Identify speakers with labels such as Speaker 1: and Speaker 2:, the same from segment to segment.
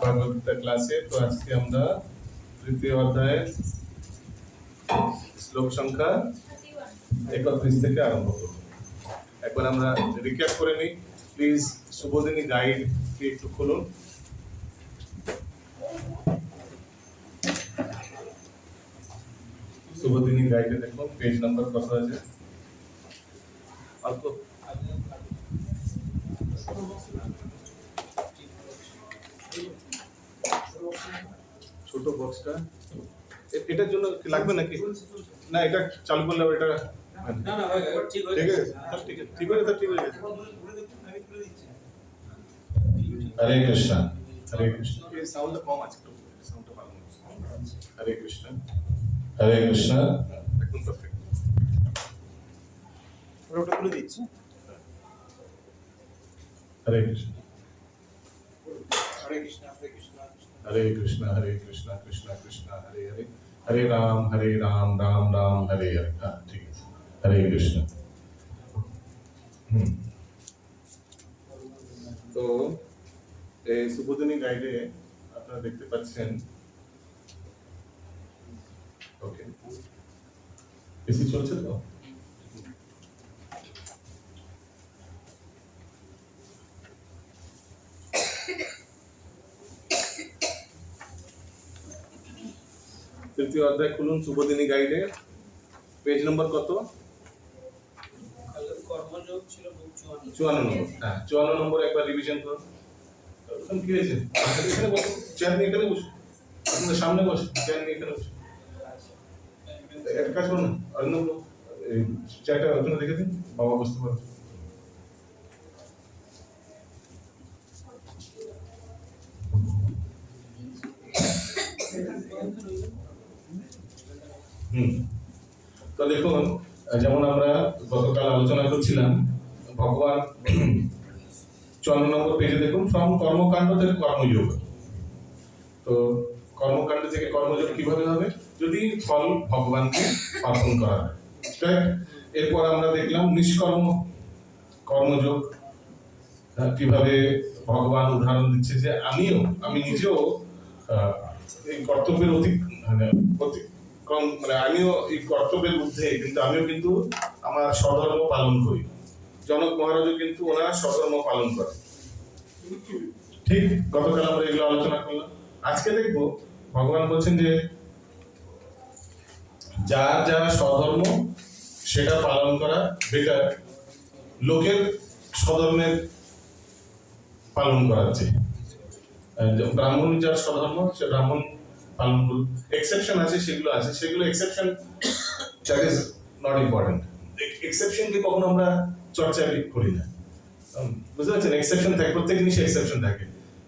Speaker 1: ভাগবত গীতা ক্লাসে। তো আজকে আমরা তৃতীয় অধ্যায়ের শ্লোক সংখ্যা 31 থেকে আরম্ভ করব। একবার আমরা রিক্যাপ করে নিই। প্লিজ শুভদিনী গাইড একটু খুলুন। শুভদিনী গাইডে দেখুন পেজ নাম্বার কত আছে। অল্প ছোট বক্সটা এটার জন্য লাগবে নাকি? না, এটা চালু করলে এটা
Speaker 2: না না ভাই ঠিক হয়ে
Speaker 1: ঠিক আছে,
Speaker 2: গেছে।
Speaker 1: ঠিক আছে, ঠিক হয়ে গেছে, ঠিক হয়ে গেছে।
Speaker 2: আমি খুলে দিচ্ছি।
Speaker 1: হরে কৃষ্ণ, হরে কৃষ্ণ। এই সাউন্ডটা কম আছে, একটু সাউন্ডটা ভালো আছে। হরে কৃষ্ণ, হরে কৃষ্ণ। একদম পারফেক্ট।
Speaker 2: ওটা খুলে দিচ্ছি।
Speaker 1: হরে কৃষ্ণ,
Speaker 2: হরে কৃষ্ণ হরে কৃষ্ণ
Speaker 1: হরে কৃষ্ণ, হরে কৃষ্ণ, কৃষ্ণ কৃষ্ণ হরে হরে, হরে রাম, রাম রাম হরে হরে। হ্যাঁ, ঠিক আছে। হরে কৃষ্ণ। তো এই শুভদিনী গাইডে আপনারা দেখতে পাচ্ছেন, ওকে, এসি চলছে তো? তৃতীয় অধ্যায় খুলুন শুভদিনী গাইডে, পেজ নম্বর কত?
Speaker 2: কর্মযোগ ছিল
Speaker 1: 54 নম্বর। হ্যাঁ, 54 নম্বর একবার রিভিশন করুন। এখন কি হয়েছে? এখানে বসুন, চেয়ার নিয়ে এখানে বসুন। আপনাদের সামনে বসুন, চেয়ার নিয়ে এখানে বসুন। একটা কাজ করুন, অন্য চেয়ারটা ওখানে রেখে দিন, বাবা বসতে পারবে। তো দেখুন, যেমন আমরা গতকাল আলোচনা করছিলাম, ভগবান 54 নম্বর পেজে দেখুন, ফ্রম কর্মকাণ্ড থেকে কর্মযোগ। তো কর্মকাণ্ড থেকে কর্মযোগ কিভাবে হবে? যদি ফল ভগবানকে অর্পণ করা হয়। এরপর আমরা দেখলাম নিষ্কর্ম কর্মযোগ, কিভাবে ভগবান উদাহরণ দিচ্ছে যে আমি নিজেও এই কর্তব্যের অতিক্রম, মানে আমিও এই কর্তব্যের ঊর্ধ্বে, কিন্তু আমিও কিন্তু আমার স্বধর্ম পালন করি। জনক মহারাজও কিন্তু ওনার স্বধর্ম পালন করে। ঠিক, গতকাল আমরা এগুলো আলোচনা করলাম। আজকে দেখবো ভগবান বলছেন যে যার যারা স্বধর্ম সেটা পালন করা বেটার লোকের স্বধর্মের পালন করার চেয়ে। ব্রাহ্মণ যার স্বধর্ম সে ব্রাহ্মণ পালন করুন। এক্সেপশন আছে, সেগুলো আছে, সেগুলো exception, that is not important. এক্সেপশনকে কখনো আমরা চর্চা করি না, বুঝতে পারছেন? এক্সেপশন থাকে, প্রত্যেক জিনিসে এক্সেপশন থাকে।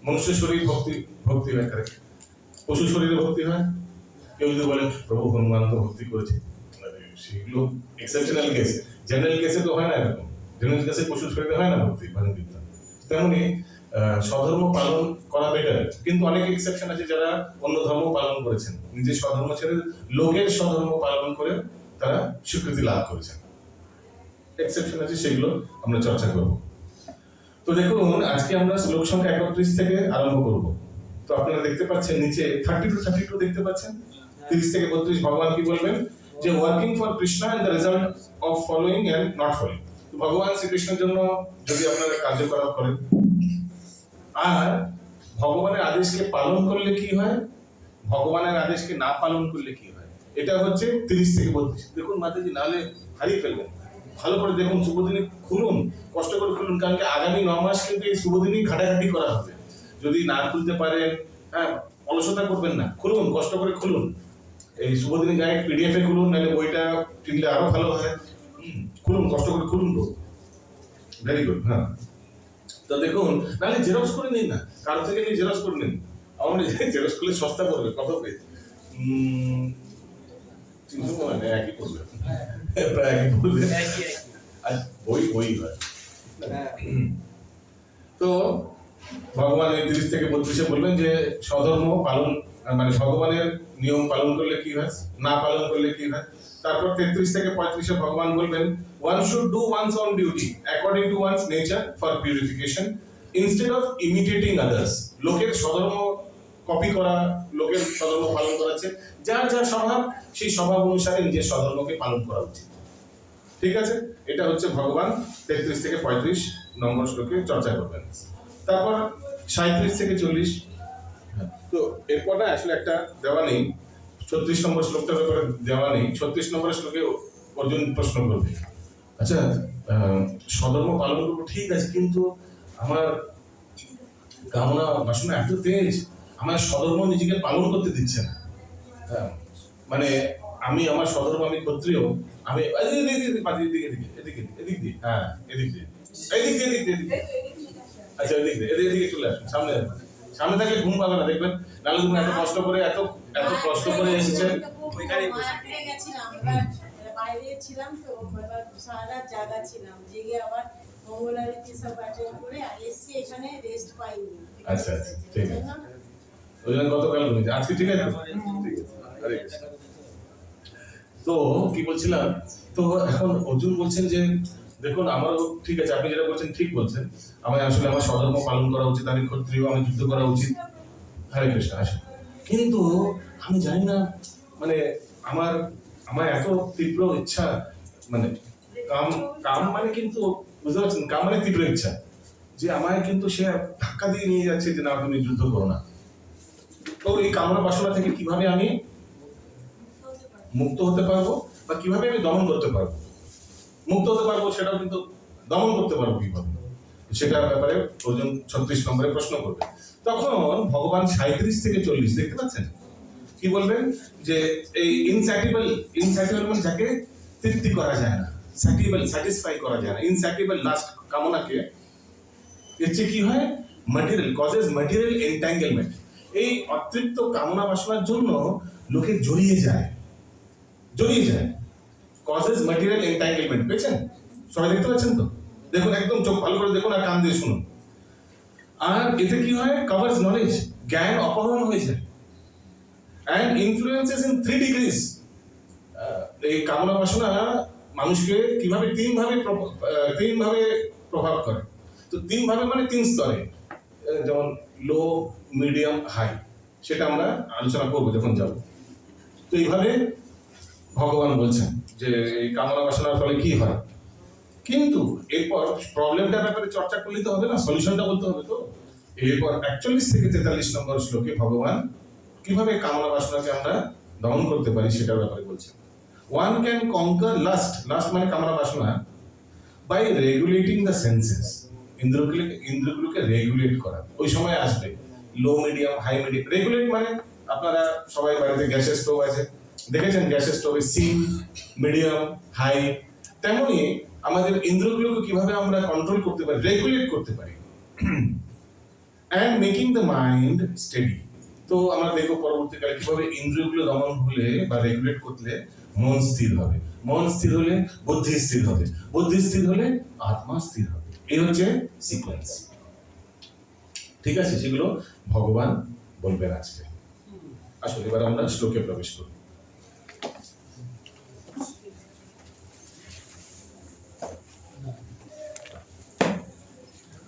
Speaker 1: মনুষ্য শরীর ভক্তি হয়, কারেক্ট। পশু শরীরে ভক্তি হয়। কেউ যদি বলে প্রভু হনুমান তো ভক্তি করেছে, সেগুলো এক্সেপশনাল কেস। জেনারেল কেসে তো হয় না এরকম। জেনারেল কেসে পশু শরীরে হয় না ভক্তি, ভজন কীর্তন। তেমনি স্বধর্ম পালন করা বেটার, কিন্তু অনেক এক্সেপশন আছে যারা অন্য ধর্ম পালন করেছেন, নিজের স্বধর্ম ছেড়ে লোকের স্বধর্ম পালন করে তারা স্বীকৃতি লাভ করেছেন। এক্সেপশন আছে, সেগুলো আমরা চর্চা করব। তো দেখুন, আজকে আমরা শ্লোক সংখ্যা 31 থেকে আরম্ভ করব। তো আপনারা দেখতে পাচ্ছেন নিচে 30-32 দেখতে পাচ্ছেন। 30 থেকে 32 ভগবান কি বলবেন? যে working for Krishna and the result of following and not following. তো ভগবান শ্রীকৃষ্ণের জন্য যদি আপনারা কার্যকলাপ করেন আর ভগবানের আদেশকে পালন করলে কি হয়, ভগবানের আদেশকে না পালন করলে কি হয়, এটা হচ্ছে 30 থেকে 32। দেখুন মাতাজি, নাহলে হারিয়ে ফেলবেন। ভালো করে দেখুন, শুভদিনী খুলুন, কষ্ট করে খুলুন, কারণ কি আগামী 9 মাস কিন্তু এই শুভদিনী ঘাটাঘাটি করা হবে। যদি না খুলতে পারেন, হ্যাঁ, অলসতা করবেন না, খুলুন, কষ্ট করে খুলুন। এই শুভদিনী গাইড পিডিএফ এ খুলুন, নাহলে বইটা কিনলে আরো ভালো হয়। খুলুন, কষ্ট করে খুলুন তো। Very good. হ্যাঁ, তো দেখুন, নাহলে জেরক্স করে নিন না, কারো থেকে নিয়ে জেরক্স করে নিন। আমার জেরক্স করলে সস্তা পড়বে, কত পেজ? 300 মানে একই পড়বে, প্রায় একই পড়বে। আর বই হয়। তো ভগবান এই 30 থেকে 32 বলবেন যে স্বধর্ম পালন, মানে ভগবানের নিয়ম পালন করলে কি হয়, না পালন করলে কি হয়। তারপর 33 থেকে 35 ভগবান বলবেন one should do one's own duty according to one's nature for purification instead of imitating others, লোকের স্বধর্ম কপি করা, লোকের স্বধর্ম পালন করাচ্ছে, যার যার স্বভাব সেই স্বভাব অনুসারে নিজের স্বধর্মকে পালন করা উচিত। ঠিক আছে, এটা হচ্ছে ভগবান 33 থেকে 35 নম্বর শ্লোকে চর্চা করবেন। তারপর 37 থেকে 40, তো এরপর না আসলে একটা দেওয়া নেই, 36 নম্বর শ্লোকটার ব্যাপারে দেওয়া নেই। 36 নম্বর শ্লোকে অর্জুন প্রশ্ন করবে, আচ্ছা স্বধর্ম পালন করবো ঠিক আছে, কিন্তু আমার কামনা বাসনা এত তেজ, আমার স্বধর্ম নিজেকে পালন করতে দিচ্ছে না। হ্যাঁ, মানে আমি আমার স্বধর্ম, আমি ক্ষত্রিয়, আমি এদিক দিয়ে, হ্যাঁ এদিক দিয়ে, আচ্ছা এদিক দিয়ে, এদিকে চলে আসুন, সামনে সামনে থাকলে ঘুম পাবে না, দেখবেন নাহলে তুমি এত কষ্ট করে এত কষ্ট করে এসেছেন।
Speaker 3: বাইরে ছিলাম তো, সারা রাত জাগা ছিলাম, জেগে আবার মঙ্গল আরতি সব অ্যাটেন্ড করে আর এসছি, এখানে রেস্ট পাইনি।
Speaker 1: আচ্ছা আচ্ছা ঠিক আছে, ওই জন্য গতকাল ঘুমিয়েছি, আজকে ঠিক আছে। আরে তো কি বলছিলাম, তো এখন অর্জুন বলছেন যে দেখুন আমারও ঠিক আছে, আপনি যেটা বলছেন ঠিক বলছেন, আমার আসলে আমার স্বধর্ম পালন করা উচিত, আমি ক্ষত্রিয়, আমি যুদ্ধ করা উচিত, হরে কৃষ্ণ আসে, কিন্তু আমি জানি না মানে আমার আমার এত তীব্র ইচ্ছা, মানে কাম মানে কিন্তু বুঝতে পারছেন, কাম মানে তীব্র ইচ্ছা, যে আমায় কিন্তু সে ধাক্কা দিয়ে নিয়ে যাচ্ছে যে না তুমি যুদ্ধ করো না। তো এই কামনা বাসনা থেকে কিভাবে আমি মুক্ত হতে পারবো, বা কিভাবে আমি দমন করতে পারবো, মুক্ত হতে পারবো সেটাও কিন্তু দমন করতে পারবো কিভাবে, সেটার ব্যাপারে অর্জুন 36 নম্বরে প্রশ্ন করবে। তখন ভগবান 37 থেকে 40 দেখতে পাচ্ছেন কি বলবেন, যে এই ইনস্যাটিবল মানে যাকে তৃপ্তি করা যায় না, স্যাটিসফাই করা যায় না, ইনস্যাটিবল লাস্ট কামনাকে, এর চেয়ে কি হয়, ম্যাটেরিয়াল কজেস ম্যাটেরিয়াল এন্ট্যাঙ্গেলমেন্ট, এই অতৃপ্ত কামনা বাসনার জন্য লোকে জড়িয়ে যায়, কজেস ম্যাটেরিয়াল এন্ট্যাঙ্গেলমেন্ট। পেয়েছেন সবাই, দেখতে পাচ্ছেন তো, দেখুন একদম চোখ ভালো করে দেখুন আর কান দিয়ে শুনুন। আর এতে কি হয়, কভার্স নলেজ, জ্ঞান অপহরণ হয়ে যায়, অ্যান্ড ইনফ্লুয়েন্সেস ইন 3 ডিগ্রিজ। এই কামনা বাসনা মানুষকে কিভাবে তিন ভাবে প্রভাব করে, তো 3 ভাবে মানে 3 স্তরে, যেমন লো, মিডিয়াম, হাই, সেটা আমরা আলোচনা করবো যখন যাব। তো এইভাবে ভগবান বলছেন যে এই কামনা বাসনার ফলে কি হয়, কিন্তু এরপর প্রবলেমটার ব্যাপারে চর্চা করলে তো হবে না, সলিউশনটা বলতে হবে। তো এরপর 41 থেকে 43 নম্বর শ্লোকে ভগবান কিভাবে কামনা বাসনাকে আমরা দমন করতে পারি সেটার ব্যাপারে বলছেন। ওয়ান ক্যান কনকার লাস্ট মানে কামনা বাসনা বাই রেগুলেটিং দ্য সেন্সেস, ইন্দ্রগুলোকে রেগুলেট করা। ওই সময় আসবে low, medium, high, medium. Regulate মানে আপনারা সবাই বাড়িতে গ্যাসের স্টোভ আছে, দেখেছেন গ্যাসের স্টোভে সিম, মিডিয়াম, হাই, তেমনি আমাদের ইন্দ্রগুলোকে কিভাবে আমরা কন্ট্রোল করতে পারি, রেগুলেট করতে পারি, and making the mind steady. তো আমরা দেখবো পরবর্তীকালে কিভাবে ইন্দ্রিয়গুলো দমন হলে বা রেগুলেট করলে মন স্থির হবে, মন স্থির হলে বুদ্ধি স্থির হবে, বুদ্ধি স্থির হলে আত্মা স্থির হবে। এই হচ্ছে সিকোয়েন্স। ঠিক আছে, সেগুলো ভগবান বলবেন আজকে। আসলে এবার আমরা শ্লোকে প্রবেশ করি।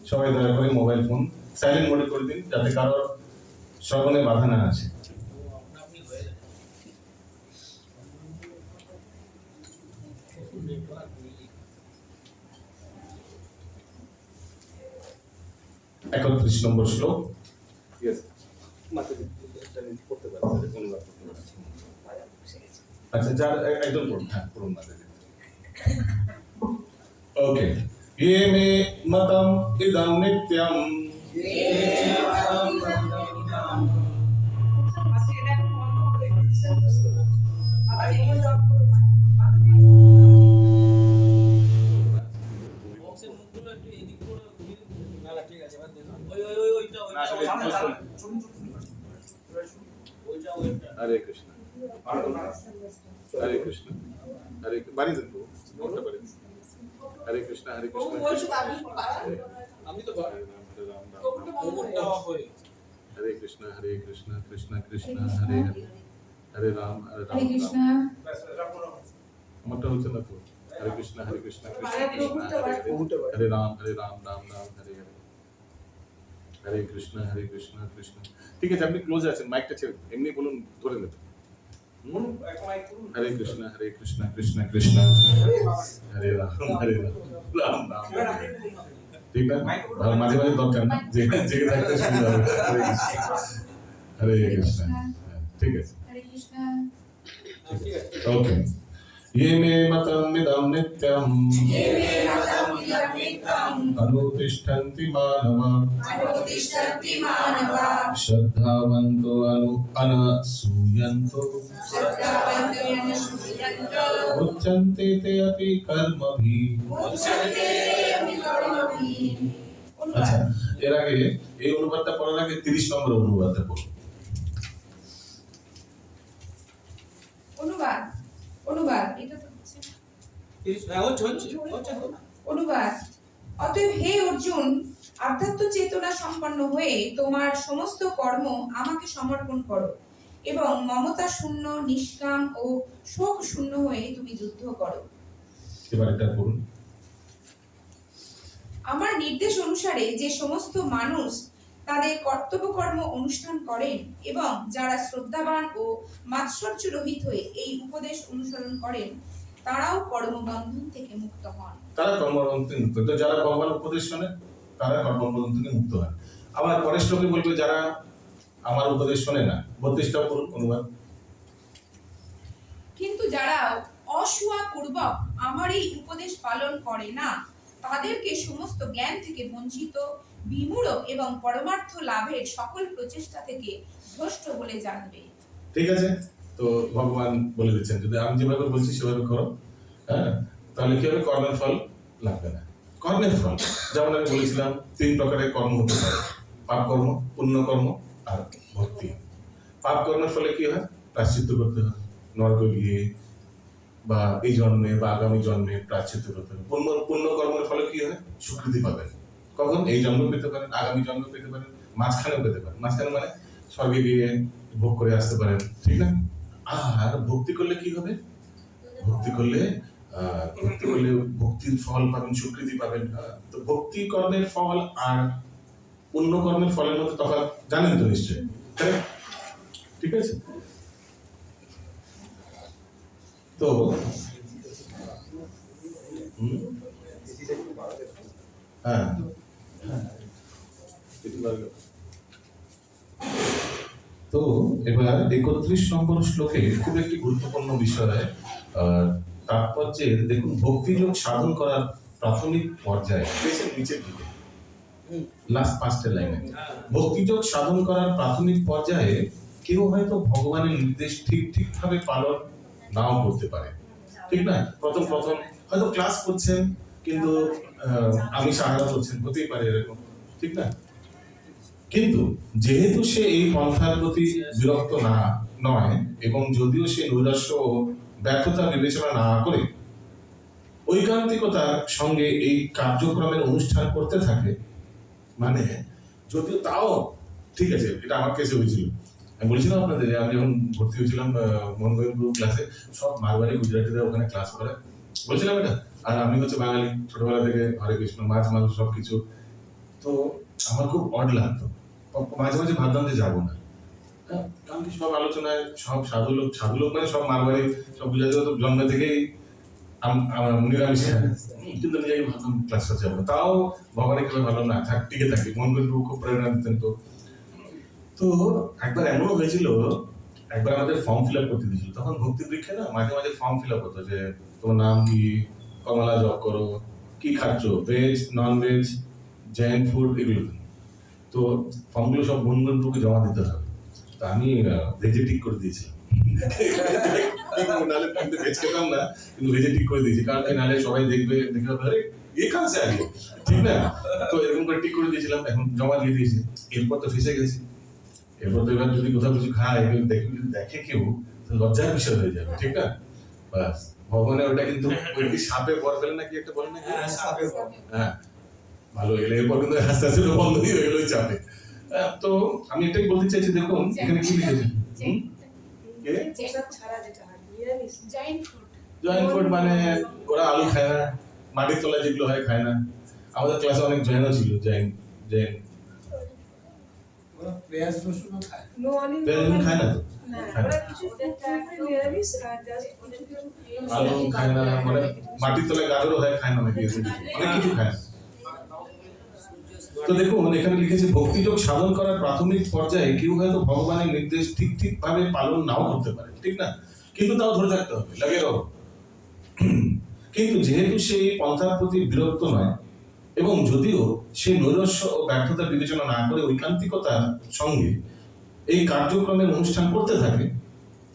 Speaker 1: সবাই দয়া করে মোবাইল ফোন সাইলেন্ট মোডে করে দিন, যাতে কারোর শ্রবণে বাধা না আসে। একত্রিশ নম্বর শ্লোক। আচ্ছা, যার একজন পড়ুন, হ্যাঁ পড়ুন না। ওকে, ये मे मतम इदं नित्यं हरे कृष्ण हरे कृष्ण हरे बारी देन मोटा बारी हरे कृष्ण আমি তো हरे कृष्ण कृष्ण कृष्ण हरे हरे हरे राम
Speaker 4: কৃষ্ণ।
Speaker 1: আমারটা হচ্ছে না তো, हरे कृष्ण कृष्ण कृष्ण हरे हरे राम राम राम हरे हरे হরে কৃষ্ণ কৃষ্ণ। ঠিক আছে, আপনি ক্লোজ আছেন, মাইকটা ছেড়ে দিন। এমনি বলুন, ধরে নেবেন।
Speaker 2: একটা মাইক করুন।
Speaker 1: হরে কৃষ্ণ কৃষ্ণ কৃষ্ণ, হরে রাম রাম রাম
Speaker 2: এবার
Speaker 1: হরে।
Speaker 2: আপনি বলুন।
Speaker 1: ঠিক না? আর মাঝে মাঝে দরকার না, জেগে থাকতে সুবিধা হবে। হরে কৃষ্ণ। ঠিক আছে,
Speaker 4: হরে কৃষ্ণ।
Speaker 2: ঠিক আছে।
Speaker 1: ওকে। ये मे मतमिदं नित्यम् अनुतिष्ठन्ति मानवा
Speaker 4: अनुतिष्ठन्ति मानवा
Speaker 1: श्रद्धावन्तो अनसूयन्तो
Speaker 4: श्रद्धावन्तो अनुसूयन्तो
Speaker 1: उच्यन्ते ते अपि कर्मभिः।
Speaker 4: उच्यन्ते अपि कर्मभिः।
Speaker 1: আচ্ছা, এর আগে এই অনুবাদটা পড়ার আগে 30 নম্বর অনুবাদটা পড়ুন।
Speaker 4: অনুবাদ অনুবাদ এটা তো হচ্ছে না।
Speaker 2: হ্যাঁ, হচ্ছে।
Speaker 4: অনুবাদ। অতএব হে অর্জুন, আধ্যাত্ম চেতনা সম্পন্ন হয়ে তোমার সমস্ত কর্ম আমাকে সমর্পণ করো এবং মমতা শূন্য, নিষ্কাম ও শোক শূন্য হয়ে তুমি যুদ্ধ করো।
Speaker 1: এবার এটা পড়ুন।
Speaker 4: আমার নির্দেশ অনুসারে যে সমস্ত মানুষ তাদের কর্তব্য কর্ম অনুষ্ঠান করেন এবং যারা শ্রদ্ধাবান ও মাৎসর্য রহিত হয়ে এই উপদেশ অনুসরণ করেন তারাও কর্মবন্ধন থেকে মুক্ত হন।
Speaker 1: তারা কর্মবন্ধন থেকে মুক্ত। তো যারা ভগবানের উপদেশ শোনে তারা কর্মবন্ধন থেকে মুক্ত হয়। আবার পরের শ্লোকে বলবে যারা আমার উপদেশ শোনে না। 32টাও পড়ুন অনুবাদ।
Speaker 4: কিন্তু যারা অসুয়া পূর্বক আমার এই উপদেশ পালন করে না তাদেরকে সমস্ত জ্ঞান থেকে বঞ্চিত, বিমূঢ় এবং পরমার্থ লাভের সকল প্রচেষ্টা থেকে ভ্রষ্ট বলে জানবে।
Speaker 1: ঠিক আছে, তো ভগবান বলে দিচ্ছেন যদি আমি যেভাবে বলছি সেভাবে করো, হ্যাঁ, তাহলে কি হবে? কর্মের ফল লাগবে না। কর্মের ফল যেমন আমি বলেছিলাম 3 প্রকারের কর্ম হতে পারে, পাপ কর্ম, পুণ্য কর্ম আর ভক্তি। পাপ কর্মের ফলে কি হয়? প্রায়শ্চিত্ত করতে হয়, নরকে গিয়ে বা এই জন্মে বা আগামী জন্মে প্রায়শ্চিত্ত করতে হবে। পুণ্য কর্মের ফলে কি হয়? স্বীকৃতি পাবেন। কখন? এই জন্ম পেতে পারেন, আগামী জন্ম পেতে পারেন, মাঝখানেও পেতে পারেন। মাঝখানে মানে স্বর্গে গিয়ে ভোগ করে আসতে পারেন, ঠিক না? আর ভক্তি করলে কি হবে? ভক্তি করলে ভক্তির ফল পাবেন, স্বীকৃতি পাবেন। তো ভক্তি কর্মের ফল আর পুণ্য কর্মের ফলের মধ্যে তফাৎ জানেন তো নিশ্চয়ই, তাই? ঠিক আছে, তো হ্যাঁ, তো এবার 31 নম্বর শ্লোকে খুব একটি গুরুত্বপূর্ণ বিষয় তাৎপর্যের দেখুন। ভক্তিযোগ সাধন করার প্রাথমিক পর্যায়ে নিচের দিকে লাস্ট 5টা লাইনে ভক্তিযোগ সাধন করার প্রাথমিক পর্যায়ে কেউ হয়তো ভগবানের নির্দেশ ঠিকভাবে পালন নাও করতে পারে, ঠিক না? প্রথম হয়তো ক্লাস করছেন কিন্তু আমি সাহায্য করছেন, হতেই পারে এরকম, ঠিক না? কিন্তু যেহেতু সে এই পন্থার প্রতি বিরক্ত নয় এবং যদিও সে নৈরাশ্য ও ব্যর্থতা বিবেচনা না করে ঐকান্তিকতার সঙ্গে এই কার্যক্রমের অনুষ্ঠান করতে থাকে, মানে যদিও তাও ঠিক আছে। এটা আমার কেসে হয়েছিল। আমি বলছিলাম আপনাদের যে আমি যখন ভর্তি হয়েছিলাম মোহনগঞ্জ ক্লাসে, সব মারবাড়ি গুজরাটিরা ওখানে ক্লাস করে, বলছিলাম এটা। আর আমি হচ্ছে বাঙালি, ছোটবেলা থেকে হরে কৃষ্ণ, মাছ মাংস সবকিছু। তো আমার খুব অড লাগতো, মাঝে মাঝে ভাবতাম যে যাবো না, কারণ কি সব আলোচনায় সব সাধু লোক মানে সব মারবাড়ি, সব গুজরাটি তো জন্ম থেকেই নিরামিষ, কিন্তু নিজেকে ভাবতাম ক্লাস করতে যাবো না। তাও ভগবানের কেউ ভালো না থাক, টিকে থাকি। মোহনগঞ্জ খুব প্রেরণা দিতেন। তো একবার এমনও হয়েছিল, একবার আমাদের ফর্ম ফিল আপ করতে দিয়েছিল। তখন ভক্তি পরীক্ষা না, মাঝে মাঝে ফর্ম ফিল আপ হতো যে তোমার নাম কি, কমলা জব করো, কি খাচ্ছ, veg non veg, Jain food, এগুলো। তো ফর্মগুলো সব বন্ধুকে জমা দিতে হবে। তো আমি ভেজে টিক করে দিয়েছিলাম। নাহলে ভেজ খেতাম না, কিন্তু ভেজে টিক করে দিয়েছি। কারণ কি, নাহলে সবাই দেখবে, আরে এ কাছে আগে, ঠিক না? তো এরকম করে টিক করে দিয়েছিলাম, এখন জমা দিয়ে দিয়েছি। এরপর তো ফেসে গেছি। এরপর তো এবার যদি কোথাও কিছু খায়, দেখে কেউ, লজ্জার বিষয় হয়ে যাবে, ঠিক না? বাস, ভগবানের ওটা কিন্তু সাপে বর ফেলে নাকি একটা বলে না, হ্যাঁ, ভালো এলে এরপর কিন্তু আস্তে আস্তে বন্ধই হয়ে গেল ওই চাপে। তো আমি এটাই বলতে চাইছি, দেখুন এখানে কি লিখেছে, জয়েন্ট ফুড মানে ওরা আলু খায় না, মাটির তলায় যেগুলো হয় খায় না। আমাদের ক্লাসে অনেক জৈনও ছিল, জৈন
Speaker 5: ওরা পেঁয়াজ রসুনও খায়।
Speaker 6: নো অনিয়ন
Speaker 1: বেগুন খায় না তো
Speaker 3: না,
Speaker 1: খায় না।
Speaker 6: ওরা কিছু নিরামিষ আর জাস্ট কিছু
Speaker 1: আলু খায় না, মানে মাটির তলায় গাজরও হয়, খায় না অনেকে, অনেক কিছু খায় না। তো দেখুন এখানে লিখেছে ভক্তিযোগ সাধন করার প্রাথমিক পর্যায়ে কেউ হয়তো ভগবানের নির্দেশ ঠিক ভাবে পালন নাও করতে পারে, ঠিক না, কিন্তু তাও ধরে থাকতে হবে, লাগে রব। কিন্তু যেহেতু সেই পন্থার প্রতি বিরক্ত নয় এবং যদিও সে নৈরাশ্য ও ব্যর্থতা বিবেচনা না করে ঐকান্তিকতার সঙ্গে এই কার্যক্রমের অনুষ্ঠান করতে থাকে,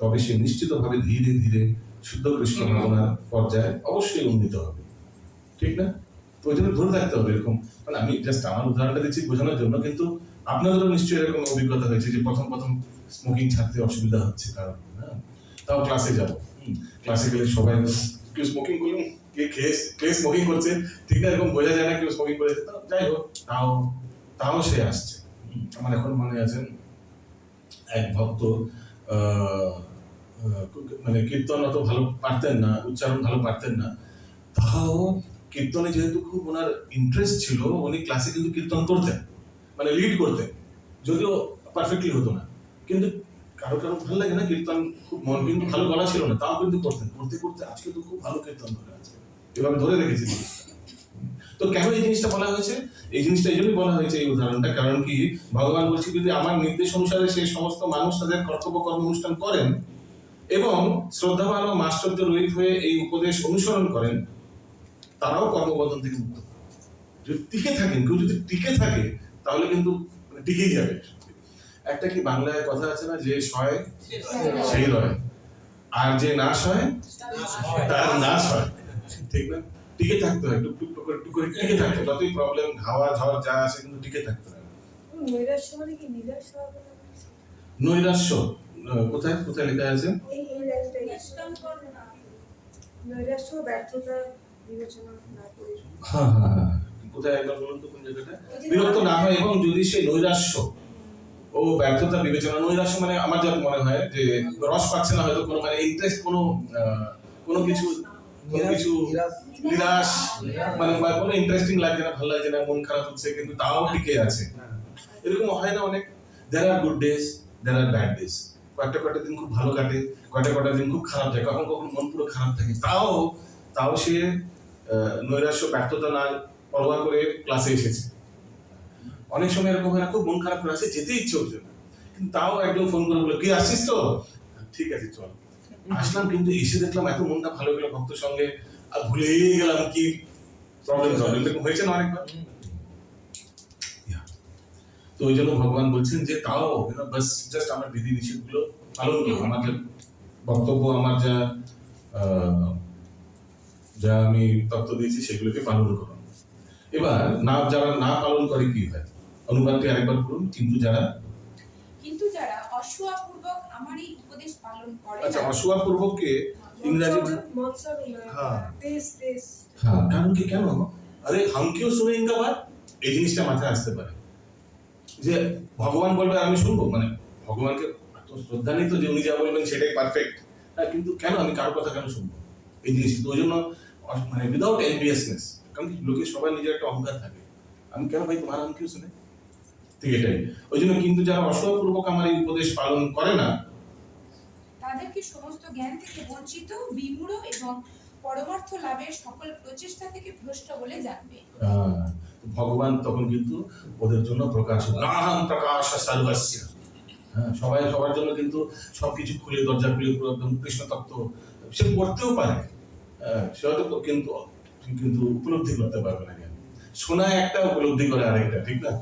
Speaker 1: তবে সে নিশ্চিতভাবে ধীরে ধীরে শুদ্ধ কৃষ্ণ ভাবনার পর্যায়ে অবশ্যই উন্নীত হবে, ঠিক না? তো ওই জন্য ধরে থাকতে হবে এরকম। মানে আমি জাস্ট আমার উদাহরণটা দিচ্ছি বোঝানোর জন্য, কিন্তু আপনাদেরও নিশ্চয়ই এরকম অভিজ্ঞতা হয়েছে যে প্রথম স্মোকিং ছাড়তে অসুবিধা হচ্ছে কারণ, হ্যাঁ, তাও ক্লাসে যাবো, ক্লাসে গেলে সবাই কেউ স্মোকিং করুন, কে স্মোকিং করছে, ঠিক না, এরকম বোঝা যায় না কেউ স্মোকিং করেছে, তো যাই হোক তাও সে আসছে। আমার এখন মনে আছে এক ভক্ত মানে কীর্তন অত ভালো পারতেন না, উচ্চারণ ভালো পারতেন না, তাও কীর্তনে যেহেতু খুব ওনার ইন্টারেস্ট ছিল, উনি ক্লাসে কিন্তু কীর্তন করতেন, মানে লিড করতেন, যদিও পারফেক্টলি হতো না, কিন্তু কারো ভালো লাগে না কীর্তন, খুব মন, কিন্তু ভালো গলা ছিল না, তাও কিন্তু করতেন, করতে আজকে তো খুব ভালো কীর্তন ধরে আছে, এভাবে ধরে রেখেছি জিনিসটা। তো কেন এই জিনিসটা বলা হয়েছে? এই জিনিসটা এই জন্যই বলা হয়েছে এই উদাহরণটা, কারণ কি ভগবান বলছে যদি আমার নির্দেশ অনুসারে সেই সমস্ত মানুষ তাদের কর্তব্য কর্ম অনুষ্ঠান করেন এবং শ্রদ্ধাবান ও মাশ্চর্য রহিত হয়ে এই উপদেশ অনুসরণ করেন, তারাও কর্মবন্ধন থেকে মুক্ত। যদি টিকে থাকেন, কেউ যদি টিকে থাকে তাহলে কিন্তু টিকেই যাবে। একটা কি বাংলায় কথা আছে না, যে সয় সেই রয়, আর যে নাশ হয় তার নাশ হয়, ঠিক না? টিকে থাকতে হয়, টুক করে টিকে থাকতে, যতই প্রবলেম হাওয়া ঝড় যা আসে কিন্তু টিকে থাকতে হয়।
Speaker 6: নৈরাশ্য মানে কি নিরাশ হওয়া?
Speaker 1: নৈরাশ্য কোথায় লেখা আছে?
Speaker 6: এই নৈরাশ্য ব্যর্থতা বিবেচনা না করে।
Speaker 1: হ্যাঁ, কোথায় একবার বলুন তো কোন জায়গাটা? বিরক্ত না হয় এবং যদি সে নৈরাশ্য ও ব্যর্থতা বিবেচনা, নৈরাশ্য মানে আমার যা মনে হয় যে রস পাচ্ছে না, হয়তো কোনো মানে ইন্টারেস্ট কোনো কিছু নিরাশ, মানে কোনো ইন্টারেস্টিং লাগছে না, ভালো লাগছে না, মন খারাপ হচ্ছে, কিন্তু তাও টিকে আছে। এরকম হয় না অনেক? দেয়ার আর গুড ডেজ, দেয়ার আর ব্যাড ডেজ। কয়েকটা দিন খুব ভালো কাটে, কয়েকটা দিন খুব খারাপ যায়, কখন মন পুরো খারাপ থাকে, তাও সে নৈরাশ্য ব্যর্থতা না পরোয়া করে ক্লাসে এসেছে। অনেক সময় এরকম হয় না, খুব মন খারাপ করে আসে, যেতে ইচ্ছে হচ্ছে না, কিন্তু তাও একদম ফোন করে বলে কি আসছিস তো, ঠিক আছে চল। আসলাম, কিন্তু এসে দেখলাম এত মনটা ভালো গেল ভক্তের সঙ্গে, আর ভুলেই গেলাম কি প্রবলেম এরকম হয়েছে না অনেকবার। তো ওই জন্য ভগবান বলছেন যে তাও বাস জাস্ট আমার বিধি নিষেধ গুলো পালন করো, আমার যে বক্তব্য, আমার যা আমি তত্ত্ব দিয়েছি সেগুলোকে পালন করো। এবার যারা না পালন করে কি হয়, অনুবাদটি আরেকবার করুন। কিন্তু যারা
Speaker 4: অসূয়াপূর্বক আমার এই উপদেশ পালন করে
Speaker 1: আচ্ছা, অসূয়াপূর্বককে ইংরাজি হ্যাঁ, কারণ কি, কেন আরে হাম কিউ শুনেঙ্গা বাত, এই জিনিসটা মাথায় আসতে পারে যে ভগবান বলবে আমি শুনবো, মানে ভগবানকে এত শ্রদ্ধা নেই তো যে উনি যা বলবেন সেটাই পারফেক্ট, হ্যাঁ, কিন্তু কেন আমি কারোর কথা কেন শুনবো, এই জিনিসটা। তো ওই জন্য মানে উইদাউট এনভিয়াসনেস, কারণ লোকের সবাই নিজের একটা অহংকার থাকে, আমি কেন ভাই তোমার হাম কিউ শুনে, ঠিক এটাই। ওই জন্য কিন্তু যারা অসূয়াপূর্বক আমার এই উপদেশ পালন করে না,
Speaker 4: তাদেরকে সমস্ত জ্ঞান থেকে বঞ্চিত, বিমূঢ় এবং পরমার্থ লাভের সকল প্রচেষ্টা থেকে ভ্রষ্ট বলে জানবে।
Speaker 1: ভগবান তখন কিন্তু ওদের জন্য প্রকাশ, নাহং প্রকাশ সর্বস্য, হ্যাঁ, সবার জন্য কিন্তু সবকিছু খুলে, দরজা খুলে পুরো একদম কৃষ্ণ তত্ত্ব সে পড়তেও পারে, সে হয়তো কিন্তু উপলব্ধি করতে পারবে না, শোনা একটা, উপলব্ধি করে আরেকটা, ঠিক না?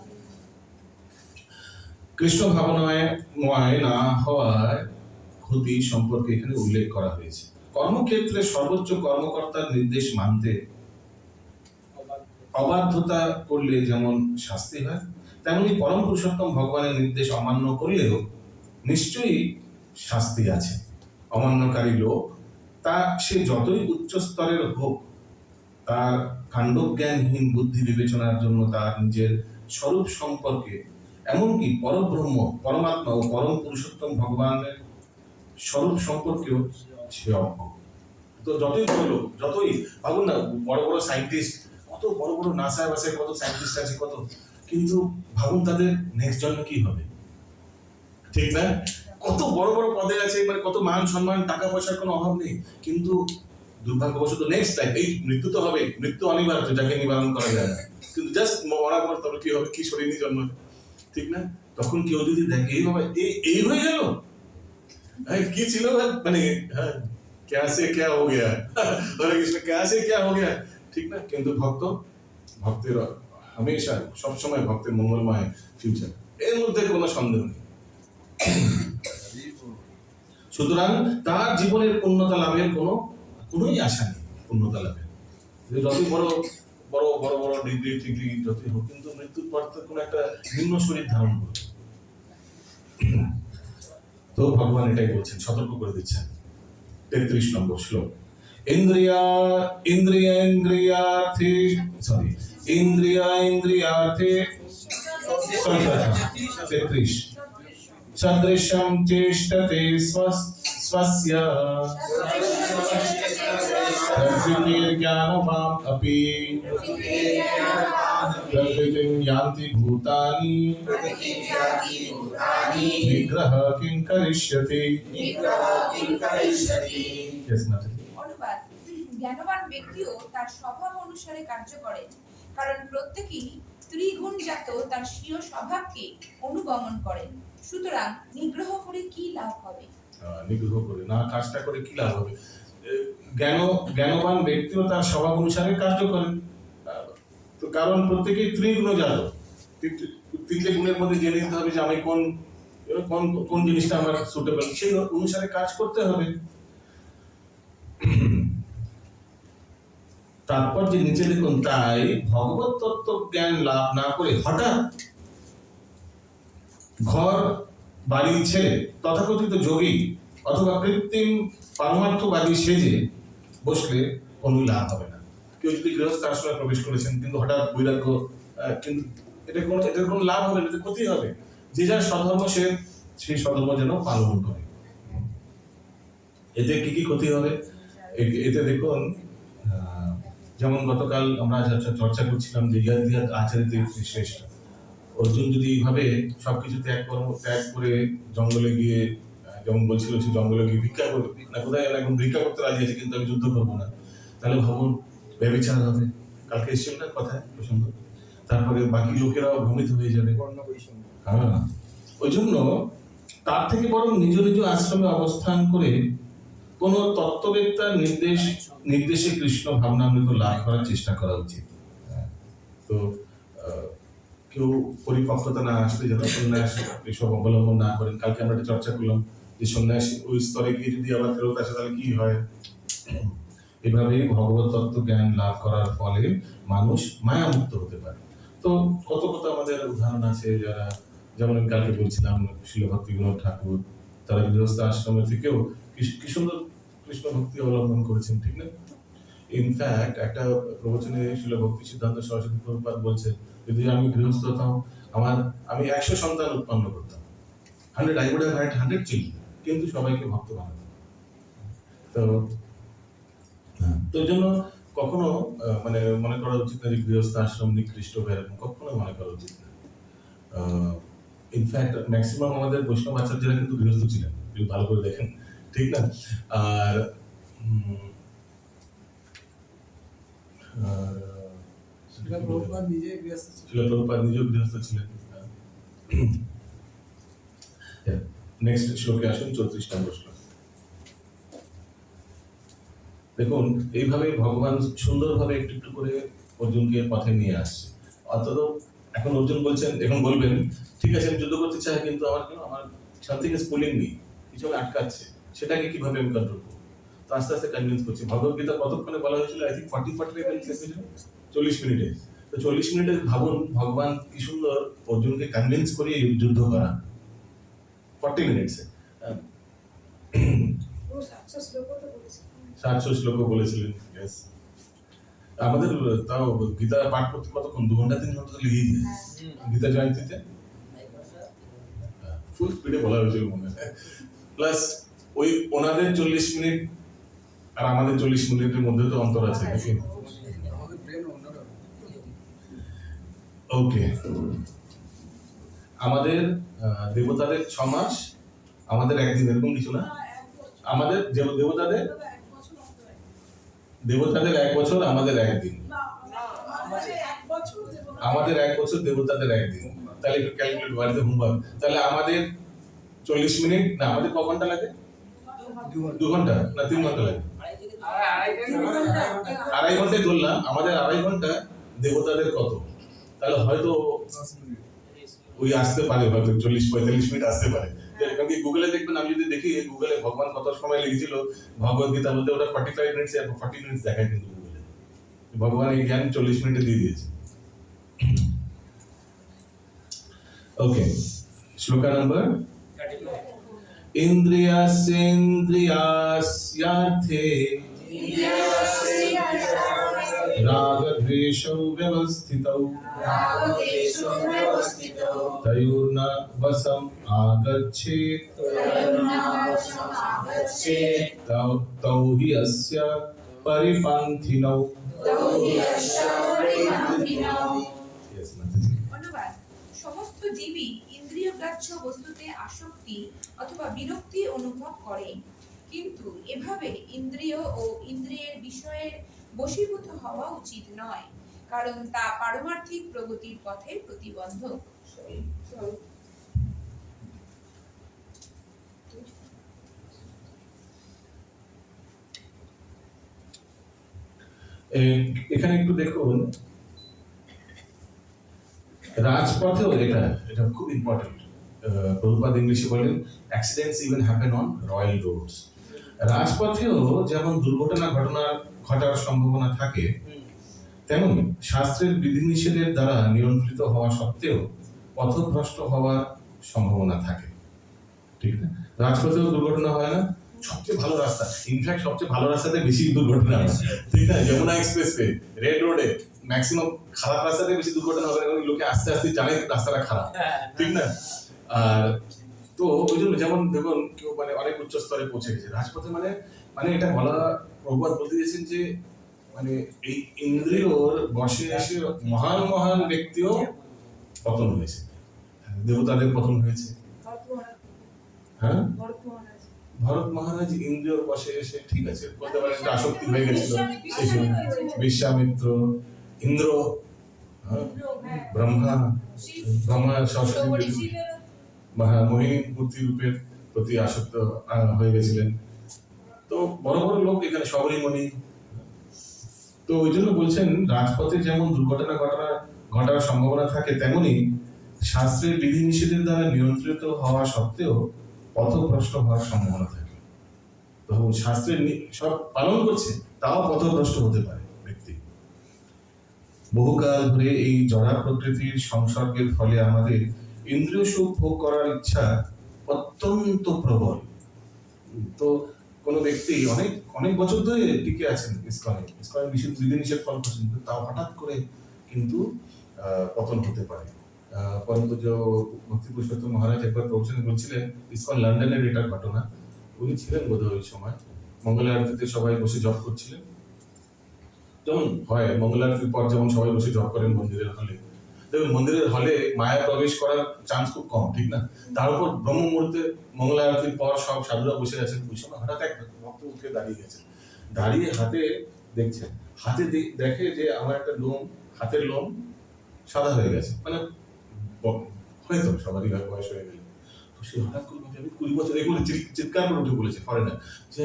Speaker 1: কৃষ্ণ ভাবনাময় না হওয়ার ক্ষতি সম্পর্কে এখানে উল্লেখ করা হয়েছে। কর্মক্ষেত্রে সর্বোচ্চ কর্মকর্তার নির্দেশ মানতে অবাধ্যতা করলে যেমন শাস্তি হয়, তেমনি পরম পুরুষোত্তম ভগবানের নির্দেশ অমান্য করলেও নিশ্চয়ই শাস্তি আছে। অমান্যকারী লোক, তা সে যতই উচ্চ স্তরের হোক, তার কাণ্ডজ্ঞানহীন বুদ্ধি বিবেচনার জন্য তার নিজের স্বরূপ সম্পর্কে, এমনকি পরব্রহ্ম, পরমাত্মা ও পরম পুরুষোত্তম ভগবানের স্বরূপ সম্পর্কেও সে অজ্ঞ। তো যতই বড় লোক, যতই ভাবুন না, বড় সায়েন্টিস্ট, কত বড় নাসা বাসে কত সায়েন্টিস্ট আছে, কত, কিন্তু ভাবুন তাদের নেক্সট জন্মে কি হবে, ঠিক না? কত বড় বড় পদে আছে, মানে কত মান সম্মান, টাকা পয়সার কোনো অভাব নেই, কিন্তু দুর্ভাগ্যবশত নেক্সট টাইম এই মৃত্যু তো হবে, মৃত্যু অনিবার্য, যাকে নিবারণ করা যায় না, কিন্তু জাস্ট মরার পর তবে কি হবে, কি শরীর নিয়ে জন্ম, ঠিক না? তখন কেউ যদি দেখে এই বাবা এই হয়ে গেল, কি ছিল মানে, হ্যাঁ क्या से क्या हो गया, হরে কৃষ্ণ, क्या से क्या हो गया, ঠিক না? কিন্তু ভক্তের হামেশা সবসময় ভক্তের মঙ্গলময় ফিউচার, এর মধ্যে কোনো সন্দেহ নেই। সুতরাং তার জীবনের পূর্ণতা লাভের কোনোই আশা নেই, পূর্ণতা লাভের যত বড় বড় বড় বড় ডিগ্রি যতই হোক, কিন্তু মৃত্যুর পর তো কোনো একটা নিম্ন শরীর ধারণ করবে। তো ভগবান এটাই বলছেন, সতর্ক করে দিচ্ছেন। 33 নম্বর শ্লোক, ইন্দ্রিয়ার্থে 33 সদৃশম চেষ্টতে स्वस्य प्रकृतिर्ज्ञानवान् अपि प्रकृतिं यान्ति भूतानि निग्रह किं करिष्यति। Yes, Natalie.
Speaker 4: অনুবাদ, জ্ঞানবান ব্যক্তিও তার স্বভাব অনুসারে কার্য করেন, কারণ প্রত্যেকেই ত্রিগুণজাত তার স্বীয় স্বভাবকে অনুগমন করেন। সুতরাং নিগ্রহ করে কি লাভ হবে?
Speaker 1: নিগ্রহ করে না কাজটা করে কি লাভ হবে? জ্ঞানবান ব্যক্তিও তার স্বভাব অনুসারে কার্য করেন, তো কারণ প্রত্যেকেই ত্রিগুণজাত, তিনটে গুণের মধ্যে জেনে নিতে হবে যে আমি কোন জিনিসটা আমার সুটেবল, সেই অনুসারে কাজ করতে হবে। তারপর যে নিচে দেখুন, তাই ভগবত তত্ত্ব জ্ঞান লাভ না করে হঠাৎ ঘর বাড়ি ছেড়ে তথাকথিত যোগী অথবা কৃত্রিম পারমার্থবাদী সেজে বসলে কোনো লাভ হবে না। কেউ যদি গৃহস্থ আশ্রমে প্রবেশ করেছেন কিন্তু হঠাৎ বৈরাগ্য, কিন্তু এটার কোনো লাভ হবে না, এতে ক্ষতি হবে। যে যার স্বধর্ম সেই স্বধর্ম যেন পালন করে। এতে কি ক্ষতি হবে? এতে দেখুন, যেমন গতকাল আমরা চর্চা করছিলাম যে ইহাদ আচারিতে শ্রেষ্ঠ। অর্জুন যদি এইভাবে সবকিছু ত্যাগ করে জঙ্গলে গিয়ে, যেমন বলছিল সে জঙ্গলে গিয়ে ভিক্ষা করবে না, কোথায় এখন ভিক্ষা করতে রাজি আছে কিন্তু আমি যুদ্ধ করবো না, তাহলে ভাবুন ব্যভিচার হবে। কালকে এসেছিল না কথায় প্রসঙ্গ, তারপরে বাকি লোকেরাও ভ্রমিত হয়ে যাবে। হ্যাঁ, ওই জন্য তার থেকে বরং নিজ নিজ আশ্রমে অবস্থান করে কোন তত্ত্ববেত্তার নির্দেশে কৃষ্ণ ভাবনামৃত লাভ করার চেষ্টা করা উচিত। তো কেউ পরিপক্কতা না আসলে যারা সন্ন্যাস এসব অবলম্বন না করেন, কালকে আমরা একটা চর্চা করলাম যে সন্ন্যাস ওই স্তরে গিয়ে যদি আবার ফেরত আসে তাহলে কি হয়। এভাবে ভগবত তত্ত্ব জ্ঞান লাভ করার ফলে মানুষ মায়ামুক্ত হতে পারে। তো কত আমাদের উদাহরণ আছে, যারা, যেমন আমি কালকে বলছিলাম শিল ভক্তি বিনোদ ঠাকুর, তারা গৃহস্থ আশ্রমে থেকেও কি সুন্দর কৃষ্ণ ভক্তি অবলম্বন করেছেন, ঠিক না? ইনফ্যাক্ট একটা প্রবচনে শিল ভক্তি সিদ্ধান্ত সরস্বতী প্রভুপাদ বলছে, যদি আমি গৃহস্থ হতাম, আমি 100 সন্তান উৎপন্ন করতাম, 100 I would have had 100 children, কিন্তু সবাইকে ভক্ত বানাতাম। তো এই জন্য কখনো মানে মনে করা উচিত না যে গৃহস্থ আশ্রম নিকৃষ্ট বা এরকম কখনো মনে করা উচিত না। ইনফ্যাক্ট ম্যাক্সিমাম আমাদের বৈষ্ণব আচার্যরা কিন্তু গৃহস্থ ছিলেন, যদি ভালো করে দেখেন, ঠিক না? আর শিল প্রভুপাদ নিজেও গৃহস্থ ছিলেন। নেক্সট শ্লোকে আসুন, 34 নম্বর শ্লোক। দেখুন, এইভাবে ভগবান সুন্দরভাবে একটু একটু করে অর্জুনকে পথে নিয়ে আসছে। অন্তত এখন অর্জুন বলবেন, ঠিক আছে আমি যুদ্ধ করতে চাই, কিন্তু আমার সামথিং ইজ পুলিং মি, কিছু আটকাচ্ছে, সেটাকে কিভাবে আমি কন্ট্রোল করবো। তো আস্তে আস্তে কনভিন্স করছি। ভগবদ্গীতা কতক্ষণে বলা হয়েছিল? আই থিঙ্ক 40 মিনিটে। তো 40 মিনিটে ভাবুন ভগবান কি সুন্দর অর্জুনকে কনভিন্স করিয়ে যুদ্ধ করা 40 মিনিটসে। 700 শ্লোকও বলেছিলেন। আমাদের তাও গীতা পাঠ করতে কতক্ষণ, 2 ঘন্টা 3 ঘন্টা লেগেই যায় গীতা জয়ন্তীতে। ফুল স্পিডে বলা হয়েছিল মনে হয়। প্লাস ওই ওনাদের 40 মিনিট আর আমাদের 40 মিনিটের মধ্যে তো অন্তর আছে, নাকি? ওকে, আমাদের দেবতাদের 6 মাস, আমাদের একদিন, এরকম কিছু না? আমাদের দেবতাদের 1 বছর, আমাদের একদিন। আমাদের 1 বছর, দেবতাদের একদিন। তাহলে একটু ক্যালকুলেট বাড়িতে হোমওয়ার্ক। তাহলে আমাদের 40 মিনিট না, আমাদের ক ঘন্টা লাগে? 2 ঘন্টা না 3 ঘন্টা লাগে? 2.5 ঘন্টায় ধরলাম, আমাদের 2.5 ঘন্টা, দেবতাদের কত? তাহলে হয়তো ওই আসতে পারে, হয়তো 40-45 মিনিট আসতে পারে। কারণ কি গুগলে দেখবেন, আমি যদি দেখি গুগলে ভগবান কত সময় লিখেছিল ভগবত গীতা বলতে, ওটা 45 মিনিটস 40 মিনিটস দেখায় কিন্তু গুগলে। ভগবান এই জ্ঞান 40 মিনিটে দিয়ে দিয়েছে। ওকে, শ্লোকা নাম্বার ইন্দ্রিয়াসেন্দ্রিয়াস্যার্থে রাগদ্বেষৌ ব্যবস্থিতৌ তয়োর্ন বশম আগচ্ছেৎ তৌ হি অস্য পরিপন্থিনৌ। Yes, Mataji.
Speaker 4: অনুবাদ। সমস্ত জীবই ইন্দ্রিয়গ্রাহ্য বস্তুতে আসক্তি অথবা বিরক্তি অনুভব করে, কিন্তু এভাবে ইন্দ্রিয় ও ইন্দ্রিয়ের বিষয়ের বশীভূত হওয়া উচিত নয়, কারণ তা পারমার্থিক প্রগতির পথে প্রতিবন্ধক।
Speaker 1: এখানে একটু দেখুন, রাজপথেও এটা খুব ইম্পর্টেন্ট। প্রভুপাদ ইংলিশে বলেন accidents even happen on royal roads. রাজপথেও যেমন দুর্ঘটনা ঘটার সম্ভাবনা থাকে, তেমনি শাস্ত্রের বিধিনিষেধের দ্বারা নিয়ন্ত্রিত হওয়া সত্ত্বেও পথভ্রষ্ট হওয়ার সম্ভাবনা থাকে, ঠিক না? রাজপথেও দুর্ঘটনা হয় না? সবচেয়ে ভালো রাস্তা, ইনফ্যাক্ট সবচেয়ে ভালো রাস্তাতে বেশি দুর্ঘটনা হয়, ঠিক না? যমুনা এক্সপ্রেসওয়ে, রেড রোডে ম্যাক্সিমাম খারাপ রাস্তাতে বেশি দুর্ঘটনা হবে, কারণ লোকে আস্তে আস্তে জানে রাস্তাটা খারাপ, ঠিক না? আর তো ওই জন্য যেমন দেখুন, কেউ মানে অনেক উচ্চ স্তরে পৌঁছে গেছে রাজপথে, মানে এটা বলা, প্রভুপাদ বলতে দিয়েছেন যে মানে এই ইন্দ্রিয়র বশে এসে মহান মহান ব্যক্তিও পতন হয়েছে, দেবতাদের পতন হয়েছে। হ্যাঁ, ভরত মহারাজ ইন্দ্রিয়র বশে এসে, ঠিক আছে, বলতে পারেন একটা আসক্তি হয়ে গেছিল, বিশ্বামিত্র, ইন্দ্র, ব্রহ্মা সরস্বতী মোহিনী মূর্তি রূপের প্রতি আসক্ত হয়ে গেছিলেন। তো বড় বড় লোক এখানে, সবরীমণি। তো ওই জন্য বলছেন রাজপথে যেমন দুর্ঘটনা ঘটার সম্ভাবনা থাকে, তেমনি শাস্ত্রের বিধিনিষেধের দ্বারা নিয়ন্ত্রিত হওয়া সত্ত্বেও পথভ্রষ্ট হওয়ার সম্ভাবনা থাকে। তো শাস্ত্রের সব পালন করছে, তাও পথভ্রষ্ট হতে পারে ব্যক্তি। বহুকাল ধরে এই জড়া প্রকৃতির সংসর্গের ফলে আমাদের ইন্দ্রিয় সুখ ভোগ করার ইচ্ছা অত্যন্ত প্রবল। তো কোনো ব্যক্তি অনেক বছর ধরে টিকে আছেন ইসকনে বিধিনিষেধ ফল করছেন, কিন্তু তাও হঠাৎ করে কিন্তু পতন হতে পারে। পরম পূজ্য ভক্তি পুরুষোত্তম মহারাজ একবার প্রবচনে বলছিলেন, ইসকন লন্ডনের এটার ঘটনা, উনি ছিলেন বোধহয় ওই সময়, মঙ্গল আরতিতে সবাই বসে জপ করছিলেন। যেমন হয় মঙ্গল আরতির পর যেমন সবাই বসে জপ করেন মন্দিরের হলে, দেখুন মন্দিরের হলে মায়া প্রবেশ করার চান্স খুব কম, ঠিক না? তার উপর ব্রহ্ম মুহূর্তে মঙ্গল আরতির পর সব সাধুরা বসে আছেন, ওই সময় হঠাৎ এক ভক্ত উঠে দাঁড়িয়ে গেছেন, দাঁড়িয়ে হাতে দেখছেন, হাতে দেখে যে আমার একটা হাতের লোম সাদা হয়ে গেছে, মানে হয়তো সবারই বয়স হয়ে গেলে। তো সে হঠাৎ করে আমি 20 বছর, এগুলো চিৎকার করে উঠে বলেছে ফরেনার, যে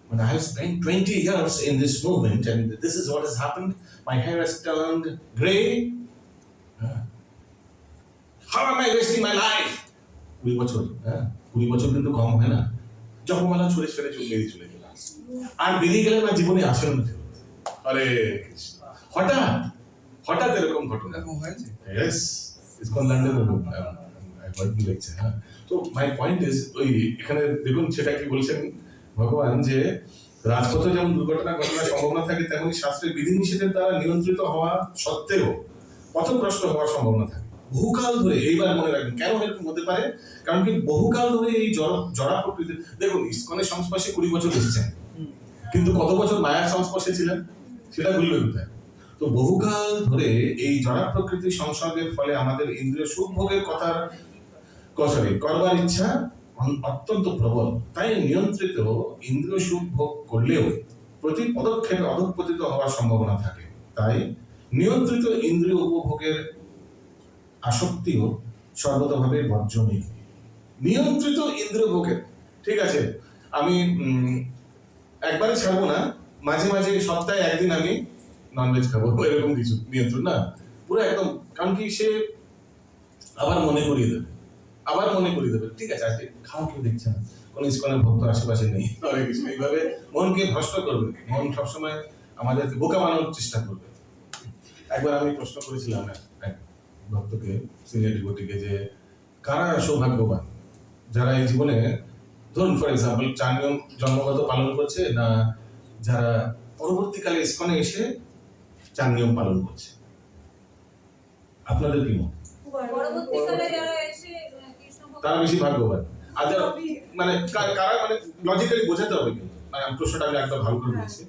Speaker 1: when I have spent 20 years in this movement and this is what has happened, my hair has turned grey. How am I wasting my life? 20 বছর, 20 বছর কিন্তু কম হয় না। জপমালা ছড়ে ছড়ে চলে গেল, আর বেরিয়ে গেলে না জীবনে আসেন না। আরে হঠাৎ এরকম ঘটনা হয়েছে। Yes, it's called London. I heard the lecture. So my point is, ওই এখানে দেখুন সেটা কি বলছেন ভগবান, যে রাজপথে যেমন দুর্ঘটনা ঘটনার সম্ভাবনা থাকে, তেমনি শাস্ত্রের বিধিনিষেধের দ্বারা নিয়ন্ত্রিত হওয়া সত্ত্বেও পথভ্রষ্ট হওয়ার সম্ভাবনা থাকে বহুকাল ধরে। এইবার মনে রাখবেন কেন এরকম হতে পারে, কারণ কি বহুকাল ধরে এই জড়া প্রকৃতি, দেখুন ইসকনের সংস্পর্শে 20 বছর এসেছেন, কিন্তু কত বছর মায়ার সংস্পর্শে ছিলেন সেটা ভুলবে কোথায়। তো বহুকাল ধরে এই জড়া প্রকৃতির সংসর্গের ফলে আমাদের ইন্দ্রিয় সুখ ভোগের কথার করবার ইচ্ছা অত্যন্ত প্রবল, তাই নিয়ন্ত্রিত ইন্দ্রিয় সুখ ভোগ করলেও প্রতি পদক্ষেপে অধঃপতিত হওয়ার সম্ভাবনা থাকে। তাই নিয়ন্ত্রিত ইন্দ্রিয় উপভোগের আসক্তিও সর্বতভাবে বর্জনীয়। নিয়ন্ত্রিত ইন্দ্রিয় ভোগের, ঠিক আছে, আমি একবারে ছাড়বো না, মাঝে মাঝে সপ্তাহে একদিন আমি ননভেজ খাবো, এরকম কিছু নিয়ন্ত্রণ না, পুরো একদম। কারণ কি, সে আবার মনে করিয়ে দেবে, ঠিক আছে আজকে খাও, কেউ দেখছে না, কোনো ইসকনের ভক্ত আশেপাশে নেই, অনেক কিছু এইভাবে মনকে ভ্রষ্ট করবে। মন সবসময় আমাদেরকে বোকা বানানোর চেষ্টা করবে। একবার আমি প্রশ্ন করেছিলাম এক ভক্তকে, সিনিয়র ডিভোটিকে, যে কারা সৌভাগ্যবান, যারা এই জীবনে, ধরুন ফর এক্সাম্পল 4 নিয়ম জন্মগত পালন করছে, না যারা পরবর্তীকালে ইসকনে এসে 4 নিয়ম পালন করছে? আপনাদের কি মত?
Speaker 3: পরবর্তীকালে যারা এসে কৃষ্ণ ভক্ত
Speaker 1: তারা বেশি ভাগ্যবান। আর যারা মানে কারা, মানে লজিক্যালি বোঝাতে হবে, কিন্তু মানে প্রশ্নটা আমি একদম ভালো করে বলছি,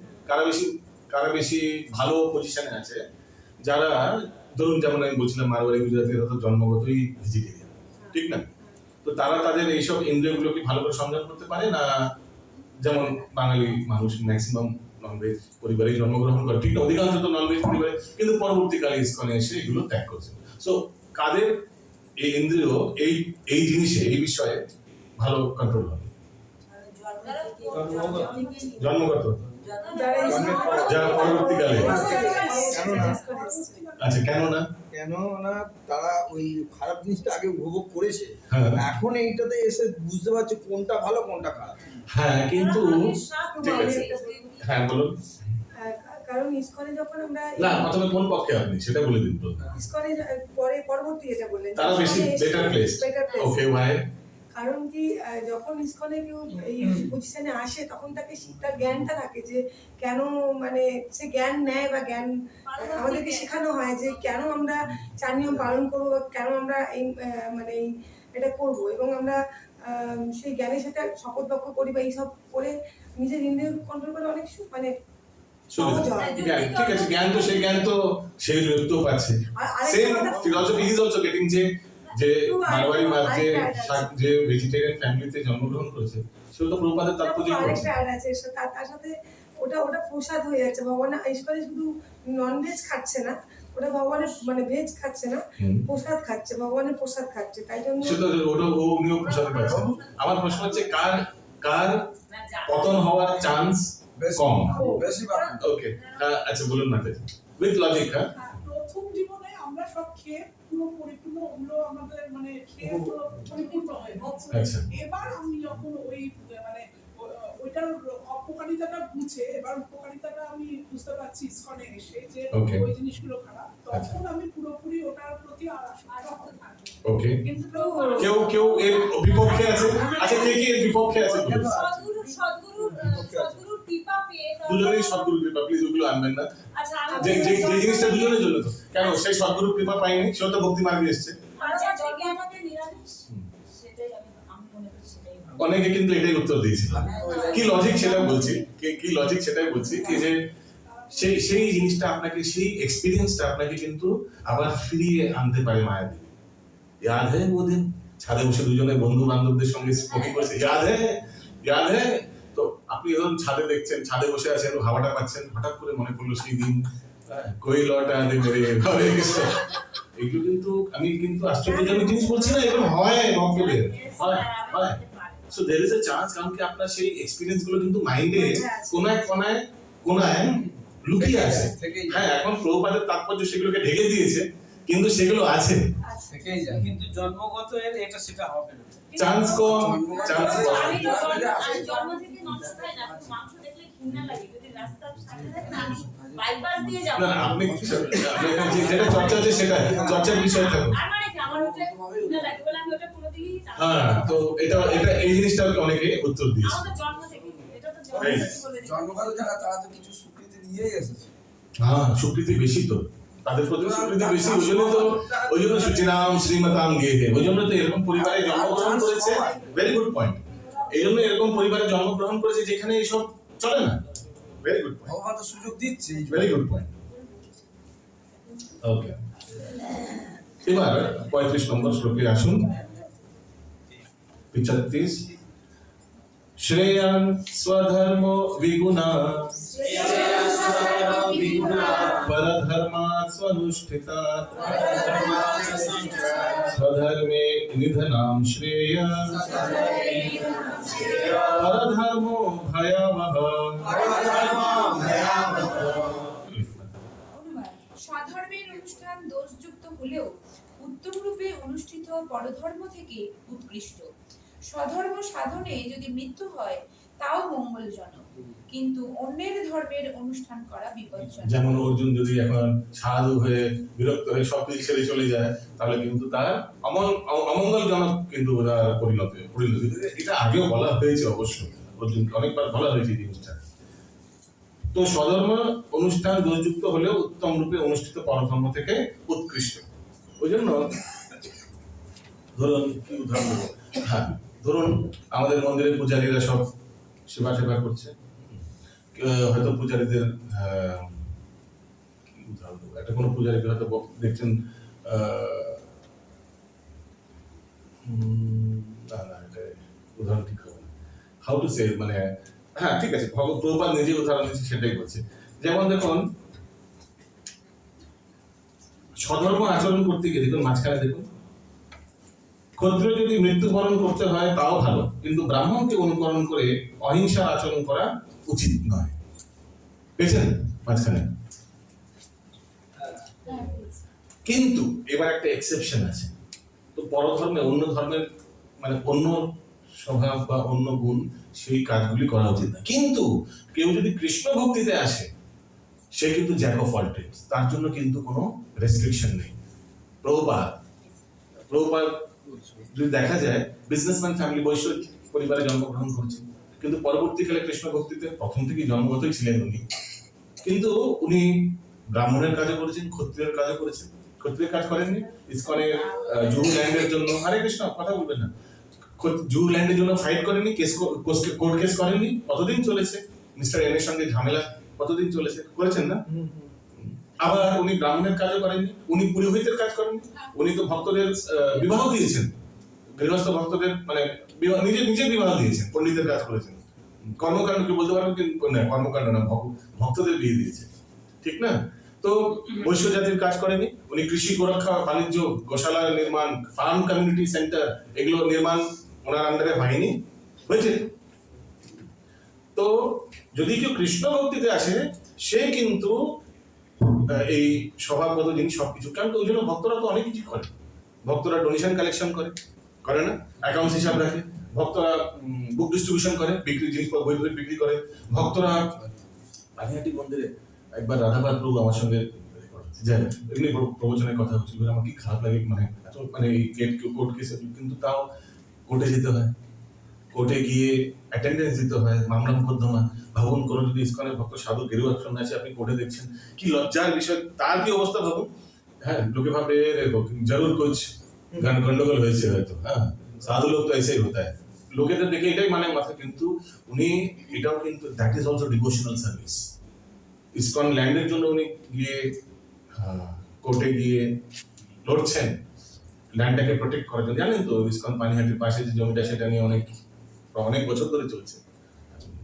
Speaker 1: কারা বেশি ভালো পজিশনে আছে, যারা ধরুন যেমন আমি বলছিলাম মারওয়ারি গুজরাটিরা তো জন্মগতই ভেজিটেরিয়ান, ঠিক না? তো তারা তাদের এইসব ইন্দ্রিয়গুলোকে ভালো করে সংযম করতে পারে না, যেমন বাঙালি মানুষ ম্যাক্সিমাম ননভেজ পরিবারে জন্মগ্রহণ করে, ঠিক না? অধিকাংশ তো ননভেজ পরিবারে, কিন্তু পরবর্তীকালে ইসকনে এসে এগুলো ত্যাগ করছে। সো কাদের এই ইন্দ্রিয় এই জিনিসে, এই বিষয়ে ভালো কন্ট্রোল হবে? জন্মগত, যারা পরবর্তীকালে। আচ্ছা, কেন না?
Speaker 5: তারা ওই খারাপ জিনিসটা আগে উপভোগ করেছে,
Speaker 1: হ্যাঁ।
Speaker 5: এখন এইটাতে এসে বুঝতে পারছে কোনটা ভালো কোনটা খারাপ।
Speaker 1: হ্যাঁ, কিন্তু ঠিক আছে, হ্যাঁ বলুন।
Speaker 6: কারণ ইসকনে যখন আমরা
Speaker 1: না, প্রথমে কোন পক্ষে আপনি সেটা বলে দিন তো।
Speaker 6: ইসকনে পরে পরবর্তী যেটা বললেন,
Speaker 1: তারা বেশি বেটার প্লেস। ওকে, ভাই।
Speaker 6: কারণ কি যখন ইসকনে কেউ এই পজিশনে আসে, তখন তাকে তার জ্ঞানটা থাকে যে কেন, মানে সে জ্ঞান নেয় বা জ্ঞান আমাদেরকে শেখানো হয় যে কেন আমরা 4 নিয়ম পালন করবো, কেন আমরা এই মানে এটা করব, এবং আমরা সেই জ্ঞানের সাথে শপথ বাক্য করি বা এইসব করে নিজের ইন্দ্রিয় কন্ট্রোল করে অনেক মানে
Speaker 1: ঠিক আছে, জ্ঞান তো সেই তো পাচ্ছে। Same philosophy is also getting, যে মারওয়ারি যে ভেজিটেরিয়ান ফ্যামিলিতে জন্মগ্রহণ করেছে, সে তো প্রভুপাদের তাৎপর্য করছে।
Speaker 6: তার সাথে ওটা প্রসাদ হয়ে যাচ্ছে। ভগবান ইসকনে শুধু ননভেজ খাচ্ছে না, ওটা ভগবানের মানে ভেজ খাচ্ছে না, প্রসাদ খাচ্ছে, ভগবানের প্রসাদ খাচ্ছে, তাই জন্য
Speaker 1: সেটা উনিও প্রসাদ পাচ্ছে। আমার প্রশ্ন হচ্ছে কার পতন হওয়ার চান্স কম? ওকে, আচ্ছা বলুন না, উইথ লজিক। হ্যাঁ,
Speaker 7: প্রথম জীবনে আমরা সব খেয়ে পুরো পরিপূর্ণ, ওগুলো আমাদের মানে খেয়ে পুরো পরিপূর্ণ হয়ে গেছে।
Speaker 1: আচ্ছা।
Speaker 7: এবার আমি যখন ওই মানে ওইটার অপকারিতাটা বুঝে, এবার উপকারিতাটা আমি বুঝতে পারছি ইসকনে এসে, যে ওই জিনিসগুলো খারাপ, তখন আমি পুরোপুরি ওটার প্রতি আর আসক্ত থাকবো।
Speaker 1: ওকে,
Speaker 7: কিন্তু
Speaker 1: কেউ এর বিপক্ষে আছে? আচ্ছা, কে এর বিপক্ষে আছে?
Speaker 3: সদ্গুরুর কৃপা পেয়ে
Speaker 1: দুজনেই সদ্গুরুর কৃপা, প্লিজ ওগুলো আনবেন না।
Speaker 3: আচ্ছা,
Speaker 1: যে জিনিসটা দুজনের জন্য, তো কেন সেই সদ্গুরুর কৃপা পাইনি, সে তো ভক্তি মার্গে এসছে।
Speaker 3: আমাদের নিরামিষ, সেটাই আমি মনে করি সেটাই ভালো।
Speaker 1: অনেকে কিন্তু এটাই উত্তর দিয়েছিল। কি লজিক সেটা বলছি, কি লজিক সেটাই বলছি, কি যে সেই জিনিসটা আপনাকে, সেই এক্সপিরিয়েন্সটা আপনাকে কিন্তু আবার ফিরিয়ে আনতে পারে মায়াদেবী। ইয়াদ হ্যায় वो दिन ছাদে বসে দুজনে বন্ধু বান্ধবদের সঙ্গে স্পোকিং করছে, ইয়াদ হ্যায়। তো আপনি যখন ছাদে দেখছেন, ছাদে বসে আছেন, হাওয়াটা পাচ্ছেন, হঠাৎ করে মনে পড়লো সেই দিন, কই লটা দে মেরে ঘরে গেছে। এগুলো কিন্তু আমি কিন্তু আশ্চর্যজনক জিনিস বলছি না, এরকম হয় ভক্তদের, হয়। So there is a chance, কারণ কি আপনার সেই এক্সপেরিয়েন্স গুলো কিন্তু মাইন্ডে কোনায় লুকিয়ে আছে। হ্যাঁ, এখন প্রভুপাদের তাৎপর্য সেগুলোকে ঢেকে দিয়েছে, কিন্তু সেগুলো আছে,
Speaker 2: কিন্তু জন্মগত এর এটা সেটা হবে না।
Speaker 1: চান্স কম।
Speaker 3: আমি তো জন্ম থেকে মাংস খাই না, মাংস দেখলে ঘৃণা লাগে, যদি রাস্তার সাথে থাকে না, আমি বাইপাস দিয়ে যাব
Speaker 1: না, আপনি যেটা চর্চা আছে সেটা চর্চার বিষয় থাকুন।
Speaker 3: আর মানে কি আমার ওটা ঘৃণা লাগে বলে আমি ওটা কোনোদিনই
Speaker 1: হ্যাঁ, তো এটা এই জিনিসটা অনেকে উত্তর দিয়েছে।
Speaker 3: আমাদের জন্ম থেকে, এটা তো জন্ম থেকে বলে দিই।
Speaker 5: জন্মগত যারা, তারা তো কিছু স্বীকৃতি নিয়েই এসেছে।
Speaker 1: হ্যাঁ, স্বীকৃতি বেশি, তো তাদের প্রতি স্বীকৃতি বেশি, ওই জন্য সুচিনাম শ্রীমতাম গেহে, ওই জন্য তো এরকম পরিবারে জন্মগ্রহণ করেছে। Very good point. এই জন্য এরকম পরিবারে জন্মগ্রহণ করেছে যেখানে এইসব চলে না। ভেরি গুড পয়েন্ট,
Speaker 5: ভগবান তো সুযোগ দিচ্ছে।
Speaker 1: Very good point. ওকে, এবার 35 নম্বর শ্লোকে আসুন। 36 श्रेयान् स्वधर्मो विगुणा परधर्मात् स्वनुष्ठितात् स्वधर्मे निधनां श्रेय परधर्मो भयावह।
Speaker 4: অনুবাদ স্বধর্মের অনুষ্ঠান দোষযুক্ত হলেও উত্তম রূপে অনুষ্ঠিত পরধর্ম থেকে উৎকৃষ্ট। স্বধর্ম সাধনে যদি মৃত্যু হয় তাও মঙ্গলজনক, কিন্তু অন্যের ধর্মের অনুষ্ঠান করা বিপজ্জনক।
Speaker 1: যেমন অর্জুন যদি এখন সাধু হয়ে বিরক্ত হয়ে সবকিছু ছেড়ে চলে যায়, তাহলে কিন্তু তার অমঙ্গলজনক কিন্তু পরিণতি। এটা আগেও বলা হয়েছে, অবশ্য অর্জুন অনেকবার বলা হয়েছে এই জিনিসটা। তো স্বধর্ম অনুষ্ঠান দোষযুক্ত হলেও উত্তম রূপে অনুষ্ঠিত পরধর্ম থেকে উৎকৃষ্ট। ওই জন্য ধরুন কি উদাহরণ দেবো, হ্যাঁ ধরুন আমাদের মন্দিরের পূজারীরা সব সেবা টেবা করছে, হয়তো পূজারীদের কি উদাহরণ দেবো, একটা কোনো পূজারীকে হয়তো দেখছেন না না এটা উদাহরণ ঠিক হবে না, হাউ টু সে, মানে হ্যাঁ ঠিক আছে, প্রভুপাদ নিজে উদাহরণ দিচ্ছে সেটাই বলছে। যেমন দেখুন স্বধর্ম আচরণ করতে গিয়ে দেখুন মাঝখানে দেখুন, ক্ষত্রিয় যদি মৃত্যুবরণ করতে হয় তাও ভালো, কিন্তু ব্রাহ্মণকে অনুকরণ করে অহিংসার আচরণ করা উচিত নয়। পেয়েছেন মাঝখানে? কিন্তু এবার একটা এক্সেপশন আছে। তো পরধর্মে অন্য ধর্মের মানে অন্য স্বভাব বা অন্য গুণ সেই কাজগুলি করা উচিত না, কিন্তু কেউ যদি কৃষ্ণ ভক্তিতে আসে সে কিন্তু জ্যাক অফ অল ট্রেডস, তার জন্য কিন্তু কোনো রেস্ট্রিকশন নেই। প্রভুপাদ যদি দেখা যায় বিজনেসম্যান ফ্যামিলি বৈশ্য পরিবারে জন্মগ্রহণ করছে, কিন্তু পরবর্তীকালে কৃষ্ণ ভক্তিতে প্রথম থেকেই জন্মগতই ছিলেন উনি, কিন্তু উনি ব্রাহ্মণের কাজও করেছেন, ক্ষত্রিয়ের কাজও করেছেন। ক্ষত্রিয়ের কাজ করেননি, ইসকনের জুহু ল্যান্ডের জন্য, হরে কৃষ্ণ কথা বলবেন না, জুহু ল্যান্ডের জন্য ফাইট করেননি, কোর্ট কেস করেননি, কতদিন চলেছে, মিস্টার এন এর সঙ্গে ঝামেলা কতদিন চলেছে, করেছেন না? আবার উনি ব্রাহ্মণের কাজও করেননি, উনি পুরোহিতের কাজ করেননি, উনি তো ভক্তদের বিবাহ দিয়েছেন, গৃহস্থ ভক্তদের মানে নিজে বিবাহ দিয়েছেন, পণ্ডিতের কাজ করেছেন। কর্মকাণ্ড কি বলতে পারবেন, কিন্তু না কর্মকাণ্ড না, ভক্তদের বিয়ে দিয়েছে, ঠিক না? তো বৈশ্য জাতির কাজ করেনি, উনি কৃষি সুরক্ষা, বাণিজ্য, গোশালা নির্মাণ, ফার্ম কমিউনিটি সেন্টার এগুলো নির্মাণ ওনার আন্ডারে হয়নি, হয়েছে। তো যদি কেউ কৃষ্ণ ভক্তিতে আসে সে কিন্তু এই স্বভাবগত জিনিস সবকিছু, কারণ ওই জন্য ভক্তরা তো অনেক কিছু করে, ভক্তরা ডোনেশন কালেকশন করে না, অ্যাকাউন্টস হিসাব রাখে, ভক্তরা বুক ডিস্ট্রিবিউশন করে, বিক্রি জিনিস বই বিক্রি করে, ভক্তরা পানিহাটি মন্দিরে একবার রাধাপাদ প্রভু আমার সঙ্গে এমনি প্রবচনের কথা হচ্ছিল, আমার কি খারাপ লাগে, মানে এত মানে এই কোর্ট কেস, কিন্তু তাও কোর্টে যেতে হয়, কোর্টে গিয়ে অ্যাটেন্ডেন্স দিতে হয়, মামলা মোকদ্দমা। ভাবুন কোনো যদি ইসকনের ভক্ত সাধু গেরুয়া সন্ন্যাসী আপনি কোর্টে দেখছেন, কি লজ্জার বিষয়, তার কি অবস্থা ভাবুন। হ্যাঁ লোকে ভাবে জরুর কোচ গন্ডগোল হয়েছে হয়তো, হ্যাঁ সাধু লোক তো এসেই হতে হয়, লোকেদের দেখে এটাই মানে মাথা, কিন্তু উনি এটাও কিন্তু that is also devotional service. ISKCON ল্যান্ডের জন্য উনি গিয়ে কোর্টে গিয়ে লড়ছেন, ল্যান্ডটাকে প্রোটেক্ট করার জন্য। জানেন তো ইসকন পানিহাটির পাশে যে জমিটা সেটা নিয়ে অনেক বছর ধরে চলছে।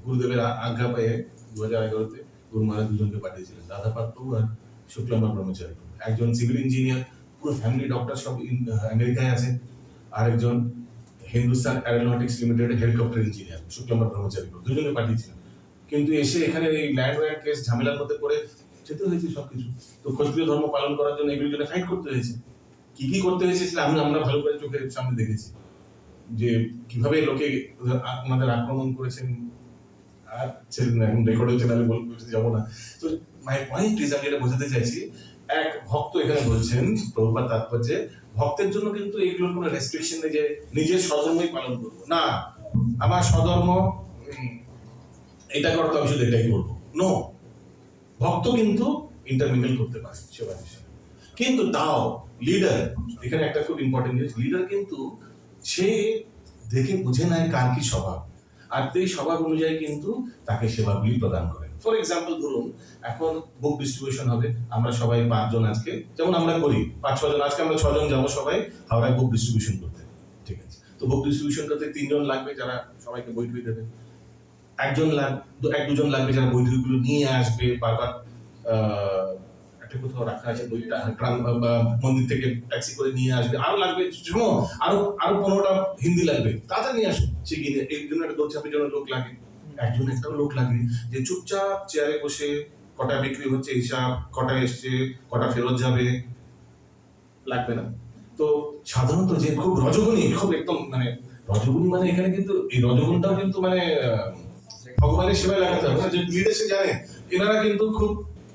Speaker 1: গুরুদেবের আজ্ঞা পেয়ে 2011-তে গুরু মহারাজ দুজনকে পাঠিয়েছিলেন, রাধাপাদ প্রভু আর শুক্লাম্বর ব্রহ্মচারী। একজন সিভিল ইঞ্জিনিয়ার, পুরো ফ্যামিলি ডক্টর সব আমেরিকায় আছে, আরেকজন Hindustan aeronautics limited helicopter engineer Shuklambar Brahmachari, দুজনকে পাঠিয়েছিলেন। কিন্তু এসে এখানে এই ল্যান্ড কেস ঝামেলার মধ্যে পড়ে যেতে হয়েছে সবকিছু। তো ক্ষত্রিয় ধর্ম পালন করার জন্য এগুলোর জন্য ফাইট করতে হয়েছে। কি করতে হয়েছে সেটা আমরা ভালো করে চোখের সামনে দেখেছি, যে কিভাবে লোকে ওনাদের আক্রমণ করেছেন। আর এখন রেকর্ডের চ্যানেলে বলতে যাবো না। তো মাই পয়েন্ট ইজ, আমি যেটা বোঝাতে চাইছি, এক ভক্ত এখানে বলছেন প্রভুপাদ তাৎপর্যে, ভক্তের জন্য কিন্তু এগুলোর কোনো রেস্ট্রিকশন নেই যে নিজের স্বধর্মই পালন করবো না, আমার স্বধর্ম এটা করতে আমি শুধু এটাই করবো, নো। ভক্ত কিন্তু ইন্টারমিনেল করতে পারে সেবা হিসেবে, কিন্তু তাও লিডার, এখানে একটা খুব ইম্পর্টেন্ট জিনিস, লিডার কিন্তু সে দেখে বুঝে নেয় কার কি স্বভাব, আর সেই স্বভাব অনুযায়ী কিন্তু তাকে সেবাগুলি প্রদান করে। ফর এক্সাম্পল ধরুন এখন বুক ডিস্ট্রিবিউশন হবে, আমরা সবাই 5 জন আজকে, যেমন আমরা করি 5-6 জন, আজকে আমরা 6 জন যাবো সবাই হাওড়ায় বুক ডিস্ট্রিবিউশন করতে, ঠিক আছে? তো ভোগ ডিস্ট্রিবিউশন করতে 3 জন লাগবে যারা সবাইকে বই টই দেবে, এক দুজন লাগবে যারা বই টইগুলো নিয়ে আসবে, বারবার একটা কোথাও রাখা আছে বইটা মন্দির থেকে ট্যাক্সি করে নিয়ে আসবে, আরো লাগবে শোনো আরো 15টা হিন্দি লাগবে, তাড়াতাড়ি নিয়ে আসো। সে কিনে এই জন্য একটা দৌড়চাপের জন্য লোক লাগে, একটাও লোক লাগে যে চুপচাপ চেয়ারে বসে কটা বিক্রি হচ্ছে হিসাব, কটা এসছে, কটা ফেরত যাবে, লাগবে না। তো সাধারণত যে খুব রজগুণী, খুব একদম মানে রজগুণী মানে এখানে কিন্তু এই রজগুণটাও কিন্তু মানে ভগবানের সেবায় লাগাতে হবে, যে লিডার সে জানে এনারা কিন্তু খুব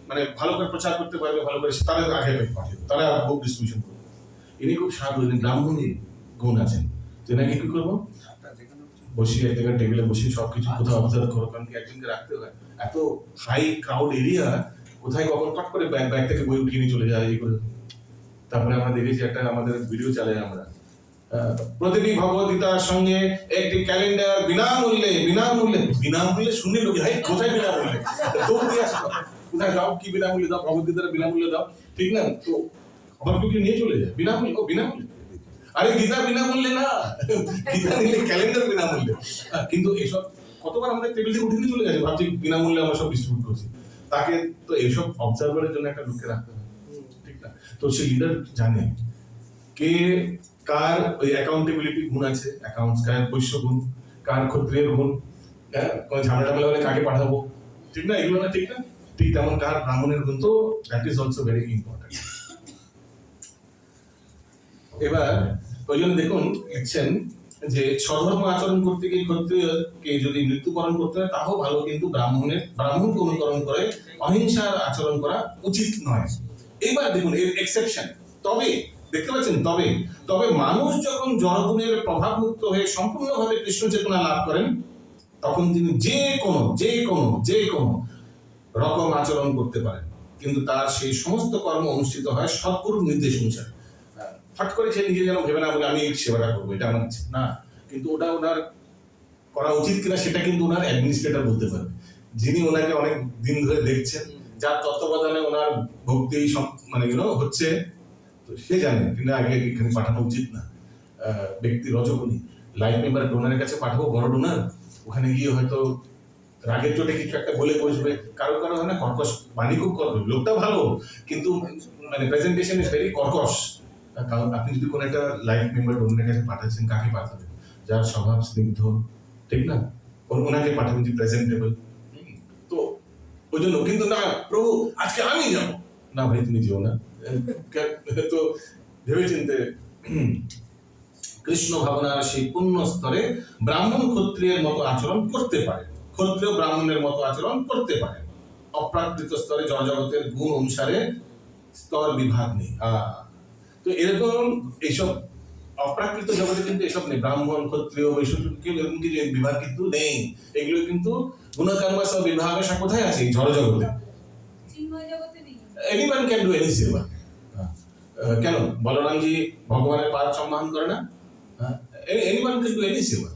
Speaker 1: মানে ভালো করে প্রচার করতে পারবে, ভালো করে তারা আগে পাঠিয়ে তারা বুক ডিস্ট্রিবিউশন করবে। ইনি খুব সাধু, ইনি ব্রাহ্মণী গুণ আছেন। তো এনাকে কি করবো, বসিয়ে এক জায়গায় টেবিলে বসিয়ে সবকিছু কোথাও অবজার্ভ করো, কারণ কি একজনকে রাখতে হয়, এত হাই ক্রাউড এরিয়া, কোথায় কখন পাট করে ব্যাগ থেকে বই উঠিয়ে নিয়ে চলে যায় এই করে। তারপরে আমরা দেখেছি একটা আমাদের ভিডিও চালাই আমরা, প্রতিটি ভগবদ্গীতার সঙ্গে একটি ক্যালেন্ডার বিনামূল্যে শুনলে লোকে হাই কোথায় বিনামূল্যে, দৌড় দিয়ে আসো, কোথায় যাও, কি বিনামূল্যে দাও, ভগবদ্গীতার বিনামূল্যে দাও, ঠিক না? তো আবার কেউ নিয়ে চলে যায় বিনামূল্যে, আরে গীতা বিনামূল্যে না, গীতা নিলে ক্যালেন্ডার বিনামূল্যে। কিন্তু এসব কতবার আমাদের টেবিল থেকে উঠে চলে গেছে, ভাবছি বিনামূল্যে আমরা সব ডিস্ট্রিবিউট করছি। তাকে তো এইসব অবজার্ভারের জন্য একটা লোককে রাখতে হবে, ঠিক না? তো সেই লিডার জানে কে কার ওই অ্যাকাউন্টেবিলিটি গুণ আছে, অ্যাকাউন্টস কার বৈশ্য গুণ, কার ক্ষত্রিয়ের গুণ, কোনো ঝামেলা হলে কাকে পাঠাবো, ঠিক না? এগুলো না, ঠিক না? ঠিক তেমন কার ব্রাহ্মণের গুণ। তো that is also very important. এবার ওই জন্য দেখুন লিখছেন যে স্বধর্ম আচরণ করতে গিয়ে ক্ষত্রিয়কে যদি মৃত্যুকরণ করতে হয় তাও ভালো, কিন্তু ব্রাহ্মণকে অনুকরণ করে অহিংসার আচরণ করা উচিত নয়। এবার দেখুন এর এক্সেপশন, তবে দেখতে পাচ্ছেন, তবে মানুষ যখন জড়গুণের প্রভাব মুক্ত হয়ে সম্পূর্ণভাবে কৃষ্ণ চেতনা লাভ করেন তখন তিনি যে কোনো রকম আচরণ করতে পারেন, কিন্তু তার সেই সমস্ত কর্ম অনুষ্ঠিত হয় সৎগুরুর নির্দেশ অনুসারে। ফট করে সে নিজে যেন ভেবে না বলে আমি সেবাটা করবো, এটা আমার ইচ্ছে না, কিন্তু ওটা ওনার করা উচিত কিনা সেটা কিন্তু ওনার অ্যাডমিনিস্ট্রেটর বলতে পারবে, যিনি ওনাকে অনেক দিন ধরে দেখছেন, যার তত্ত্বাবধানে ওনার ভক্তি মানে হচ্ছে, তো সে জানে কিন্তু আগে এখানে পাঠানো উচিত না। ব্যক্তি রজগুণী, লাইফ মেম্বার ডোনারের কাছে পাঠাবো, বড় ডোনার, ওখানে গিয়ে হয়তো রাগের চোটে কিছু একটা বলে বসবে, কারো হয় না কর্কশ বাণী, খুব কর্কশ, লোকটা ভালো কিন্তু মানে প্রেজেন্টেশন ইজ ভেরি কর্কশ। কারণ আপনি যদি কোনো একটা লাইফ মেম্বার ডোনারের কাছে পাঠাচ্ছেন, কাকে পাঠাবেন? যার স্বভাব স্নিগ্ধ, ঠিক না, ওনাকে পাঠাবেন যে প্রেজেন্টেবল। তো ওই জন্য কিন্তু না প্রভু আজকে আমি যাবো না, ভাই তুমি যেও না। তো ভেবে চিনতে কৃষ্ণ ভাবনার সেই পূর্ণ স্তরে ব্রাহ্মণ ক্ষত্রিয়ের মতো আচরণ করতে পারে, ক্ষত্রিয় ব্রাহ্মণের মতো আচরণ করতে পারে। অপ্রাকৃত স্তরে জড়জগতের গুণ অনুসারে স্তর বিভাগ নেই। তো এরকম এইসব অপ্রাকৃত জগতে কিন্তু এসব নেই, ব্রাহ্মণ ক্ষত্রিয় বৈষ্ণব এরকম কিছু বিভাগ কিন্তু নেই। এগুলো কিন্তু গুণকর্ম সব বিভাগ কোথায় আছে? এই জড় জগতে। এনিওয়ান ক্যান ডু এনি সেবা। কেন বলরামজি ভগবানের পাদ সম্মান করে না? এনিওয়ান ক্যান ডু এনি সেবা।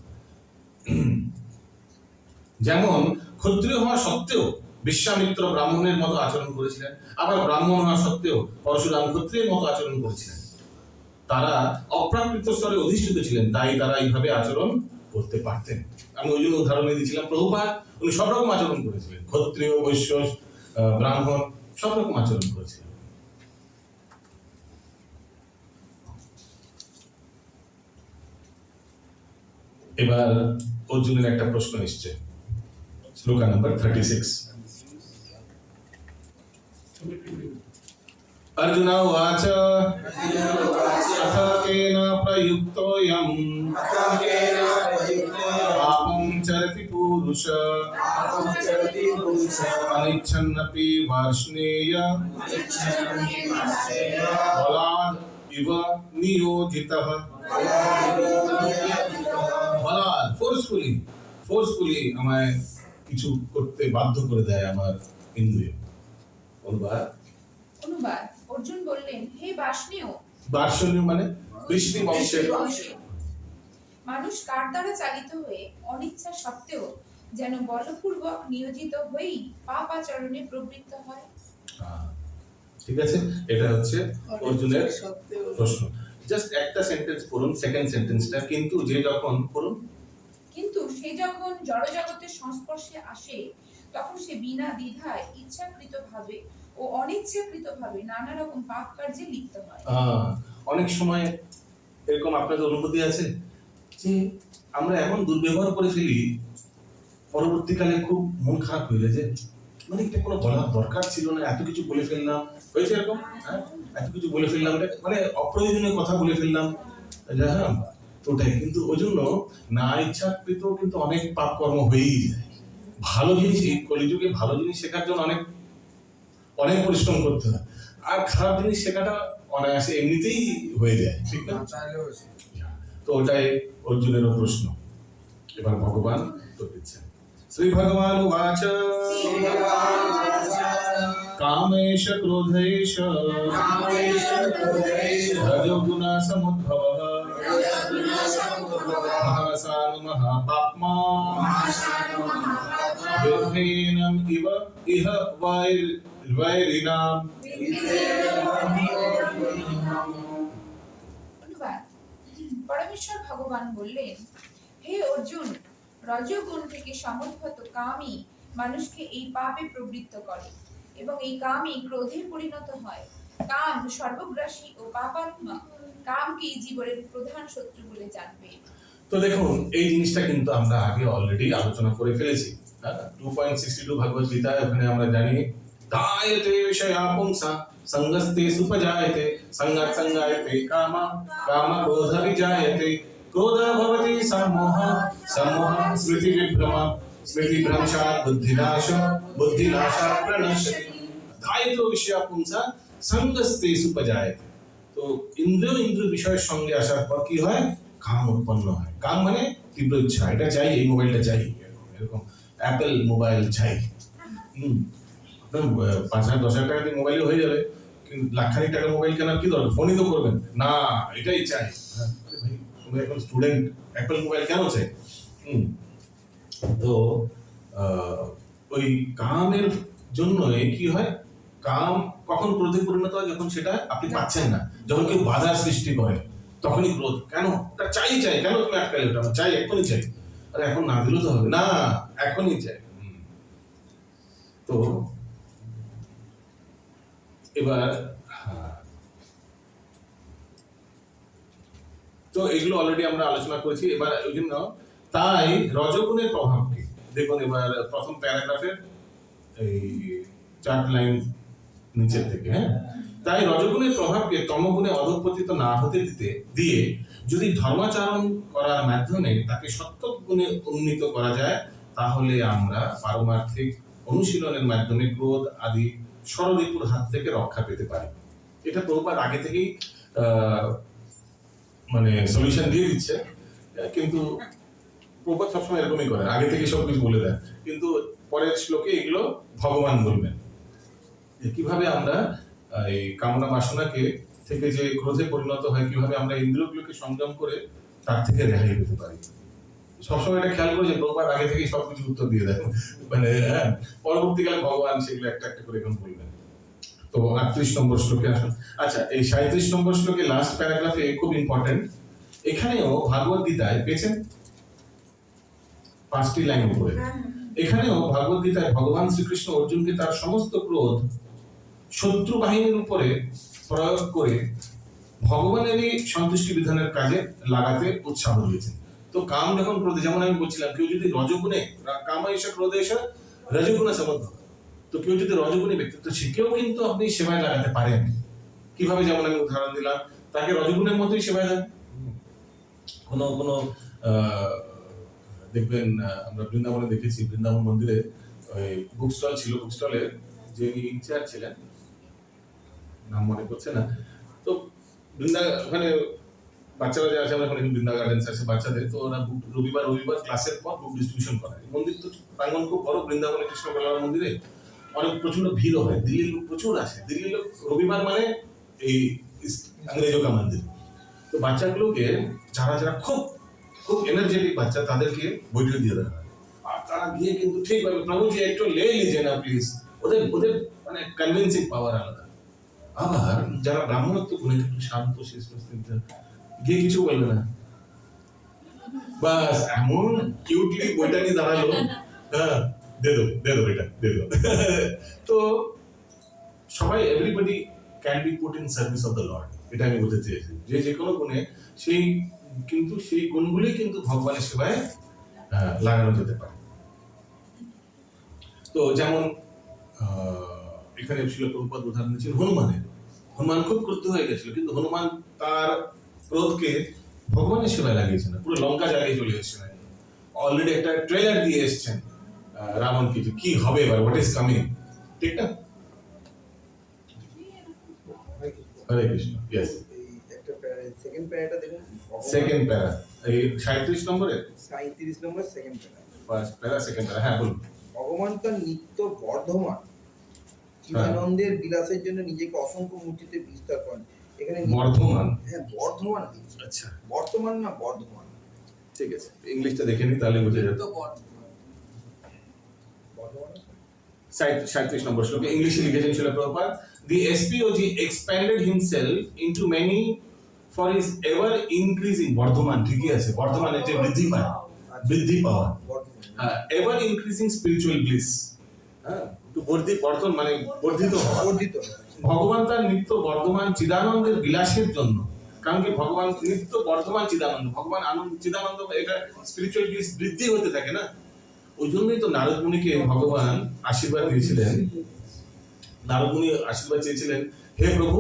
Speaker 1: যেমন ক্ষত্রিয় হওয়া সত্ত্বেও বিশ্বামিত্র ব্রাহ্মণের মতো আচরণ করেছিলেন, আবার ব্রাহ্মণ হওয়া সত্ত্বেও পরশুরাম ক্ষত্রিয়ের মতো আচরণ করেছিলেন। তারা অপ্রাকৃত স্তরে অধিষ্ঠিত ছিলেন, তাই তারা এইভাবে আচরণ করতে পারতেন। আমি ওই জন্য উদাহরণ দিয়েছিলাম, প্রভুপাদ উনি সব রকম আচরণ করেছিলেন, ক্ষত্রিয় বৈশ্য ব্রাহ্মণ সব রকম আচরণ করেছিলেন। এবার অর্জুনের একটা প্রশ্ন এসছে, শ্লোকা নাম্বার 36। अर्जुन उवाच अथ केन प्रयुक्तोऽयं पापं चरति पुरुष अनिच्छन्नपि वार्ष्णेय बलाद् इव नियोजितः। बलाद् ফোর্সফুলি আমায় কিছু করতে বাধ্য করে দেয় আমার ইন্দ্রিয়। অনুবাদ
Speaker 4: অর্জুন বললেন, হে বার্ষ্ণেয়
Speaker 1: মানে বৃষ্টি বংশের
Speaker 4: মানুষ কার দ্বারা চালিত হয়ে অনিচ্ছা সত্ত্বেও যেন বলপূর্বক নিয়োজিত হয়েই পাপ আচরণে প্রবৃত্ত হয়।
Speaker 1: ঠিক আছে, এটা হচ্ছে অর্জুনের প্রশ্ন। জাস্ট একটা সেন্টেন্স পড়ুন, সেকেন্ড সেন্টেন্সটা, কিন্তু যে যখন পড়ুন।
Speaker 4: কিন্তু সে যখন জড়জগতের সংস্পর্শে আসে তখন সে বিনা দ্বিধায় ইচ্ছাকৃতভাবে ও অনিচ্ছাকৃতভাবে নানা রকম পাপ কার্যে লিপ্ত হয়।
Speaker 1: অনেক সময় এরকম আপনাদের অনুভূতি আছে যে আমরা এমন দুর্ব্যবহার করে ফেলি, পরবর্তীকালে খুব মন খারাপ হয়ে যায় যে মানে এটা কোনো বলার দরকার ছিল না, এত কিছু বলে ফেললাম। হয়েছে এরকম? হ্যাঁ, এত কিছু বলে ফেললাম, মানে অপ্রয়োজনীয় কথা বলে ফেললাম। হ্যাঁ, তো ওটাই কিন্তু ওই জন্য না ইচ্ছাকৃত কিন্তু অনেক পাপ কর্ম হয়েই যায়। ভালো জিনিস, এই কলিযুগে ভালো জিনিস শেখার জন্য অনেক অনেক পরিশ্রম করতে হয়, আর খারাপ জিনিস শেখাটা অনায়াসে এমনিতেই হয়ে যায়, ঠিক না? তো ওটাই অর্জুনেরও প্রশ্ন। এবার ভগবান উত্তর দিচ্ছেন। শ্রী ভগবান উবাচ কামেশ ক্রোধেশ রজোগুণ সমুদ্ভবঃ মহাসান মহাপাপ্মা বিদ্ধেনম ইব ইহ বৈরিণাম।
Speaker 4: অনুবাদ। পরমেশ্বর ভগবান বললেন, হে অর্জুন, রজোগুণ থেকে সমুদ্ভূত কামই মানুষকে এই পাপে প্রবৃত্ত করে এবং এই কামই ক্রোধে পরিণত হয়। কাম সর্বগ্রাসী ও পাপাত্মক। কামকে জীবনের প্রধান শত্রু বলে জানবে।
Speaker 1: তো দেখুন, এই জিনিসটা কিন্তু আমরা আগে অলরেডি আলোচনা করে ফেলেছি। 2.62 ভগবত গীতায় ওখানে আমরা জানি দায়তে বিষয়া পুংসা সঙ্গস্তে সুপজায়তে সঙ্গাৎ সঙ্গায়তে কামা কামা ক্রোধ বিজায়তে ক্রোধ ভবতি সম্মোহ সম্মোহ স্মৃতি বিভ্রম স্মৃতি ভ্রংশাৎ বুদ্ধিনাশ বুদ্ধিনাশাৎ প্রণশ্যতি দায়তে বিষয়া পুংসা সঙ্গস্তে সুপজায়তে। তো ইন্দ্রিয় বিষয়ের সঙ্গে আসার পর কি হয়? কাম উৎপন্ন হয়। কাম মানে তীব্র ইচ্ছা, এটা চাই, এই মোবাইলটা চাই, এরকম অ্যাপেল মোবাইল চাই। আপনার 5,000-10,000 টাকা দিয়ে মোবাইলে হয়ে যাবে, কিন্তু লাখখানিক টাকার মোবাইল কেনার কি দরকার? ফোনই তো করবেন না, এটাই চাই। ভাই, তুমি এখন স্টুডেন্ট, অ্যাপেল মোবাইল কেন চাই? তো ওই কামের জন্য কি হয়? কাম কখন ক্রোধে পরিণত হয়? যখন সেটা আপনি পাচ্ছেন না, যখন কেউ বাধার সৃষ্টি করে, তখনই ক্রোধ। কেন? ওটা চাই, কেন তুমি আটকালে? ওটা চাই, এখনই চাই। আরে এখন না দিলেও তো হবে না, এখনই চাই। তো এবার তো এগুলো অলরেডি আমরা আলোচনা করেছি। এবার ওই জন্য তাই রজগুণের প্রভাব কি দেখুন। এবার প্রথম প্যারাগ্রাফের এই 4 লাইন নিচের থেকে, হ্যাঁ, তাই রজগুণের প্রভাবকে তমগুণে অধঃপতিত না হতে দিয়ে যদি ধর্মাচরণ করার মাধ্যমে তাকে সত্যগুণে উন্নীত করা যায়, তাহলে আমরা পারমার্থিক অনুশীলনের মাধ্যমে ক্রোধ আদি ষড়রিপুর হাত থেকে রক্ষা পেতে পারি। এটা প্রভুপাদ আগে থেকেই মানে সলিউশন দিয়ে দিচ্ছে, কিন্তু প্রভুপাদ সবসময় এরকমই করেন, আগে থেকে সবকিছু বলে দেন, কিন্তু পরের শ্লোকে এগুলো ভগবান বলবেন কিভাবে আমরা এই কামনা বাসনাকে থেকে যে ক্রোধে পরিণত হয়, কিভাবে আমরা ইন্দ্রিয়গুলোকে সংযম করে তার থেকে রেহাই পেতে পারি। সবসময় এটা খেয়াল করে যে প্রভুপাদ আগে থেকেই সবকিছু উত্তর দিয়ে দেন, মানে হ্যাঁ, পরবর্তীকালে ভগবান সেগুলো একটা একটা করে এখন বলবেন। তো 38 নম্বর শ্লোকে আসুন। আচ্ছা, এই 37 নম্বর শ্লোকে লাস্ট প্যারাগ্রাফে খুব ইম্পর্টেন্ট। এখানেও ভাগবত গীতায় পেয়েছেন 5টি লাইন উপরে, এখানেও ভগবত গীতায় ভগবান শ্রীকৃষ্ণ অর্জুনকে তার সমস্ত ক্রোধ শত্রু বাহিনীর উপরে প্রয়োগ করে ভগবানেরই সন্তুষ্টি বিধানের কাজে লাগাতে উৎসাহ দিয়েছেন। তো কাম যখন ক্রোধে, যেমন আমি বলছিলাম, কেউ যদি রজগুণে, কামা এসে ক্রোধে এসে রজগুণে সমর্থ, তো কেউ যদি রজগুণী ব্যক্তি, তো সেকেও কিন্তু আপনি সেবায় লাগাতে পারেন। কিভাবে? যেমন আমি উদাহরণ দিলাম, তাকে রজগুণের মতোই সেবায় দেন। কোনো দেখবেন, আমরা বৃন্দাবনে দেখেছি, বৃন্দাবন মন্দিরে ওই বুক স্টল ছিল, বুক স্টলের যে ইনচার্জ ছিলেন, নাম মনে করছে না, তো ওখানে বাচ্চারা যে আছে, আমরা এখন বৃন্দা গার্ডেন্স আছে বাচ্চাদের, তো ওরা রবিবার ক্লাসের পর বুক ডিস্ট্রিবিউশন করায়। মন্দির তো প্রাঙ্গণ খুব বড়, বৃন্দাবনে কৃষ্ণ বলরাম মন্দিরে অনেক প্রচন্ড ভিড় হয়, দিল্লির লোক প্রচুর আসে। দিল্লির লোক রবিবার মানে এই ইংরেজো কা মন্দির। তো বাচ্চাগুলোকে যারা খুব খুব এনার্জেটিক বাচ্চা, তাদেরকে বৈঠক দিয়ে দেওয়া হয়, আর তারা গিয়ে কিন্তু ঠিকভাবে প্রভুজি একটু লে লিজে না প্লিজ, ওদের মানে কনভিন্সিং পাওয়ার আলাদা। আবার যারা ব্রাহ্মণত্ব গুণে একটু শান্ত শিষ্ট গিয়ে কিছু বলবে না, বাস এমন কিউটলি বইটা নিয়ে দাঁড়ালো, হ্যাঁ দে দো এটা দে দো। তো সবাই everybody can be put in service of the Lord, এটা আমি বলতে চেয়েছি। যে কোনো গুণে সেই গুণগুলি কিন্তু ভগবানের সেবায় লাগানো যেতে পারে। তো যেমন এখানে ছিল প্রভুপাদ উদাহরণ ছিল হনুমান খুব ক্রুদ্ধ হয়ে গেছিল, কিন্তু হনুমান তার ক্রোধকে ভগবানের সেবায় লাগিয়েছেন, পুরো লঙ্কা জ্বালিয়ে চলে এসেছেন। অলরেডি একটা ট্রেলার দিয়ে এসেছেন রাবণ কি হবে এবার, হোয়াট ইজ কামিং, ঠিক না? হরে কৃষ্ণ। ইয়েস,
Speaker 5: এই একটা সেকেন্ড প্যারাটা দেখুন,
Speaker 1: সেকেন্ড প্যারা, এই 37 নম্বরে
Speaker 5: 37 নম্বর সেকেন্ড প্যারা।
Speaker 1: ফার্স্ট প্যারা সেকেন্ড প্যারা, হ্যাঁ বলুন।
Speaker 5: ভগবান তার নিত্য বর্ধমান চিদানন্দের বিলাসের জন্য নিজেকে অসংখ্য মূর্তিতে বিস্তার করেন। এখানে
Speaker 1: বর্ধমান,
Speaker 5: হ্যাঁ বর্ধমান লিখছে।
Speaker 1: আচ্ছা
Speaker 5: বর্তমান না বর্ধমান,
Speaker 1: ঠিক আছে, ইংলিশটা দেখে নি তাহলে বোঝা যাবে।
Speaker 5: বর্ধমান
Speaker 1: 37 নম্বর শ্লোকে ইংলিশে লিখেছেন শিল Prabhupada, the SPOG expanded himself into many for his ever increasing, Bardhaman ঠিকই আছে, বর্ধমানের যে বৃদ্ধি পাওয়া, ever increasing spiritual bliss, হ্যাঁ তো বর্ধন মানে বর্ধিত হওয়া।
Speaker 5: বর্ধিত।
Speaker 1: ভগবান তার নিত্য বর্ধমান চিদানন্দের বিলাসের জন্য, কারণ কি ভগবান নিত্য বর্ধমান চিদানন্দ, ভগবান আনন্দ চিদানন্দ, এটা স্পিরিচুয়াল ব্লিস বৃদ্ধি হতে থাকে না। ওই জন্যই তো নারদ মুনিকে ভগবান আশীর্বাদ দিয়েছিলেন, নারদ মুনি আশীর্বাদ চেয়েছিলেন, হে প্রভু,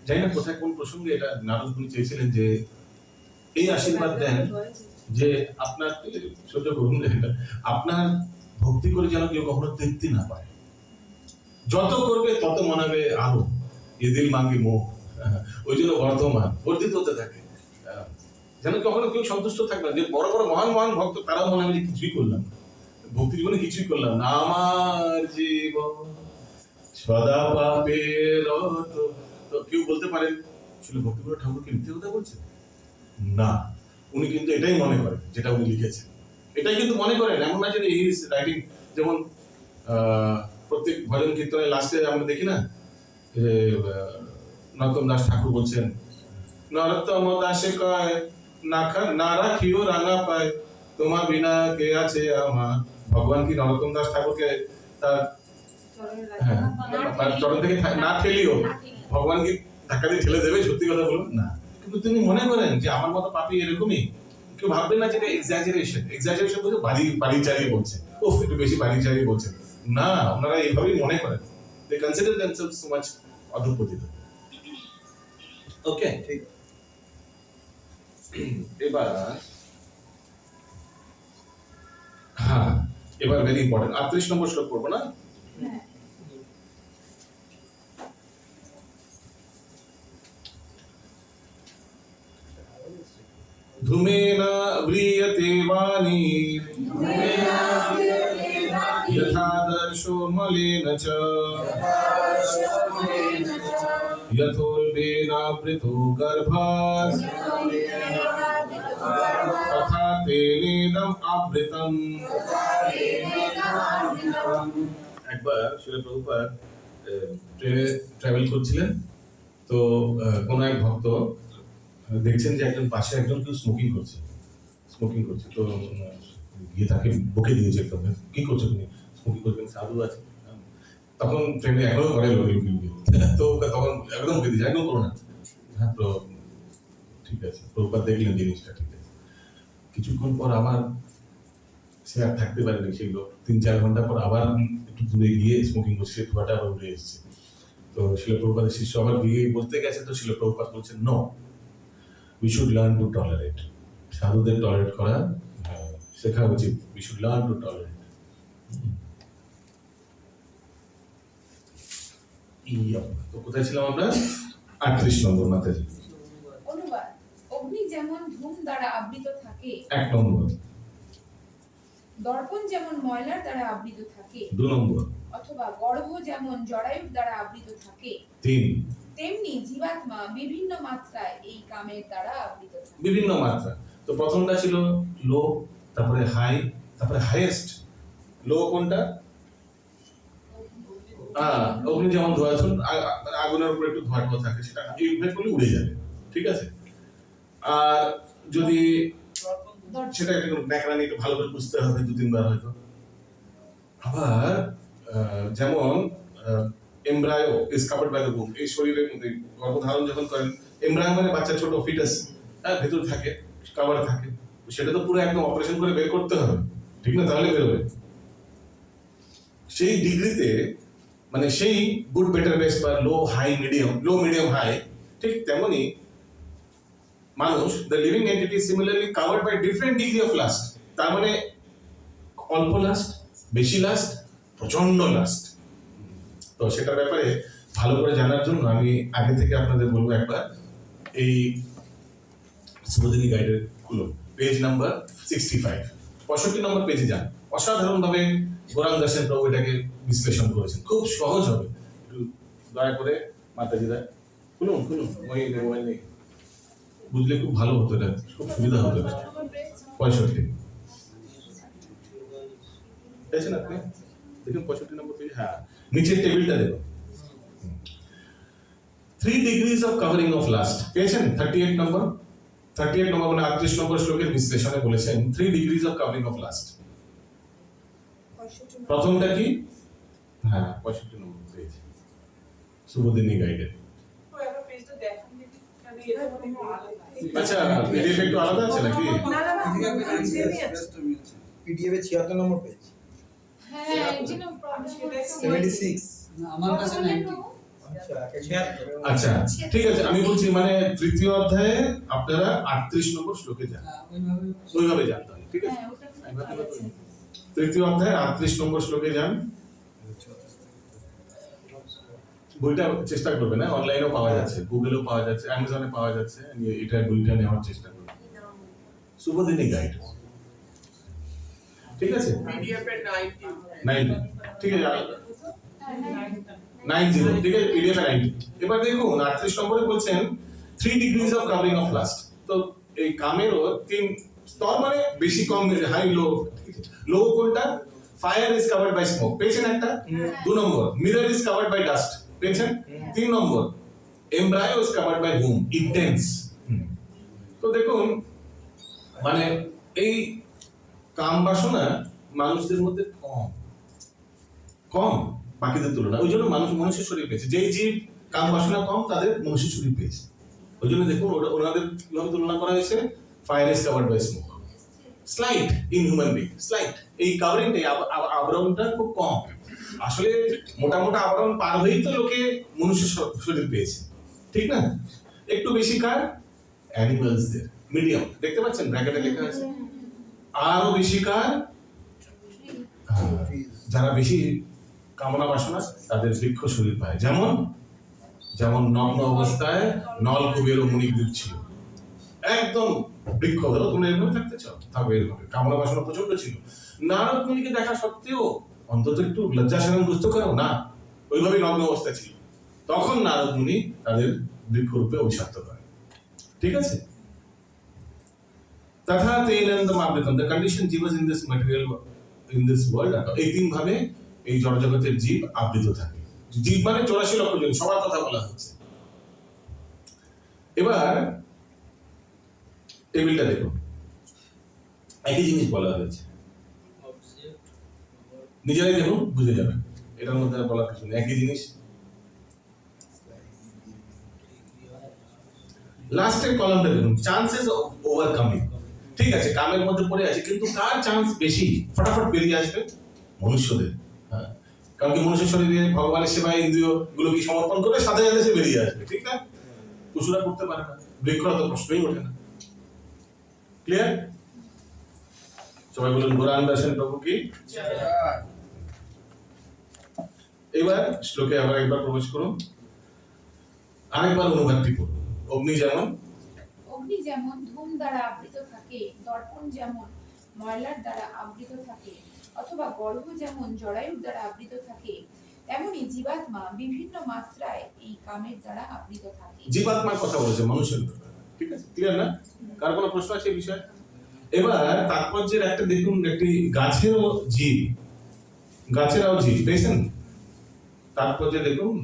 Speaker 1: জানি না কোথায় কোন প্রসঙ্গে এটা নারদ মুনি চেয়েছিলেন যে এই আশীর্বাদ দেন যে আপনার সহ্য করুন, আপনার ভক্তি করে যেন কেউ কখনো তৃপ্তি না পায়, যত করবে তত মনাবে আরো, এ দিল মাঙ্গি মোহ, ওই জন্য বর্ধমান বর্ধিত হতে থাকে, যেন কখনো কেউ সন্তুষ্ট থাকবে না। যে বড় বড় মহান মহান ভক্ত তারাও মনে হবে যে কিছুই করলাম না, ভক্তি জীবনে কিছুই করলাম না, আমার জীবন সদা পাপে রত। তো কেউ বলতে পারেন আসলে ভক্তিপুর ঠাকুরকে মিথ্যে কথা বলছেন না, উনি কিন্তু এটাই মনে করেন যেটা উনি লিখেছেন, এটাই কিন্তু মনে করেন। এমন না যে হি ইজ রাইটিং, যেমন প্রত্যেক ভজন কীর্তনের লাস্টে আমরা দেখি না যে নরোত্তম দাস ঠাকুর বলছেন, নরোত্তম দাসে কয় না রাখিও রাঙা পায়, তোমার বিনা কে আছে আমার। ভগবান কি নরোত্তম দাস ঠাকুরকে তার চরণ থেকে না ঠেলিও, ভগবান কি ধাক্কা দিয়ে ঠেলে দেবে? সত্যি কথা বলুন না, কিন্তু তিনি মনে করেন যে আমার মতো পাপী এরকমই। কেউ ভাববেন না যে এটা এক্সাজারেশন বলতে বাড়ি চালিয়ে বলছে, ও একটু বেশি বাড়ি চালিয়ে বলছেন না, আপনারা এইভাবেই মনে করেন, they consider themselves so much অধঃপতিত। ওকে,
Speaker 5: ঠিক।
Speaker 1: এবার হ্যাঁ, এবার ভেরি ইম্পর্টেন্ট 38 নম্বর শ্লোক পড়বো না? ধূমেন ব্রিয়তে বাণী যথাদর্শো মলেন চ यथोल्बेनावृतो गर्भात् तथा तेनेदम् आवृतम्। একবার শিল প্রভুপাদ ট্রেনে ট্রাভেল করছিলেন, তো কোন এক ভক্ত দেখছেন যে একজন পাশে একজন কেউ স্মোকিং করছে, তো গিয়ে তাকে বকে দিয়েছে, কি করছো তুমি, স্মোকিং করবেন, সাধু আছে। তখন ট্রেনে এখনো করে লোক, তো তখন একদম বকে দিয়েছে, একদম করো না। হ্যাঁ তো ঠিক আছে, প্রভুপাদ দেখলেন জিনিসটা, ঠিক আছে। কিছুক্ষণ পর আবার সে আর থাকতে পারেনি, সেগুলো 3-4 ঘন্টা পর আবার একটু দূরে গিয়ে স্মোকিং করছে, ধোঁয়াটা আবার উঠে এসছে। তো শিল প্রভুপাদের শিষ্য আবার গিয়ে বলতে গেছে, তো শিল প্রভুপাদ বলছেন no, we should learn to tolerate, সাধুদের টলারেট করা শেখা উচিত, we should learn to tolerate. তো কোথায় ছিলাম আমরা? 38 নম্বর মাতাজি।
Speaker 4: অনুবাদ, অগ্নি যেমন ধূম দ্বারা আবৃত থাকে,
Speaker 1: 1 নম্বর।
Speaker 4: দর্পণ যেমন ময়লার দ্বারা আবৃত থাকে,
Speaker 1: 2 নম্বর।
Speaker 4: অথবা গর্ভ যেমন জরায়ুর দ্বারা আবৃত থাকে,
Speaker 1: 3।
Speaker 4: তেমনি জীবাত্মা বিভিন্ন মাত্রায় এই কামের দ্বারা আবৃত থাকে।
Speaker 1: বিভিন্ন মাত্রা। তো প্রথমটা ছিল লো, তারপরে হাই, তারপরে হাইয়েস্ট। লো কোনটা? অগ্নি যেমন ধোঁয়া আগুনের উপর একটু ধোঁয়া টোয়া থাকে, সেটা ইনহেল করলে উড়ে যাবে, ঠিক আছে। আর যদি সেটা একটু ন্যাকড়া নিয়ে একটু ভালো করে বুঝতে হবে 2-3 বার হয়তো। আবার যেমন embryo is covered by the বুম, এই শরীরের মধ্যে গর্ভধারণ যখন করেন, এমব্রায়ো মানে বাচ্চা ছোট ফিটাস, ভেতর থাকে, কাভার থাকে, সেটা তো পুরো একদম অপারেশন করে বের করতে হবে, ঠিক না, তাহলে বেরোবে। সেই ডিগ্রিতে মানে সেই গুড বেটার বেস্ট বা লো মিডিয়াম হাই, ঠিক তেমনি মানুষ the living entity similarly covered by different degree of lust. তার মানে অল্প লাস্ট, বেশি লাস্ট, প্রচন্ড লাস্ট। তো সেটার ব্যাপারে ভালো করে জানার জন্য আমি আগে থেকে আপনাদের বলবো একবার এই শুভদিনী গাইডের খুলো পেজ নাম্বার 65, 65 নম্বর পেজে যান। অসাধারণ ভাবে গোরাম দাসেন প্রভু এটাকে বিশ্লেষণ করেছেন, খুব সহজ হবে, একটু দয়া করে মাতাজিরা খুলুন ওই মোবাইল নেই, বুঝলে খুব ভালো হতো, এটা খুব সুবিধা হতো। 65 পেয়েছেন আপনি? দেখুন 65 নম্বর পেজ, হ্যাঁ নিচের টেবিলটা দেখুন, 3 degrees of covering of lust পেয়েছেন। 38 নম্বর মানে 38 নম্বর শ্লোকের বিশ্লেষণে বলেছেন 3 degrees of covering of lust। প্রথমটা কি? হ্যাঁ 65 নম্বর পেজ শুভদিনী গাইডে। আচ্ছা পিডিএফ একটু আলাদা আছে নাকি?
Speaker 6: না সেমই আছে।
Speaker 5: পিডিএফ এ 76 নম্বর পেজ,
Speaker 4: হ্যাঁ এই জন্য প্রবলেম হচ্ছে
Speaker 5: 76।
Speaker 2: আমার কাছে নাই।
Speaker 1: আচ্ছা ঠিক আছে, আমি বলছি মানে তৃতীয় অধ্যায়ে আপনারা 38 নম্বর শ্লোকে যান, ওইভাবে যান তাহলে, ঠিক আছে।
Speaker 4: হ্যাঁ ওটা খুব ভালো আছে।
Speaker 1: তৃতীয় অধ্যায়ে 38 নম্বর শ্লোকে যান। বইটা চেষ্টা করবেন, না অনলাইনেও পাওয়া যাচ্ছে, গুগলেও পাওয়া যাচ্ছে, অ্যামাজনে পাওয়া যাচ্ছে, এটা বইটা নেওয়ার চেষ্টা করবেন, শুভদিনী গাইড, ঠিক আছে।
Speaker 7: পিডিএফ এর
Speaker 1: 90 ঠিক আছে, 90 ঠিক আছে, পিডিএফ 90। এবার দেখুন 38 নম্বরে বলছেন 3 degrees of covering of lust। তো এই কামেরও 3 স্তর, মানে বেশি কম, হাই লো। লো কোনটা? Fire is covered by smoke, পেয়েছেন একটা। 2 number mirror is covered by dust, পেয়েছেন। 3 number embryo is covered by বুম, ইন্টেন্স। তো দেখুন মানে এই কাম বাসনা মানুষদের মধ্যে কম বাকিদের তুলনায়, ওই জন্য মনুষ্য শরীর পেয়েছে। যেই জীব কাম বাসনা কম তাদের মনুষ্য শরীর পেয়েছে, ওই জন্য দেখুন ওনাদের কিভাবে তুলনা করা হয়েছে, fire is covered by smoke, slight in human being, slight, এই কাভারিংটা আবরণটা খুব কম। আসলে মোটামোটা আবরণ পার হয়েই তো লোকে মনুষ্য শরীর পেয়েছে, ঠিক না। একটু বেশি কার? অ্যানিমালসদের, মিডিয়াম, দেখতে পাচ্ছেন ব্র্যাকেটে লেখা আছে। আরো বেশি কার? যারা বেশি কামনা বাসনা তাদের বৃক্ষ শরীর পায়, যেমন নগ্ন অবস্থায় নলকূপের মণিদ্বীপ ছিল, একদম বৃক্ষ। ধরো তোমরা এরকম থাকতে চাও, থাকবে এরকম, কামনা বাসনা প্রচন্ড ছিল। নারদ মুনিকে দেখা সত্ত্বেও অন্তত একটু লজ্জাশরম বুঝত করো না, ওইভাবে নগ্ন অবস্থা ছিল। তখন নারদ মুনি তাদের বৃক্ষরূপে অভিশপ্ত করে, ঠিক আছে। তথা তেনন্দম আবৃতম, দ্য কন্ডিশন জীবস in this material in this world. এই 3 ভাবে এই জড়জগতের জীব আবৃত থাকে। জীব মানে 84 লক্ষ জন, সবার কথা বলা হচ্ছে। এবার টেবিলটা দেখো, একই জিনিস বলা হয়েছে, নিজেরাই দেখুন বুঝে যাবেন, এটার মধ্যে বলার কিছু নেই, একই জিনিস। লাস্টের কলামটা দেখুন, চান্সেস অফ ওভারকামিং, ঠিক আছে, কামের মধ্যে পড়ে আছে, কিন্তু কার চান্স বেশি ফটাফট বেরিয়ে আসবে? মনুষ্যদের। হ্যাঁ, কারণ কি মনুষ্য শরীরে ভগবানের সেবায় ইন্দ্রিয় গুলো কি সমর্পণ করে সাথে সাথে সে বেরিয়ে আসবে, ঠিক না। পশুরা করতে পারে না, বৃক্ষরা তো প্রশ্নই ওঠে না। ক্লিয়ার? সবাই বলুন গোরাম দাসেন প্রভু কি। এবার শ্লোকে আবার একবার প্রবেশ করুন, আরেকবার অনুবাদটি করুন। অগ্নি
Speaker 4: যেমন ধূম দ্বারা আবৃত থাকে, দর্পণ যেমন ময়লার দ্বারা আবৃত থাকে, অথবা গর্ভ যেমন জরায়ুর দ্বারা আবৃত থাকে, তেমনি জীবাত্মা বিভিন্ন মাত্রায় এই কামের দ্বারা আবৃত থাকে।
Speaker 1: জীবাত্মার কথা বলেছে, মানুষের, ঠিক আছে, ক্লিয়ার না? কার কোনো প্রশ্ন আছে এই বিষয়ে? এবার তাৎপর্যের একটা দেখুন, একটি গাছেরাও জীব পেয়েছেন, তারপর যে দেখুন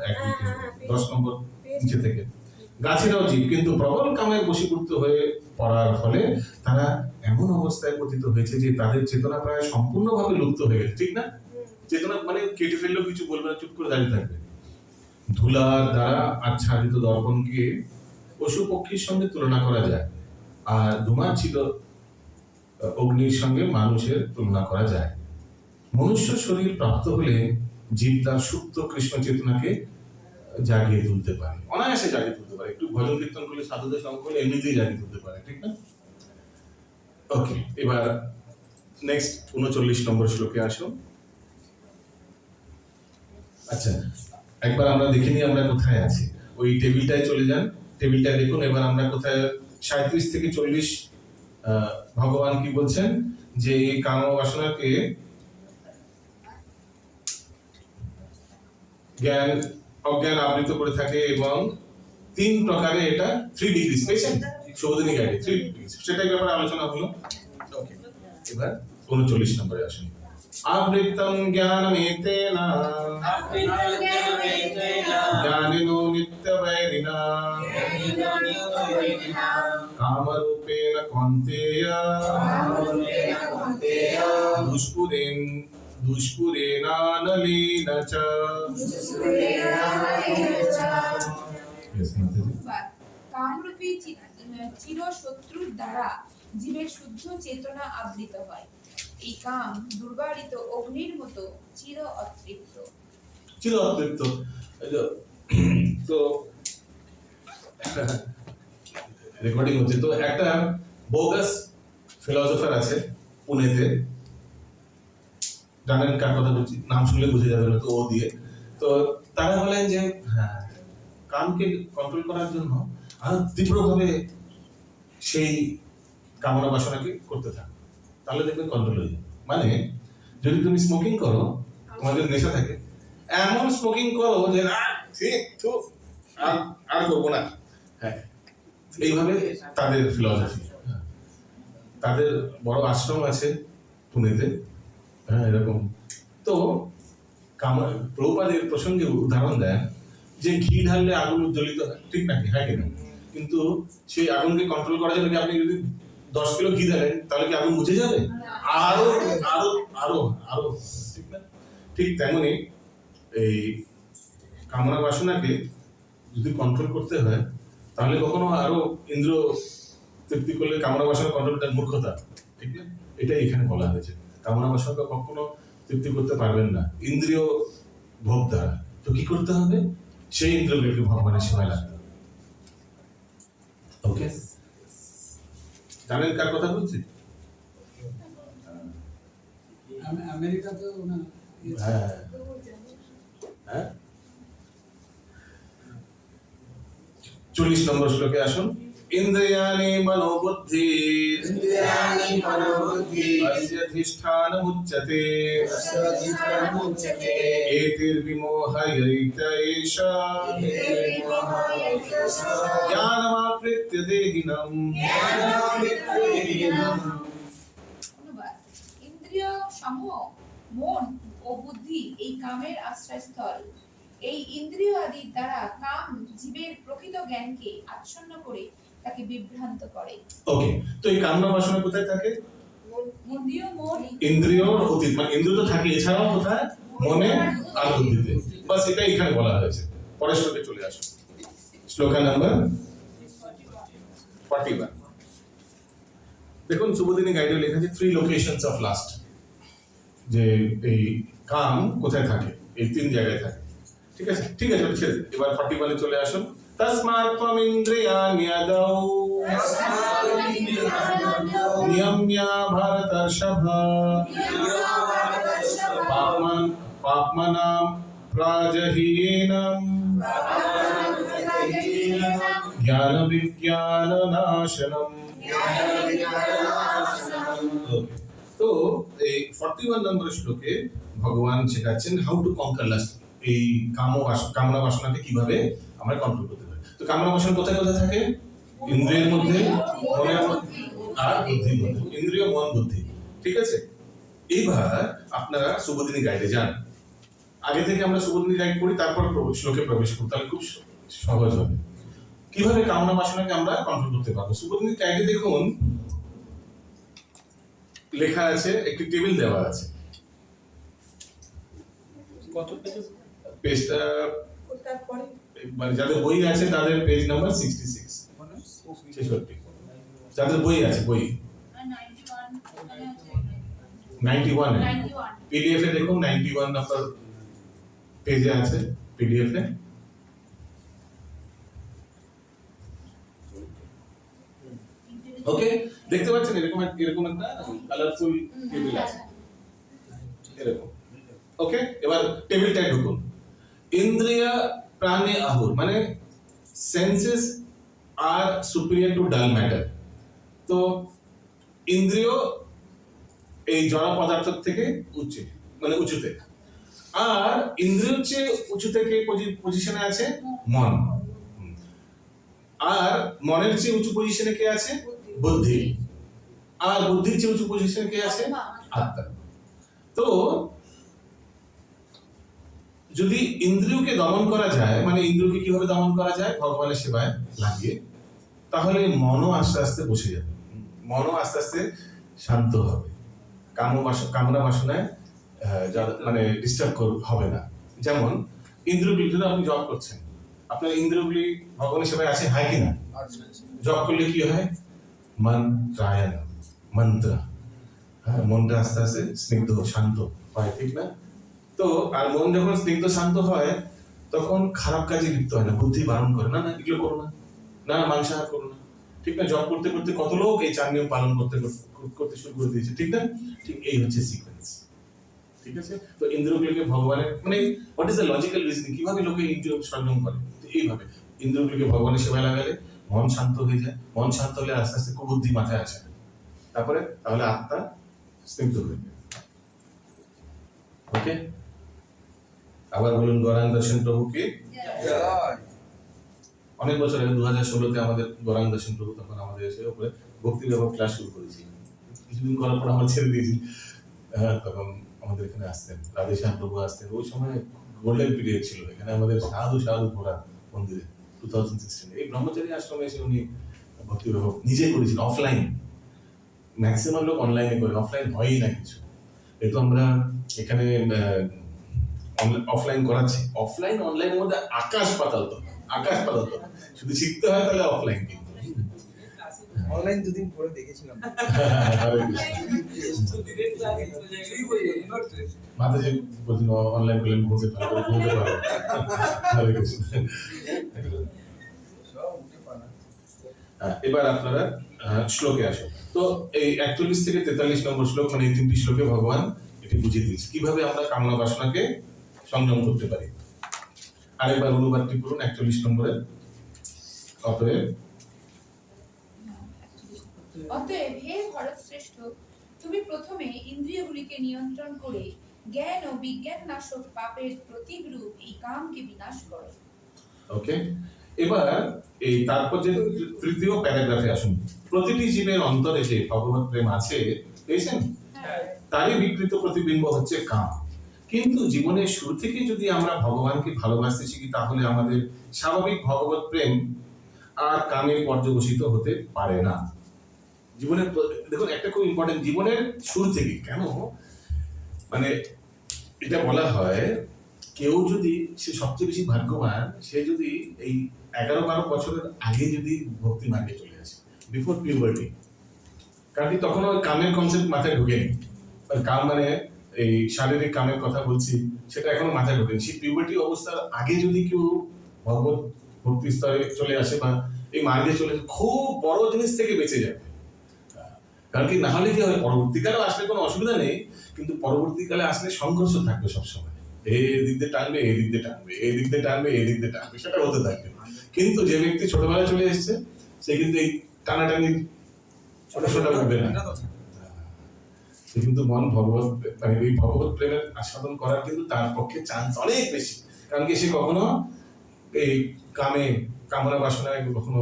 Speaker 1: 1 2 3
Speaker 3: হ্যাঁ,
Speaker 1: 10 নম্বর
Speaker 3: পেয়েছি।
Speaker 1: নিচে থেকে গাছেরাও জীব কিন্তু প্রবল কামের বশীভূত হয়ে পড়ার ফলে তারা এমন অবস্থায় পতিত হয়েছে যে তাদের চেতনা প্রায় সম্পূর্ণভাবে লুপ্ত হয়ে গেছে, ঠিক না? চেতনা মানে কেটে ফেললেও কিছু বলবে না, চুপ করে দাঁড়িয়ে থাকবে। ধুলার দ্বারা আচ্ছাদিত দর্পণকে পশু পক্ষীর সঙ্গে তুলনা করা যায়, আর ধূমাচ্ছিত অগ্নির সঙ্গে মানুষের তুলনা করা যায়। মনুষ্য শরীর প্রাপ্ত হলে জীব তার সুপ্ত কৃষ্ণ চেতনাকে জাগিয়ে তুলতে পারে, অনায়াসে জাগিয়ে তুলতে পারে। একটু ভজন কীর্তন করলে, সাধুদের সঙ্গ করলে এমনিতেই জাগিয়ে তুলতে পারে, ঠিক না? ওকে, এবার নেক্সট 39 নম্বর শ্লোকে আসো। আচ্ছা, একবার আমরা দেখে নিই আমরা কোথায় আছি। ওই টেবিলটায় চলে যান, টেবিলটায় দেখুন এবার আমরা কোথায়। 37 থেকে 40 ভগবান কি বলছেন যে এই কাম বাসনাকে জ্ঞান অজ্ঞান আবৃত করে থাকে এবং 3 প্রকারে এটা 3 ডিগ্রি পেয়েছেন সৌদিনী গাইডে 3 ডিগ্রি, সেটাই ব্যাপারে আলোচনা হলো। ওকে, এবার 39 নম্বরে আসুন। আবৃতম জ্ঞানমেতেনা জ্ঞানিনো নিত্যবৈরিণা কামরূপেণ কৌন্তেয় দুষ্পুরেণানলেন চ।
Speaker 4: কামরূপী চির শত্রুর দ্বারা জীবের শুদ্ধ চেতনা আবৃত হয়। এই কাম দুর্বারিত অগ্নির মতো চির অতৃপ্ত।
Speaker 1: চির অতৃপ্ত। তো রেকর্ডিং হচ্ছে। তো একটা বোগাস ফিলোসফার আছে পুনেতে, জানেন কার কথা বলছি, নাম শুনলে বুঝে যাবে না, তো ও দিয়ে। তো তারা বলেন যে হ্যাঁ, কামকে কন্ট্রোল করার জন্য আরো তীব্রভাবে সেই কামনা বাসনাকে করতে থাকো, তাহলে দেখবে কন্ট্রোল হয়ে যাবে। মানে যদি তুমি স্মোকিং করো, তোমার যদি নেশা থাকে, এমন স্মোকিং করো যে ঠিক তো আর করবো না। হ্যাঁ, এইভাবে তাদের ফিলসফি। তাদের বড় আশ্রম আছে পুনেতে, হ্যাঁ এরকম। তো প্রভুপাদের প্রসঙ্গে উদাহরণ দেন যে ঘি ঢাললে আগুন উজ্জ্বলিত হয়, ঠিক নাকি? হ্যাঁ কিনা? কিন্তু সেই আগুনকে কন্ট্রোল করার জন্য কি আপনি যদি 10 কিলো ঘি ঢালেন তাহলে কি আগুন বুঝে যাবে? আরো আরো আরো আরো, ঠিক না? ঠিক তেমনি এই কামনা বাসনাকে যদি কন্ট্রোল করতে হয় তাহলে কখনো আরো ইন্দ্র তৃপ্তি করলে কামনা বাসনা কন্ট্রোলটা মূর্খতা, ঠিক না? এটাই এখানে বলা হয়েছে। কামনা বাসনাকে কখনো তৃপ্তি করতে পারবেন না ইন্দ্রিয় ভোগ দ্বারা। তো কি করতে হবে? সেই ইন্দ্রিয়গুলোকে ভগবানের সেবায় লাগতে হবে। ওকে, জানেন কার কথা বলছি?
Speaker 2: আমেরিকাতেও না।
Speaker 1: হ্যাঁ হ্যাঁ, 40 নম্বর শ্লোকে আসুন। ইন্দ্রিয়াণি মনোবুদ্ধি অস্যধিষ্ঠানমুচ্যতে এতির্বিমোহয়িত এষা জ্ঞানমাবৃত্য দেহিনম।
Speaker 4: অনুবাদ: ইন্দ্রিয় সমূহ মন ও বুদ্ধি এই কামের আশ্রয়স্থল। এই ইন্দ্রিয় আদির দ্বারা কাম জীবের প্রকৃত জ্ঞানকে আচ্ছন্ন করে তাকে বিভ্রান্ত করে।
Speaker 1: ওকে, তো এই কামনা বাসনা কোথায় থাকে?
Speaker 4: ইন্দ্রিয় মন
Speaker 1: ইন্দ্রিয় অতীত, মানে ইন্দ্রিয় তো থাকে, এছাড়াও কোথায়? মনে আর বুদ্ধিতে। বাস এটাই এখানে বলা হয়েছে। পরের শ্লোকে চলে আসো, শ্লোকা নাম্বার 41। দেখুন সুবোধিনী গাইডে লেখা আছে 3 লোকেশনস অফ লাস্ট, যে এই কাম কোথায় থাকে, এই 3 জায়গায় থাকে। ঠিক আছে, ঠিক আছে, ছেড়ে দিন। এবার 41 চলে আসুন। তস্মাৎ ত্বম ইন্দ্রিয়াণ্যদৌ নিয়ম্য ভারতর্ষভ পাপ্মনাম প্রাজহীনম জ্ঞান বিজ্ঞান নাশনম। তো এই 41 নম্বর শ্লোকে ভগবান শেখাচ্ছেন হাউ টু কনকার লাস্ট, এই কামনা বাসনাকে কিভাবে আমরা কন্ট্রোল করতে পারি। তো কামনা বাসনা কোথায় কোথায় থাকে? ইন্দ্রিয়ের মধ্যে, মনের মধ্যে আর বুদ্ধির মধ্যে। ইন্দ্রিয়, মন, বুদ্ধি। ঠিক আছে, এইবার আপনারা সুবোধিনী গাইডে যান। আগে থেকে আমরা সুবোধিনী টাইপ করি, তারপর শ্লোকে প্রবেশ করি, তাহলে খুব সহজ হবে। কিভাবে কামনা বাসনাকে আমরা কন্ট্রোল করতে পারবো? সুবোধিনী ট্যাগে দেখুন লেখা আছে, একটি টেবিল দেওয়া আছে,
Speaker 2: কত পেজে?
Speaker 1: পেজটা
Speaker 6: তারপরে
Speaker 1: মানে যাদের বই আছে তাদের পেজ নাম্বার 66, 66 যাদের বই আছে, বই 91 পিডিএফ এ দেখুন 91 নাম্বার পেজে আছে, পিডিএফ এ। ওকে, দেখতে পাচ্ছেন এরকম একটা কালারফুল টেবিল আছে এরকম। ওকে, এবার টেবিলটায় ঢুকুন। ইন্দ্রিয়া প্রাণে আহুর, মানে সেন্সেস আর সুপিরিয়র টু ডাল ম্যাটার। তো ইন্দ্রিয় এই জড় পদার্থ থেকে উচ্চে, মানে উঁচুতে, আর ইন্দ্রিয় চেয়ে উঁচু থেকে পজিশনে আছে মন, আর মনের চেয়ে উঁচু পজিশনে কে আছে? বুদ্ধি, আর বুদ্ধির চেয়ে উঁচু পজিশনে কে আছে? আত্মা। তো যদি ইন্দ্রিয়কে দমন করা যায়, মানে ইন্দ্রিয়কে কিভাবে দমন করা যায়? ভগবানের সেবায় লাগিয়ে, তাহলে মনও আস্তে আস্তে বসে যাবে, মনও আস্তে আস্তে শান্ত হবে, কামনা বাসনায় মানে ডিস্টার্ব হবে না। যেমন ইন্দ্রিয়গুলি, যদি আপনি জব করছেন, আপনার ইন্দ্রিয়গুলি ভগবানের সেবায় আছে, হয় কি না? জব করলে কি হয়? মন্ত্রায়ণ, মন্ত্র, হ্যাঁ, মনটা আস্তে আস্তে স্নিগ্ধ শান্ত হয়, ঠিক না? তো আর মন যখন স্নিগ্ধ শান্ত হয় তখন খারাপ কাজে লিপ্ত হয় না, বুদ্ধি বারণ করে না, না এগুলো করো না, না মাংসাহার করো না, ঠিক না? জব করতে করতে কত লোক এই 4 নিয়ম পালন করতে শুরু করে দিয়েছে, ঠিক না? ঠিক এই হচ্ছে সিকোয়েন্স, ঠিক আছে? তো ইন্দ্রিয়গুলিকে ভগবানের, মানে what is the logical reasoning, কিভাবে লোকে ইন্দ্রিয় সংযম করে? তো এইভাবে ইন্দ্রিয়গুলিকে ভগবানের সেবায় লাগালে মন শান্ত হয়ে যায়, মন শান্ত হলে আস্তে আস্তে কুবুদ্ধি মাথায় আসে, তারপরে তাহলে আত্মা স্নিগ্ধ হয়ে যায়। ওকে, আবার বলুন গৌরাঙ্গ দর্শন প্রভুকে। অনেক বছর আগে 2016-তে আমাদের গৌরাঙ্গ দর্শন প্রভু তখন আমাদের এসে ওপরে ভক্তি ব্যবহার ক্লাস শুরু করেছিল। কিছুদিন করার পর আমরা ছেড়ে দিয়েছি। তখন আমাদের এখানে আসতেন রাধেশ্যাম প্রভু, আসতেন। ওই সময় গোল্ডেন পিরিয়ড ছিল, এখানে আমাদের সাধু ঘোরা মন্দিরে 2016 এই ব্রহ্মচারী আশ্রমে এসে উনি ভক্তি ব্যবহার নিজে করেছিলেন অফলাইন। ম্যাক্সিমাম লোক অনলাইনে করে, অফলাইন হয়ই না কিছু। যেহেতু আমরা এখানে অফলাইন করাচ্ছি, অফলাইন অনলাইনের মধ্যে আকাশ পাতাল তো, শুধু শিখতে হয় তাহলে অফলাইন। কিন্তু
Speaker 5: অনলাইন দুদিন পরে দেখেছিলাম,
Speaker 1: মাতাজি বলছিল অনলাইন করলে ঘুমতে পারো। এবার আপনারা শ্লোকে আসো। তো এই 41 থেকে 43 নম্বর শ্লোক, মানে এই 3টি শ্লোকে ভগবান এটি বুঝিয়ে দিয়েছে কিভাবে আমরা কামনা বাসনাকে সংযম করতে পারি। আরেকবার অনুবাদটি করুন 41 নম্বরে।
Speaker 4: অতএব হে ভরতশ্রেষ্ঠ, তুমি প্রথমে ইন্দ্রিয়গুলিকে নিয়ন্ত্রণ করে জ্ঞান ও বিজ্ঞান নাশক পাপের প্রতীকরূপ এই কামকে বিনাশ করো।
Speaker 1: ওকে, এবার এই তারপর যে তৃতীয় প্যারাগ্রাফে আসুন। প্রতিটি জীবের অন্তরে যে ভগবত প্রেম আছে, পেয়েছেন? তারই বিকৃত প্রতিবিম্ব হচ্ছে কাম। কিন্তু জীবনের শুরু থেকে যদি আমরা ভগবানকে ভালোবাসতে শিখি, তাহলে আমাদের স্বাভাবিক ভগবত প্রেম আর কামে পর্যবসিত হতে পারে না। জীবনের দেখুন একটা খুব ইম্পর্টেন্ট, জীবনের শুরু থেকে, কেন মানে এটা বলা হয়, কেউ যদি সে সবচেয়ে বেশি ভাগ্যবান, সে যদি এই 11-12 বছরের আগে যদি ভক্তি মার্গে চলে আসে, বিফোর পিউবার্টি, কারণ তখন ওই কামের কনসেপ্ট মাথায় ঢুকেনি। কাম মানে এই শারীরিক কামের কথা বলছি, সেটা এখনো মাথায় ঢোকেনি। সেই পিউবার্টি অবস্থার আগে যদি কেউ ভগবত ভক্তি স্তরে চলে আসে বা এই মার্গে চলে আসে, খুব বড় জিনিস থেকে বেঁচে যাবে। কারণ কি, না হলে কি হয়, পরবর্তীকালে আসলে কোনো অসুবিধা নেই, কিন্তু পরবর্তীকালে আসলে সংঘর্ষ থাকবে সবসময়। এই দিক দিয়ে টানবে, এই দিক দিয়ে টানবে, এই দিক দিয়ে টানবে, এই দিক দিয়ে টানবে, সেটা হতে থাকবে। কিন্তু যে ব্যক্তি ছোটবেলায় চলে এসছে, সে কিন্তু এই টানাটানি ছোটটা উঠবে না। কিন্তু মন ভগবত, মানে এই ভগবত প্রেমের আস্বাদন করার কিন্তু তার পক্ষে চান্স অনেক বেশি। কারণ কি, সে কখনো এই কামনা বাসনায় কখনো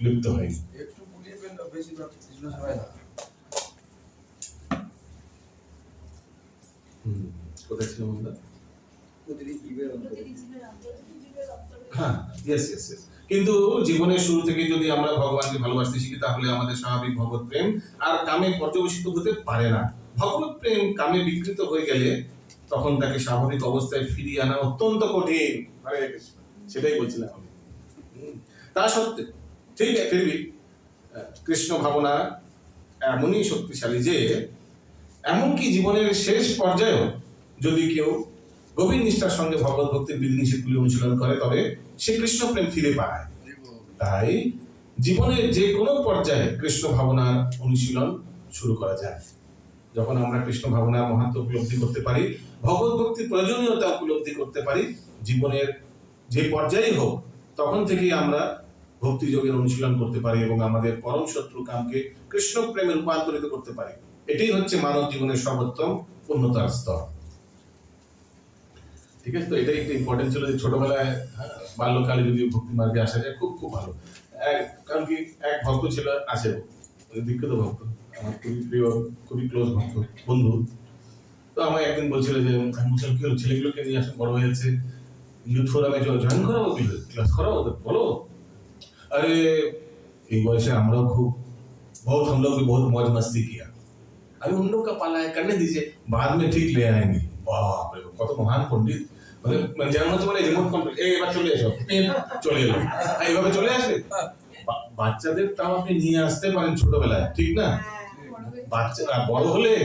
Speaker 1: লিপ্ত হয়নি।
Speaker 5: একটু বুঝিয়ে পেন না, বেশিরভাগ কৃষ্ণ সবাই না।
Speaker 1: কোথায় ছিল বন্ধু?
Speaker 5: প্রতিটি জীবের অন্তরে।
Speaker 1: হ্যাঁ, ইয়েস ইয়েস ইয়েস। কিন্তু জীবনের শুরু থেকে যদি আমরা ভগবানকে ভালোবাসতে শিখি তাহলে আমাদের স্বাভাবিক ভগবত প্রেম আর কামে পর্যবসিত হতে পারে না। ভগবত প্রেম কামে বিকৃত হয়ে গেলে তখন তাকে স্বাভাবিক অবস্থায় ফিরিয়ে আনা অত্যন্ত কঠিন। হরে কৃষ্ণ, সেটাই বলছিলাম আমি। তা সত্ত্বেও ঠিক ফিরবি কৃষ্ণ ভাবনা এমনই শক্তিশালী যে এমনকি জীবনের শেষ পর্যায়েও যদি কেউ গভীর নিষ্ঠার সঙ্গে ভগবত ভক্তির বিধিনিষেধগুলি অনুশীলন করে তবে সে কৃষ্ণ প্রেম ফিরে পায়। তাই জীবনের যে কোনো পর্যায়ে কৃষ্ণ ভাবনার অনুশীলন শুরু করা যায়। যখন আমরা কৃষ্ণ ভাবনার মাহাত্ম্য উপলব্ধি করতে পারি, ভগবত ভক্তির প্রয়োজনীয়তা উপলব্ধি করতে পারি, জীবনের যে পর্যায়েই হোক তখন থেকেই আমরা ভক্তি যোগের অনুশীলন করতে পারি এবং আমাদের পরম শত্রু কামকে কৃষ্ণ প্রেমে রূপান্তরিত করতে পারি। এটাই হচ্ছে মানব জীবনের সর্বোত্তম উন্নতার স্তর। ঠিক আছে, তো এটাই একটা ইম্পর্টেন্ট ছিল যে ছোটবেলায় বাল্যকালে যদি ভক্তি মার্গে আসা যায় খুব খুব ভালো। কারণ কি এক ভক্ত ছিল আছে, দীক্ষিত ভক্ত, আমার খুবই প্রিয়, খুবই ক্লোজ ভক্ত বন্ধু। তো আমায় একদিন বলছিল যে আমি বলছিলাম কি হলো, ছেলেগুলোকে নিয়ে আসা বড় হয়েছে, यूथ फोरम জয়েন করাবো, কি ক্লাস করাবো, তো বলো। अरे एक वर्ष हम लोग खूब बहुत हम लोग भी बहुत मौज मस्ती किया, अरे उन लोग का पाला है, करने दीजिए, बाद में ठीक ले आएंगे। बाप रे, কত মহান পণ্ডিত, মানে যেমন হচ্ছে মানে রিমোট কন্ট্রোল, এই এবার চলে এসো, চলে এলো, এইভাবে চলে আসবে। বাচ্চাদের তাও আপনি নিয়ে আসতে পারেন ছোটবেলায়, ঠিক না? বাচ্চারা বড় হলে,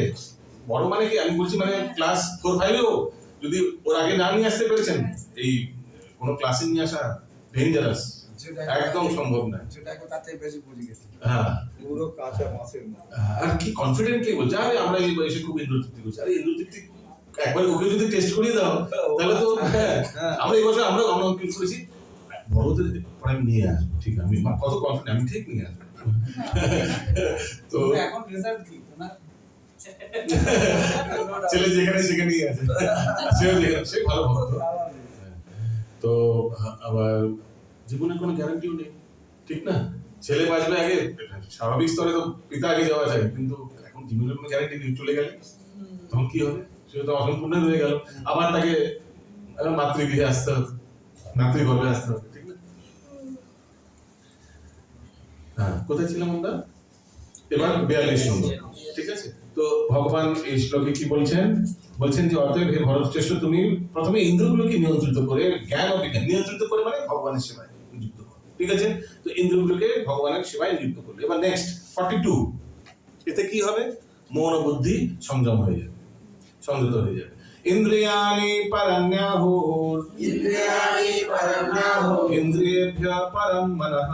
Speaker 1: বড় মানে কি আমি বলছি, মানে ক্লাস 4-5-এও যদি ওর আগে না নিয়ে আসতে পেরেছেন, এই কোনো ক্লাসে নিয়ে আসা ডেঞ্জারাস, একদম সম্ভব না। হ্যাঁ,
Speaker 5: পুরো কাঁচা মাছের মতো।
Speaker 1: আর কি কনফিডেন্টলি বলছে, আরে আমরা এই বয়সে খুব ইন্দ্রতৃপ্তি করছি। আরে ইন্দ্রতৃপ্তি একবার ওকে যদি টেস্ট করিয়ে দাও তাহলে তো আমরা এই বছর আমরা ফিল করেছি বড়দের পরে আমি নিয়ে আসবো, ঠিক আমি কত কনফিডেন্ট, আমি ঠিক নিয়ে আসবো। তো
Speaker 2: এখন রেজাল্ট কি না,
Speaker 1: ছেলে যেখানে সেখানেই আছে, সে ভালো ভক্ত। তো আবার জীবনের কোনো গ্যারান্টিও নেই, ঠিক না? ছেলে বাঁচবে আগে, স্বাভাবিক স্তরে তো পিতা আগে যাওয়া যায়, কিন্তু এখন জীবনের কোনো গ্যারান্টি নেই, চলে গেলে তখন কি হবে? সে তো অসম্পূর্ণ হয়ে গেল, আবার তাকে মাতৃগৃহে আসতে হবে, মাতৃগর্ভে আসতে হবে, ঠিক না? হ্যাঁ, কোথায় ছিলাম আমরা? এবার 42 নম্বর, ঠিক আছে? তো ভগবান এই শ্লোকে কি বলছেন? বলছেন যে অতএব হে ভরতশ্রেষ্ঠ, তুমি প্রথমে ইন্দ্রগুলোকে নিয়ন্ত্রিত করে, জ্ঞান ও বিজ্ঞান নিয়ন্ত্রিত করে মানে ভগবানের সেবায় নিযুক্ত করো, ঠিক আছে? তো ইন্দ্রগুলোকে ভগবানের সেবায় নিযুক্ত করলো। এবার নেক্সট 42, এতে কি হবে? মন ও বুদ্ধি সংযম হয়ে যাবে, সংযত হয়ে যাবে। ইন্দ্রিয়াণি পরন্যাহুর,
Speaker 5: ইন্দ্রিয়াণি পরন্যাহুর,
Speaker 1: ইন্দ্রিয়েভ্যঃ পরম মনঃ,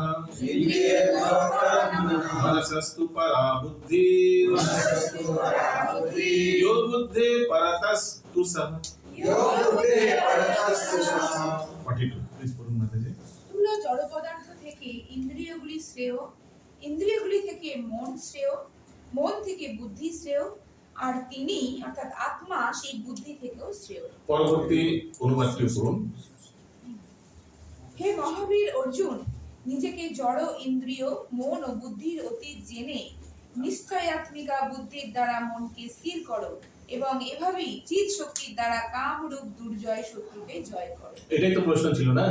Speaker 5: ইন্দ্রিয়েভ্যঃ পরম মনঃ,
Speaker 1: मनसस्तु परा बुद्धिः,
Speaker 5: मनसस्तु परा बुद्धिः,
Speaker 1: यो बुद्धे परतस्तु सः।
Speaker 5: यो बुद्धे परतस्तु सः।
Speaker 1: 42, প্লিজ পড়ুন মাতাজি।
Speaker 4: স্থূল জড় পদার্থ থেকে ইন্দ্রিয়গুলি শ্রেয়, ইন্দ্রিয়গুলি থেকে মন শ্রেয়, মন থেকে বুদ্ধি শ্রেয়, আর তিনি অর্থাৎ আত্মা সেই বুদ্ধি থেকেও শ্রেয়।
Speaker 1: পরবর্তী অনুবাদটি পড়ুন।
Speaker 4: হে মহাবীর অর্জুন, নিজেকে জড় ইন্দ্রিয়, মন ও বুদ্ধির অতীত জেনে নিশ্চয়াত্মিকা বুদ্ধির দ্বারা মনকে স্থির করো এবং এভাবেই চিৎ শক্তির দ্বারা কাম রূপ দুর্জয় শত্রুকে জয় করো।
Speaker 1: এটাই তো প্রশ্ন ছিল না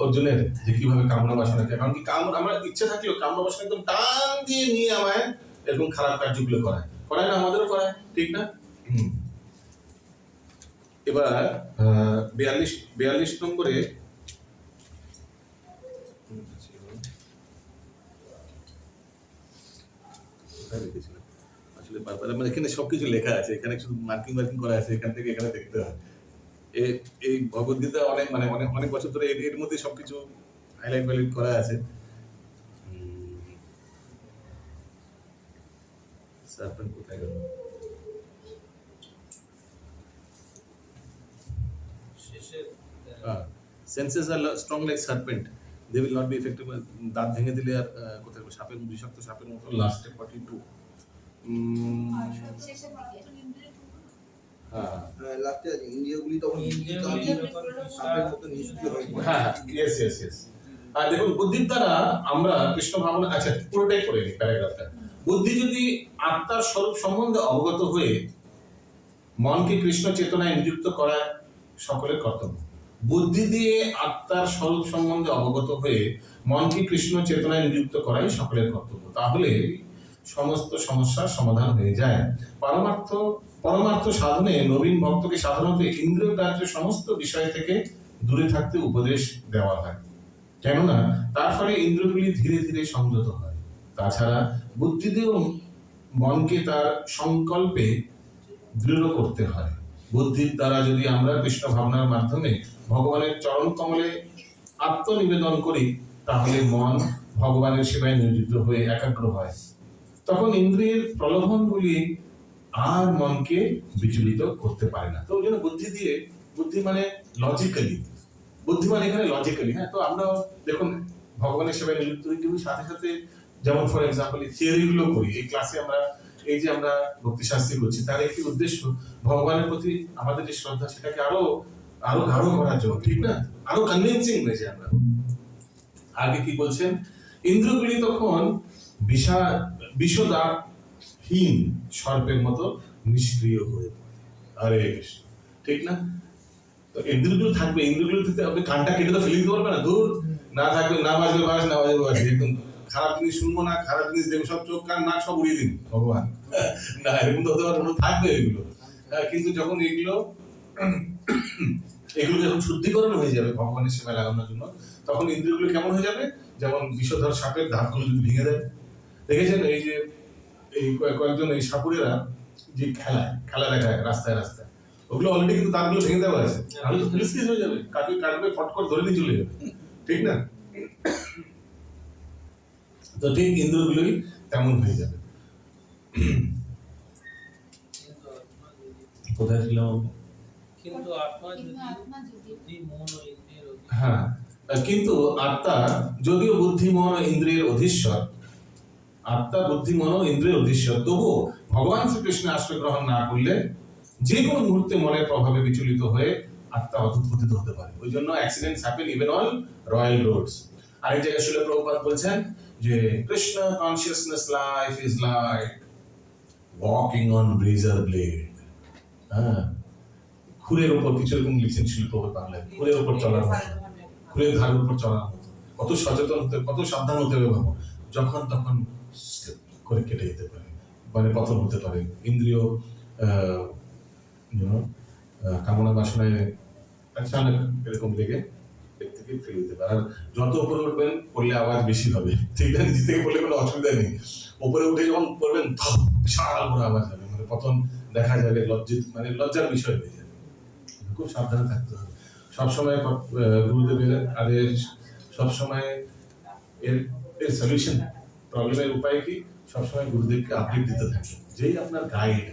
Speaker 1: অর্জুনের, যে কিভাবে কামনা বাসনাকে, কারণ কি আমার ইচ্ছে থাকলেও কামনা বাসনা একদম টান দিয়ে নিয়ে আমায় এরকম খারাপ কার্যগুলো করায় না, আমাদেরও করায়, ঠিক না? এবার 42 নম্বরে আসলে এখানে সবকিছু লেখা আছে, এখানে শুধু মার্কিং করা আছে, এখান থেকে এখানে দেখতে হয়। এই ভগবদ্গীতা অনেক অনেক বছর ধরে এর মধ্যে সবকিছু হাইলাইট করা আছে। কোথায় গেল? Senses are strong like serpent, they will not be effective. দাঁত ভেঙে দিলে আর কোথায় সাপের, বিষাক্ত সাপের মতো। লাস্টে 42,
Speaker 4: শেষের দিকে
Speaker 1: হ্যাঁ
Speaker 5: লাস্টে আছে ইন্দ্রিয়গুলি তখন সাপের মতো নিষ্ক্রিয় হয়ে পড়ে।
Speaker 1: হ্যাঁ, ইয়েস। আর দেখুন, বুদ্ধির দ্বারা আমরা কৃষ্ণ ভাবনা, আচ্ছা পুরোটাই পড়ে নিই প্যারাগ্রাফটা। বুদ্ধি যদি আত্মার স্বরূপ সম্বন্ধে অবগত হয়ে মনকে কৃষ্ণ চেতনায় নিযুক্ত করায় সকলের কর্তব্য। বুদ্ধি দিয়ে আত্মার স্বরূপ সম্বন্ধে অবগত হয়ে মনকে কৃষ্ণ চেতনায় নিযুক্ত করাই সকলের কর্তব্য। তাহলে সমস্ত সমস্যার সমাধান হয়ে যায়। পরমার্থ সাধনে নবীন ভক্তকে সাধারণত ইন্দ্রিয় গ্রাহ্য সমস্ত বিষয় থেকে দূরে থাকতে উপদেশ দেওয়া হয়, কেননা তার ফলে ইন্দ্রিয়গুলি ধীরে ধীরে সংযত হয়। তাছাড়া বুদ্ধি দিয়েও মনকে তার সংকল্পে দৃঢ় করতে হয়। বুদ্ধির দ্বারা যদি আমরা কৃষ্ণ ভাবনার মাধ্যমে ভগবানের চরণ কমলে আত্মনিবেদন করি, তাহলে মন ভগবানের সেবায় নিয়োজিত হয়ে একাগ্র হয়। তখন ইন্দ্রিয়ের প্রলোভনগুলি আর মনকে বিচলিত করতে পারে না। তো ওই জন্য বুদ্ধি মানে লজিক্যালি, বুদ্ধি মানে এখানে লজিক্যালি। হ্যাঁ, তো আমরা দেখুন ভগবানের সেবায় নিযুক্ত হই, কিন্তু সাথে সাথে যেমন ফর এক্সাম্পল এই থিওরিগুলো করি, এই ক্লাসে আমরা এই যে আমরা ভক্তি শাস্ত্রী করছি, তার একটি উদ্দেশ্য ভগবানের প্রতি আমাদের যে শ্রদ্ধা সেটাকে আরো গাঢ় করার জন্য, ঠিক না? আরো কনভিন্সিং হয়েছে আমরা। আগে কি বলছেন, ইন্দ্রগুলি তখন বিষদাহীন সর্পের মতো নিষ্ক্রিয় হয়ে পড়ে। আরে কৃষ্ণ, ঠিক না? তো ইন্দ্রগুলো থাকবে, ইন্দ্রগুলো থেকে আপনি কানটা কেটে তো ফেলে দিতে পারবে না, দূর না থাকবে, না বাজবে বাজ, না বাজবে বাজ, একদম খারাপ জিনিস শুনবো না, খারাপ জিনিস দেখবো, সব চোখ কান নাক সব উড়িয়ে দিন ভগবান। না, এরকম তো হতে পারবে না, থাকবে এগুলো। কিন্তু যখন এগুলো যখন শুদ্ধিকরণ হয়ে যাবে ভগবানের সেবায় লাগানোর জন্য, তখন ইন্দ্রিয়গুলো কেমন হয়ে যাবে, যেমন বিষধর সাপের দাঁতগুলো যদি ভেঙে দেয়। দেখেছেন এই যে এই কয়েকজন এই সাপুরেরা যে খেলা দেখায় রাস্তায় রাস্তায়, ওগুলো অলরেডি কিন্তু দাঁতগুলো ভেঙে দেওয়া আছে, আমি তো পুলিশ কেস হয়ে যাবে, কাটবে ফটকর ধরে নিয়ে চলে যাবে, ঠিক না? তো ঠিক ইন্দ্রগুলোই তেমন হয়ে যাবে। কোথায় ছিলাম?
Speaker 2: কিন্তু আত্মা যদি মন ও ইন্দ্রিয়ের
Speaker 1: হ্যাঁ, কিন্তু আত্মা যদিও বুদ্ধি মন ও ইন্দ্রিয়ের অধীশ্বর, আত্মা বুদ্ধি মন ও ইন্দ্রিয়ের অধীশ্বর, তবুও ভগবান শ্রীকৃষ্ণের আশ্রয় গ্রহণ না করলে যে কোনো মুহূর্তে মনের প্রভাবে বিচলিত হয়ে আত্মা অধঃপতিত হতে পারে। ওই জন্য accidents happen even on royal roads. আরেক জায়গায় শিল প্রভুপাদ বলছেন যে Krishna consciousness life is like walking on razor blade. হ্যাঁ, খুরের উপর কিছু এরকম লিখছেন শিল প্রভুপাদ বাংলায়, খুরের উপর চলার মতো, খুরের ধারের উপর চলার মতো। কত সচেতন হতে, কত সাবধান হতে হবে ভাবো, যখন তখন করে কেটে যেতে পারে, মানে পতন হতে পারে। ইন্দ্রিয় কামনা বাসনায় আচানক এরকম লেগে থেকে ফেলে দিতে পারে। আর যত উপরে উঠবেন পড়লে আওয়াজ বেশি হবে, ঠিক না? নিচে থেকে পড়লে কোনো অসুবিধা নেই, উপরে উঠে যখন পড়বেন বিশাল বড় আওয়াজ হবে, মানে পতন দেখা যাবে, লজ্জার বিষয় হয়ে যাবে। খুব সাবধানে থাকতে হবে সবসময়। গুরুদেবের আদেশ সবসময় এর সলিউশন, প্রবলেমের উপায় কি, সবসময় গুরুদেবকে আপডেট দিতে থাকবেন। যেই আপনার গাইড,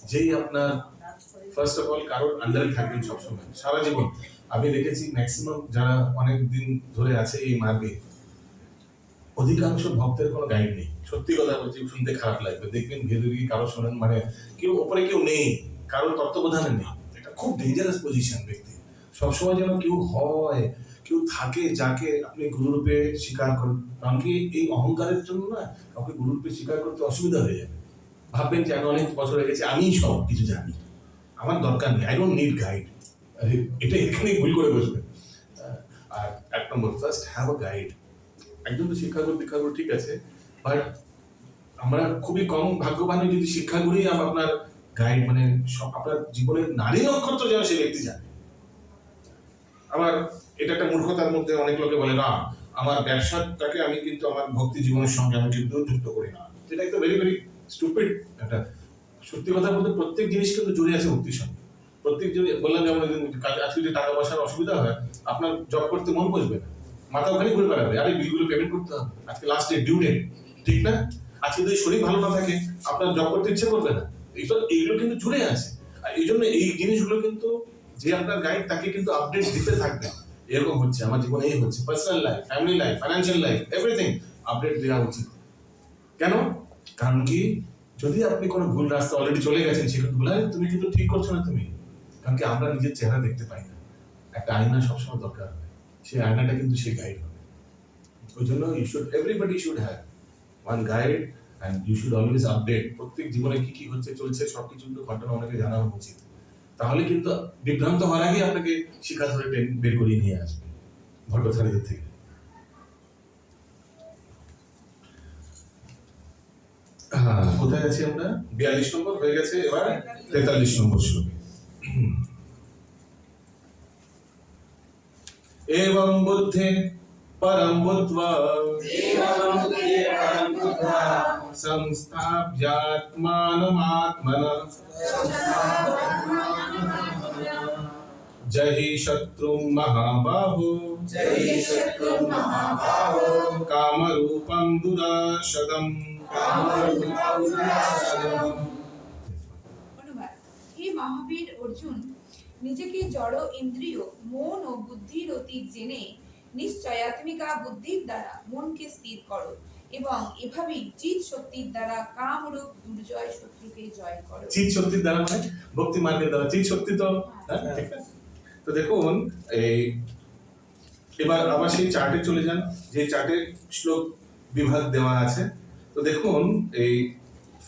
Speaker 1: যেই আপনার ফার্স্ট অফ অল কারোর আন্ডারে থাকবেন সবসময় সারা জীবন। আমি দেখেছি ম্যাক্সিমাম যারা অনেক দিন ধরে আছে এই মার্গে, অধিকাংশ ভক্তের কোনো গাইড নেই। সত্যি কথা বলছি, শুনতে খারাপ লাগবে, দেখবেন ভেতরে কারো শোনেন, মানে কেউ ওপরে কেউ নেই, কারোর তত্ত্বাবধানে নেই। এটা খুব ডেঞ্জারাস পজিশন ব্যক্তি। সবসময় যেন কেউ হয়, কেউ থাকে যাকে আপনি গুরুরূপে স্বীকার করেন। কারণ কি এই অহংকারের জন্য না কাউকে গুরুরূপে স্বীকার করতে অসুবিধা হয়ে যাবে। ভাববেন যে আমি অনেক বছর হয়ে গেছে, আমিই সব কিছু জানি, আমার দরকার নেই, আই ডোন্ট নিড গাইড। এটা এখানেই ভুল করে বসবে। আর এক নম্বর, ফার্স্ট হ্যাভ আ গাইড। একজন তো শিক্ষাগুরু ঠিক আছে, বাট আমরা খুবই কম ভাগ্যবান যদি শিক্ষাগুরুই আপনার গাইড, মানে সব আপনার জীবনের নারী নক্ষত্র যেন সে ব্যক্তি জানে। আমার এটা একটা মূর্খতার মধ্যে অনেক লোকে বলে, না আমার ব্যবসাটাকে আমি কিন্তু আমার ভক্তি জীবনের সঙ্গে আমি কিন্তু যুক্ত করি না। এটা একটা ভেরি ভেরি স্টুপিড একটা। সত্যি কথা বলতে প্রত্যেক জিনিস কিন্তু জুড়ে আছে ভক্তির সঙ্গে। প্রত্যেক জিনিস বললাম, যেমন আজকে যে টাকা পয়সার অসুবিধা হয়, আপনার জব করতে মন বসবে না, মাথা ওখানে ঘুরে বেড়াবে, আরে বিলগুলো পেমেন্ট করতে হবে, আজকে লাস্ট ডে, ডিউ ডেট, ঠিক না? আজকে যদি শরীর ভালো না থাকে আপনার জব করতে ইচ্ছে করবে না। এইগুলো কিন্তু জুড়ে আছে। আর এই জন্য এই জিনিসগুলো কিন্তু যে আপনার গাইড তাকে কিন্তু আপডেট দিতে থাকবে। এরকম হচ্ছে আমার জীবনে, এই হচ্ছে personal life, family life, financial life, everything update দেওয়া উচিত। কেন? কারণ কি, যদি আপনি কোনো ভুল রাস্তা অলরেডি চলে গেছেন, সেটা ভুল, তুমি কিন্তু ঠিক করছো না তুমি। কারণ কি আমরা নিজের চেহারা দেখতে পাই না, একটা আয়না সবসময় দরকার হবে, সেই আয়নাটা কিন্তু সেই গাইড হবে। ওই জন্য everybody should have one guide and you should always update. প্রত্যেক জীবনে কি কি হচ্ছে চলছে সবকিছু কিন্তু ঘটনা অনেকে জানানো উচিত। তাহলে কিন্তু বিভ্রান্ত হওয়ার আগে আপনাকে শিখা ধরে বের করিয়ে নিয়ে আসবে ভট্টাচার্যদের থেকে। হ্যাঁ, কোথায় আছি আমরা? 42 নম্বর হয়ে গেছে, এবার 43 নম্বর শ্লোকে। एवं बुद्धे परम बुद्ध्वा संस्थाप्यात्मानमात्मनः जहि शत्रुं महाबाहो कामरूपं दुराशदम्।
Speaker 4: অনুবাদ। হে মহাবীর অর্জুন, নিজেকে জড় ইন্দ্রিয় মন ও বুদ্ধির অতীত জেনে নিশ্চয়াত্মিকা বুদ্ধির দ্বারা মনকে স্থির করো এবং এভাবেই চিৎ শক্তির দ্বারা কামরূপ দুর্জয় শত্রুকে জয় করো।
Speaker 1: চিৎ শক্তির দ্বারা মানে ভক্তি মার্গের দ্বারা। চিৎ শক্তি তো ঠিক আছে। তো দেখুন এই এবার আবার সেই চার্টে চলে যান, যে চার্টের শ্লোক বিভাগ দেওয়া আছে। তো দেখুন এই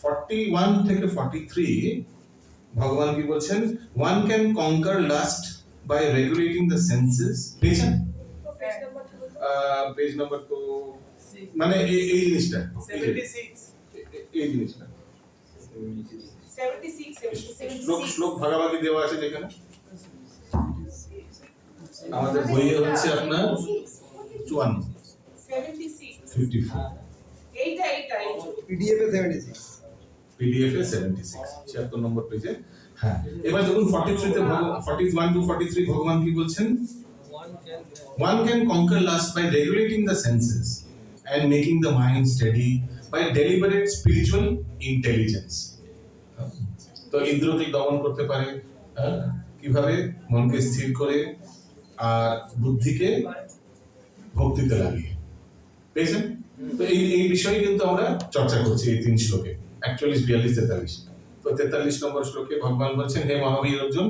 Speaker 1: 41 থেকে 43 ভগবান কি বলছেন? one can conquer lust by regulating the senses। পেয়েছেন? পেজ নাম্বার তো মানে এই জিনিসটা,
Speaker 2: 76
Speaker 1: এই জিনিসটা
Speaker 4: 76
Speaker 1: শ্লোক ভাগাভাগি দেওয়া আছে যেখানে আমাদের বইয়ে হচ্ছে আপনার 54 54
Speaker 6: এইটা
Speaker 5: পিডিএফ এ 76,
Speaker 1: পিডিএফ এ 76 76 নম্বর পেজে। হ্যাঁ, এবার দেখুন 43 তে 41 to 43 ভগবান কি বলছেন? One can conquer lust by regulating the senses and making the mind steady by deliberate spiritual intelligence। তো ইন্দ্রকে দমন করতে পারে কিভাবে? মনকে স্থির করে আর বুদ্ধিকে ভক্তিতে লাগিয়ে। পেয়েছেন? তো এই বিষয়ে কিন্তু আমরা চর্চা করছি এই 3 শ্লোকে, 41, 42, 43। তো 43 নম্বর শ্লোকে ভগবান বলছেন, হে মহাবীর অর্জুন,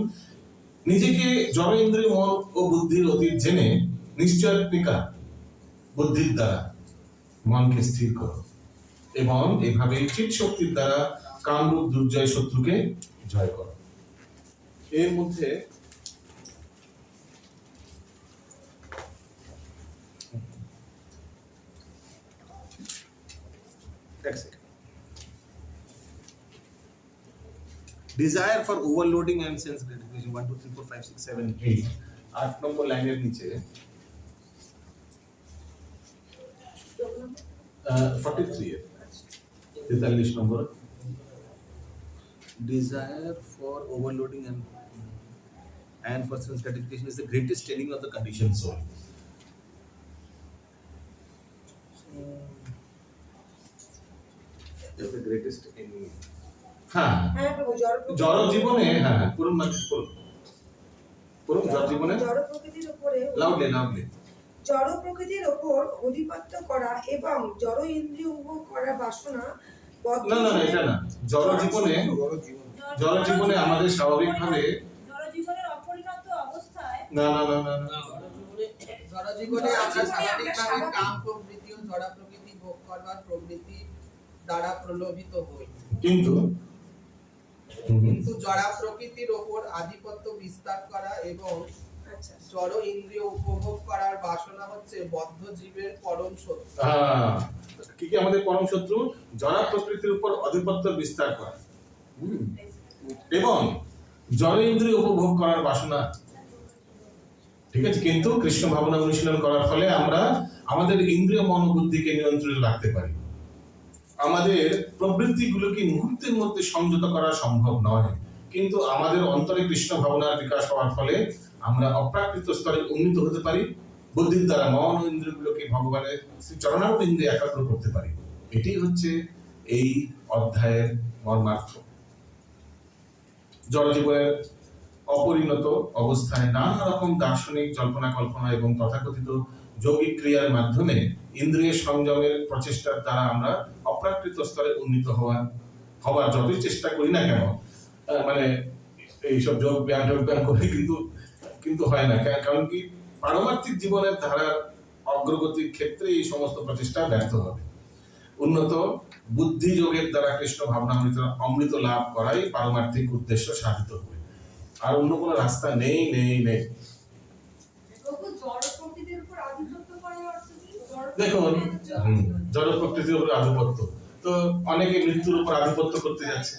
Speaker 1: নিজেকে জড় ইন্দ্রিয় মন ও বুদ্ধির অতীত জেনে নিশ্চয়াত্মিকা বুদ্ধির দ্বারা মনকে স্থির করো এবং এভাবে চিৎ শক্তির দ্বারা কামরূপ দুর্জয় শত্রুকে জয় করো। এর মধ্যে desire for overloading and sense gratification 1 2 3 4 5 6 7 8 8 নম্বর লাইনের নিচে 43 43 নম্বর desire for overloading and for sense gratification is the greatest enemy of the conditioned soul। is the greatest enemy। হ্যাঁ,
Speaker 6: হ্যাঁ প্রভু,
Speaker 1: জড় জীবনে হ্যাঁ পুরো মানে পুরো জড় জীবনে
Speaker 6: জড় প্রকৃতির উপরে
Speaker 1: লাউডলি
Speaker 6: জড় প্রকৃতির উপর অধিপত্য করা এবং জড় ইন্দ্রিয় উপভোগ করার বাসনা
Speaker 1: না এটা না। জড় জীবনে আমাদের স্বাভাবিকভাবে
Speaker 3: জড়জীবনের অপরিণত অবস্থায়
Speaker 1: না
Speaker 8: জড়জীবনে আমরা স্বাভাবিকভাবে কাম প্রবৃত্তি ও জড় প্রকৃতি ভোগ করবার প্রবৃত্তি দ্বারা প্রলোভিত হই, কিন্তু জড় প্রকৃতির উপর আধিপত্য বিস্তার করা এবং জড় ইন্দ্রিয় উপভোগ করার বাসনা হচ্ছে বদ্ধ জীবের পরম শত্রু।
Speaker 1: কি আমাদের পরম শত্রু? জড় প্রকৃতির উপর আধিপত্য বিস্তার করা এবং জড় ইন্দ্রিয় উপভোগ করার বাসনা। ঠিক আছে, কিন্তু কৃষ্ণ ভাবনা অনুশীলন করার ফলে আমরা আমাদের ইন্দ্রিয় মন বুদ্ধিকে নিয়ন্ত্রণে রাখতে পারি। আমাদের প্রবৃত্তিগুলোকে মুহূর্তের মধ্যে সংযত করা সম্ভব নয়, কিন্তু আমাদের অন্তরে কৃষ্ণ ভাবনার বিকাশ হওয়ার ফলে আমরা অপ্রাকৃত স্তরে উন্নীত হতে পারি। বুদ্ধির দ্বারা মন ও ইন্দ্রিয়গুলোকে ভগবানের চরণারবিন্দে একাগ্র করতে পারি। এটি হচ্ছে এই অধ্যায়ের মর্মার্থ। জড়জীবনের অপরিণত অবস্থায় নানা রকম দার্শনিক জল্পনা কল্পনা এবং তথাকথিত যৌগিক ক্রিয়ার মাধ্যমে ইন্দ্রিয় সংযমের প্রচেষ্টার দ্বারা আমরা অপ্রাকৃত স্তরে উন্নীত হওয়ার যতই চেষ্টা করি না কেন, মানে এইসব যোগ ব্যায়াম করে কিন্তু হয় না। কারণ কি, পারমার্থিক জীবনের ধারার অগ্রগতির ক্ষেত্রে এই সমস্ত প্রচেষ্টা ব্যর্থ হবে। উন্নত বুদ্ধি যোগের দ্বারা কৃষ্ণ ভাবনা অমৃত লাভ করাই পারমার্থিক উদ্দেশ্য সাধিত হবে। আর অন্য কোনো রাস্তা নেই নেই নেই। দেখুন, জড় প্রকৃতির উপর আধিপত্য, তো অনেকে মৃত্যুর উপর আধিপত্য করতে যাচ্ছে।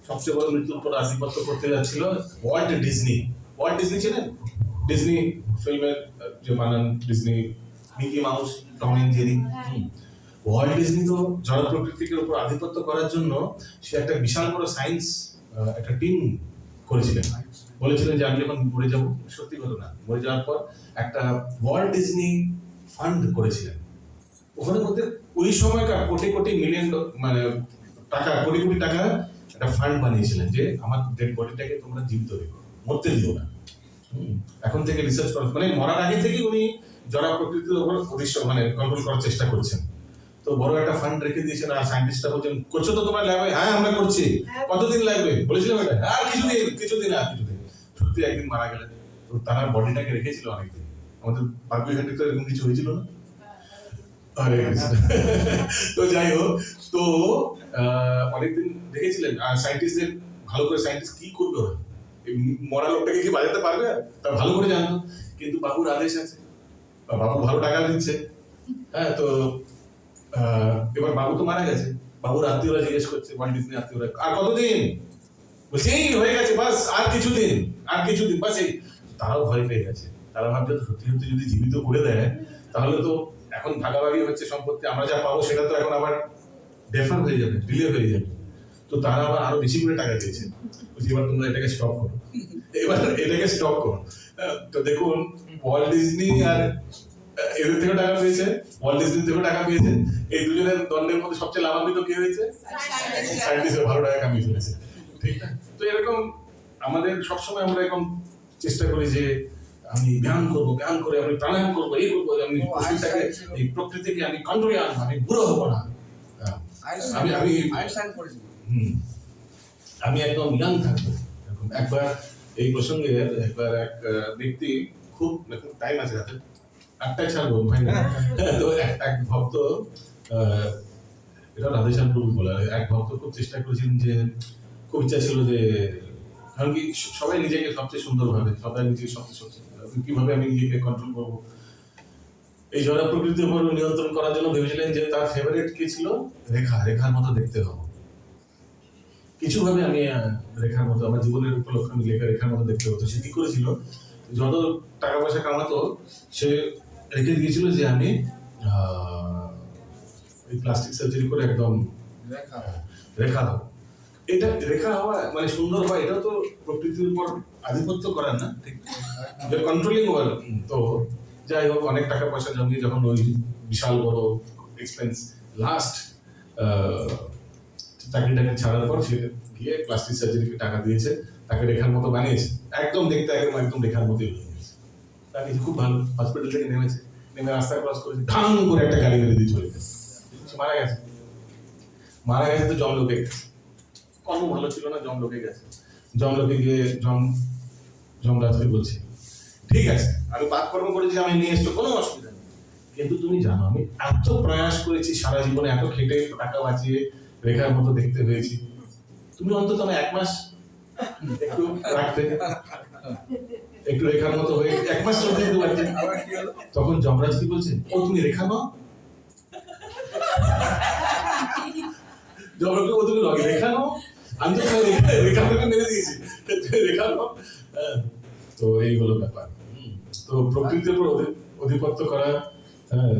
Speaker 1: সবচেয়ে বড় মৃত্যুর উপর আধিপত্য করতে যাচ্ছিল ওয়াল্ট ডিজনি। ওয়াল্ট ডিজনি ছিলেন, ডিজনি ফিল্মের যে বানান, Disney, Mickey Mouse, Tom and Jerry. Walt Disney তো জড় প্রকৃতির উপর আধিপত্য করার জন্য সে একটা বিশাল বড় সায়েন্স একটা টিম করেছিলেন। বলেছিলেন যে আমি যখন মরে যাব, সত্যি ঘটনা, মরে যাওয়ার পর একটা ওয়াল্ট ডিজনি ফান্ড করেছিলেন। ওখানে মধ্যে ওই সময়কার কোটি কোটি মিলিয়ন মানে টাকা, কোটি কোটি টাকা একটা ফান্ড বানিয়েছিলেন যে আমার ডেড বডিটাকে তোমরা জীবিত রেখো, মরতে দিও না। এখন থেকে রিসার্চ করা, মানে মরার আগে থেকে উনি জড় প্রকৃতির উপর মানে কন্ট্রোল করার চেষ্টা করছেন। তো বড় একটা ফান্ড রেখে দিয়েছেন, আর সায়েন্টিস্টরা বলছেন করছো তো তোমার ল্যাবে? হ্যাঁ আমরা করছি। কতদিন লাগবে বলেছিলাম এটা? আর কিছুদিন। সত্যি একদিন মারা গেলেন। তো তারা বডিটাকে রেখেছিল অনেকদিন। আমাদের বাগুইহাটিতে তো এরকম কিছু হয়েছিল না? আরে তো যাই হোক, তো অনেকদিন রেখেছিলেন। আর সায়েন্টিস্টদের ভালো করে, সায়েন্টিস্ট কি করবে, মরা লোকটাকে কি বাজাতে পারবে? তারা ভালো করে জানতো। কিন্তু বাবুর আদেশ আছে, বাবু ভালো টাকা দিচ্ছে। হ্যাঁ, তো এবার বাবু তো মারা গেছে। বাবুর আত্মীয়রা জিজ্ঞেস করছে, ওয়াল্ট ডিজনি আত্মীয়রা, আর কতদিন? বলছে এই হয়ে গেছে, বাস আর কিছুদিন বাস। এই তারাও ভয় পেয়ে গেছে। তারা ভাবছে সত্যি সত্যি যদি জীবিত করে দেয় তাহলে তো এখন ভাগাভাগি হচ্ছে সম্পত্তি, আমরা যা পাবো সেটা তো এখন আবার ডেফার হয়ে যাবে, ডিলে হয়ে যাবে। তো তারা আবার আরো বেশি করে টাকা দিয়েছে। বলছি এবার তোমরা এটাকে স্টপ করো, তো দেখুন, ওয়াল্ট ডিজনি আর এদের থেকে টাকা পেয়েছে, ওয়াল্ট ডিজনি থেকে টাকা পেয়েছে। এই দুজনের দ্বন্দ্বের মধ্যে সবচেয়ে লাভান্বিত কে হয়েছে? সায়েন্টিস্টরা ভালো টাকা কামিয়ে ফেলেছে, ঠিক না? তো এরকম আমাদের সবসময় আমরা এরকম চেষ্টা করি যে আমি ধ্যান করে আমি প্রাণায়াম করবো, এই করবো, আমি এই প্রকৃতিকে আমি কন্ট্রোলে আনবো, আমি বুড়ো হবো না, আমি একদম ইয়াং থাকবো। একবার এই প্রসঙ্গে একবার এক ব্যক্তি, খুব টাইম আছে হাতে, 8টায় ছাড়বো ভাই না, তো এক ভক্ত, এটা রাধেশ্যাম প্রভু বলা, এক ভক্ত খুব চেষ্টা করেছিলেন যে, খুব ইচ্ছা ছিল যে, কারণ কি সবাই নিজেকে সবচেয়ে সুন্দর ভাবে, সবাই নিজেকে সবচেয়ে কিভাবে আমি নিজেকে কন্ট্রোল করবো, এই জড় প্রকৃতির উপর নিয়ন্ত্রণ করার জন্য ভেবেছিলেন যে তার ফেভারিট কি ছিল? রেখার মতো দেখতে হবে। কিছু ভাবে আমি রেখার মতো, আমার জীবনের উপলক্ষে আমি রেখার মতো দেখতে হতো। সে কি করেছিল, যত টাকা পয়সা কামাতো সে রেখে দিয়েছিল যে আমি প্লাস্টিক সার্জারি করে একদম রেখা হবো। এটা রেখা হওয়া মানে সুন্দর হওয়া, এটাও তো প্রকৃতির উপর আধিপত্য করার না, ঠিক? Controlling war. তো যাই হোক, অনেক টাকা পয়সা জমিয়ে যখন ওই বিশাল বড় এক্সপেন্স, লাস্ট চাকরিটাকে ছাড়ার পর সে গিয়ে প্লাস্টিক সার্জারিকে টাকা দিয়েছে, তাকে রেখার মতো বানিয়েছে, একদম দেখতে একদম রেখার মতোই হয়ে গেছে। তাকে খুব ভালো, হসপিটাল থেকে নেমে রাস্তা ক্রস করেছে, ঢাং করে একটা গাড়ি মেরে দিয়ে চলে গেছে, মারা গেছে। তো জমলোকে গেছে, কর্ম ভালো ছিল না, জমলোকে গেছে। জমলোকে গিয়ে যমরাজকে বলছে, ঠিক আছে আমি পাপকর্ম করেছি, আমি নিয়ে এসছো, কোনো অসুবিধা নেই, কিন্তু তুমি জানো আমি এত প্রয়াস করেছি সারা জীবনে, এত খেটে টাকা বাঁচিয়ে রেখার মতো দেখতে হয়েছি, তুমি অন্তত আমি 1 মাস একটু রাখতে, একটু রেখার মতো হয়ে 1 মাস চলতে দিতে পারতে। তখন যমরাজ কি বলছে, ও তুমি রেখা নাও? যমরাজ, ও তুমি রেখা নাও? আমি তো রেখাটাকে মেরে দিয়েছি, রেখা নাও। তো এই হলো ব্যাপার। তো প্রকৃতির উপর অধিপত্য করা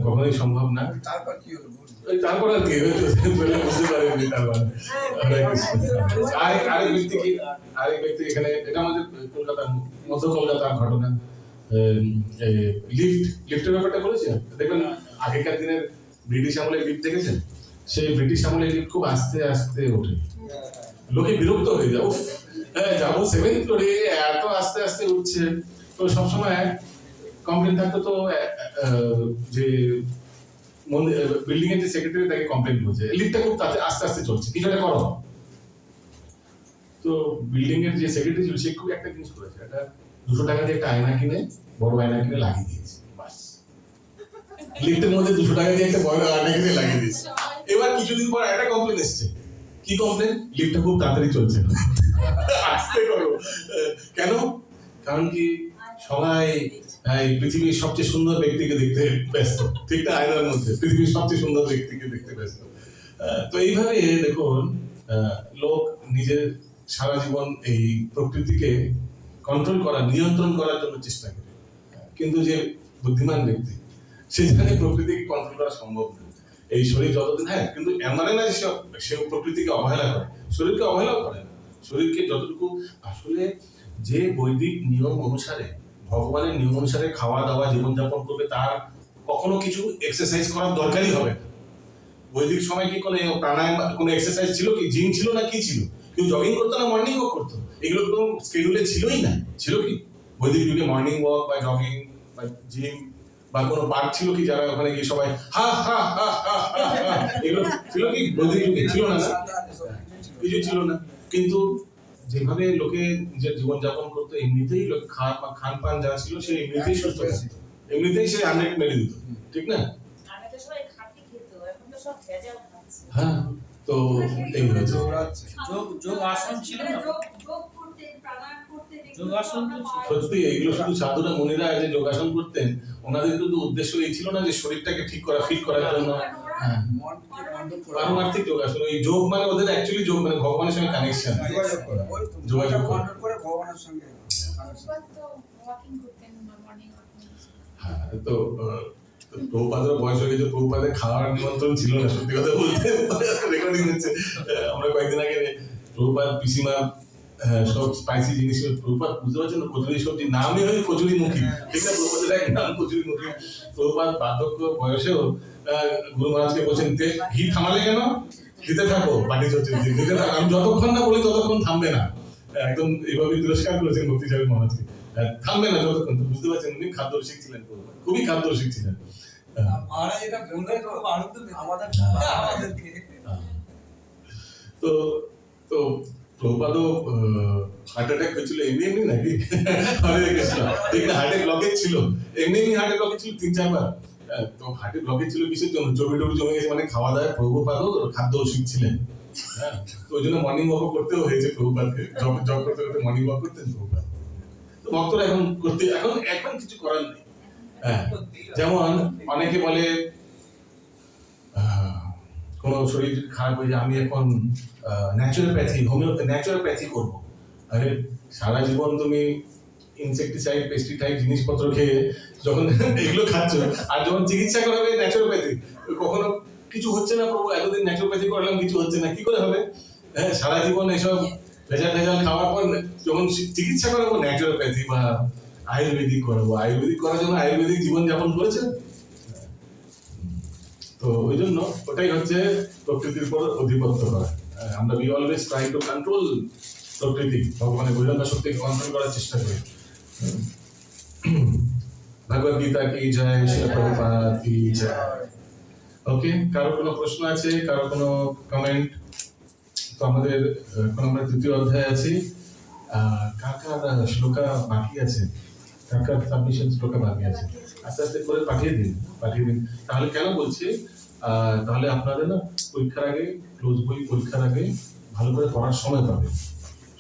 Speaker 1: কখনোই সম্ভব না। তারপর কি হলো? তারপর আর কি বুঝতে পারেনি। তারপর আরেক ব্যক্তি এখানে, এটা আমাদের কলকাতা, মধ্য কলকাতার ঘটনা। লিফটের ব্যাপারটা বলেছি, দেখবেন আগেকার দিনের ব্রিটিশ আমলে লিফট দেখেছেন, সেই ব্রিটিশ আমলে লিফট খুব আস্তে আস্তে ওঠে, লোকে বিরক্ত হয়ে যায়, যাবো 7th ফ্লোরে, এত আস্তে আস্তে উঠছে। তো সবসময় কমপ্লেন থাকতো, তো যে বিল্ডিং এর যে সেক্রেটারি তাকে কমপ্লেন করছে, লিফটটা খুব আস্তে আস্তে চলছে, কিছু একটা করো। তো বিল্ডিং এর যে সেক্রেটারি ছিল সে খুব একটা জিনিস করেছে, একটা 200 টাকা দিয়ে একটা আয়না কিনে, বড় আয়না কিনে লাগিয়ে দিয়েছে, বাস লিফটের মধ্যে 200 টাকা দিয়ে একটা বড় আয়না কিনে লাগিয়ে দিয়েছে। এবার কিছুদিন পর একটা কমপ্লেন এসছে, কি কমপ্লেন? লিফটটা খুব তাড়াতাড়ি চলছে, আস্তে করো। কেন? কারণ কি সবাই এই পৃথিবীর সবচেয়ে সুন্দর ব্যক্তিকে দেখতে ব্যস্ত, ঠিক না? আয়নার মধ্যে পৃথিবীর সবচেয়ে সুন্দর ব্যক্তিকে দেখতে ব্যস্ত। তো এইভাবে দেখুন লোক নিজের সারা জীবন এই প্রকৃতিকে কন্ট্রোল করা, নিয়ন্ত্রণ করার জন্য চেষ্টা করে, কিন্তু যে বুদ্ধিমান ব্যক্তি সে জানে প্রকৃতিকে কন্ট্রোল করা সম্ভব না। এই শরীর যতদিন, হ্যাঁ, কিন্তু এমন না যে সে প্রকৃতিকে অবহেলা করে, শরীরকে অবহেলাও করে না। শরীরকে যতটুকু আসলে যে বৈদিক নিয়ম অনুসারে, ভগবানের নিয়ম অনুসারে খাওয়া দাওয়া জীবনযাপন করবে, তার কখনো কিছু এক্সারসাইজ করার দরকারই হবে না। বৈদিক সময় কি কোনো প্রাণায়াম, কোনো এক্সারসাইজ ছিল কি? জিম ছিল না, কি ছিল? কেউ জগিং করতো না, মর্নিং ওয়াক করতো? এগুলো তো স্কেডিউলে ছিলই না। ছিল কি বৈদিক যুগে মর্নিং ওয়াক বা জগিং বা জিম বা কোনো পার্ক ছিল কি যারা ওখানে গিয়ে সবাই হা হা হা হা হা হা, এগুলো ছিল কি বৈদিক যুগে? ছিল না, কিছু ছিল না। কিন্তু যেভাবে লোকে নিজের জীবনযাপন করতো, এমনিতেই লোক খান পান যা ছিল সে এমনিতেই সুস্থ থাকতো, এমনিতেই সে 100 মেরে দিত, ঠিক না?
Speaker 3: আগে তো সবাই খাঁটি খেত, এখন তো সব ভেজাল খাচ্ছে।
Speaker 1: হ্যাঁ, তো এই হয়েছে।
Speaker 2: যোগ আসন ছিল না,
Speaker 3: যোগ করতে, প্রাণায়াম করতে,
Speaker 2: যোগাসন তো ছিল।
Speaker 1: সত্যি এগুলো শুধু সাধুরা মুনিরা যে যোগাসন করতেন, ওনাদের কিন্তু উদ্দেশ্য এই ছিল না যে শরীরটাকে ঠিক করা, ফিট করার জন্য। হ্যাঁ, পারমার্থিক যোগাসন। ওই যোগ মানে ওদের অ্যাকচুয়ালি যোগ মানে ভগবানের সঙ্গে কানেকশন, যোগাযোগ করা।
Speaker 5: ভগবানের সঙ্গে।
Speaker 4: ওয়াকিং করতেন, মর্নিং ওয়াকিং।
Speaker 1: হ্যাঁ, তো প্রভুপাদের বয়স হয়ে গেছে, প্রভুপাদের খাওয়ার নিমন্ত্রণ ছিল না, সত্যি কথা বলতে। রেকর্ডিং হচ্ছে, আমরা কয়েকদিন আগে প্রভুপাদ পিসিমা সব স্পাইসি জিনিস, প্রভুপাদ বুঝতে পারছেন না, কচুরি সবজি নামই হয় কচুরি মুখী, ঠিক না? প্রভুপাদের এক নাম কচুরি মুখী। প্রভুপাদ বার্ধক্য বয়সেও গুরু মহারাজকে বলছেন, ঘি থামালে কেন? দিতে থাকো, পাটি চলছে, দিতে থাকো, আমি যতক্ষণ না বলি ততক্ষণ থামবে না। একদম এইভাবে তিরস্কার করেছেন ভক্তি সাহেব মহারাজকে, থামবে না যতক্ষণ। তো বুঝতে পারছেন উনি খাদ্য রসিক ছিলেন, খুবই খাদ্য রসিক ছিলেন। তো তো প্রভুপাদও হার্ট অ্যাটাক হয়েছিল এমনি এমনি নাকি? হরে কৃষ্ণ, ঠিক না? হার্টে ব্লকেজ ছিল, এমনি এমনি হার্টে ব্লকেজ ছিল 3-4 বার। তো হার্টে ব্লকেজ ছিল কিসের জন্য? চর্বি টর্বি জমে গেছে, মানে খাওয়া দাওয়ায় প্রভুপাদও খাদ্য রসিক ছিলেন। হ্যাঁ, তো ওই জন্য মর্নিং ওয়াকও করতেও হয়েছে প্রভুপাদকে, জব করতে করতে মর্নিং ওয়াক করতেন প্রভুপাদ। তো ভক্তরা এখন করতে, এখন কিছু করার নেই। হ্যাঁ, যেমন অনেকে বলে কোনো শরীর খারাপ হয়ে যায়, আমি এখন ন্যাচুরোপ্যাথি, ন্যাচুরোপ্যাথি করবো। আরে সারা জীবন তুমি ইনসেকটিসাইড, পেস্টিসাইড জিনিসপত্র খেয়ে যখন এগুলো খাচ্ছ, আর যখন চিকিৎসা করাবে ন্যাচুরোপ্যাথি, কখনো কিছু হচ্ছে না, প্রভু এতদিন ন্যাচুরোপ্যাথি করলাম কিছু হচ্ছে না, কি করে হবে? হ্যাঁ, সারা জীবন এসব ভেজাল খাওয়ার পর যখন চিকিৎসা করাবো ন্যাচুরোপ্যাথি বা আয়ুর্বেদিক করাবো, আয়ুর্বেদিক করার জন্য আয়ুর্বেদিক জীবনযাপন করেছেন। তো ওই জন্য ওটাই হচ্ছে প্রকৃতির উপর অধিপত্য করা। আমরা we always try to control প্রকৃতি, ভগবানের বৈরঙ্গা শক্তিকে কন্ট্রোল করার চেষ্টা করি। ভগবদ গীতা কি জয়, শ্রীল প্রভুপাদ কি জয়। ওকে, কারো কোনো প্রশ্ন আছে, কারো কোনো কমেন্ট? তো আমাদের এখন আমরা 3য় অধ্যায় আছি। কার কার শ্লোকা বাকি আছে? কার কার সাবমিশন শ্লোকা বাকি আছে? আস্তে আস্তে করে পাঠিয়ে দিন। তাহলে কেন বলছি, তাহলে আপনাদের না পরীক্ষার আগে, ক্লোজ বই পরীক্ষার আগে ভালো করে পড়ার সময় পাবে।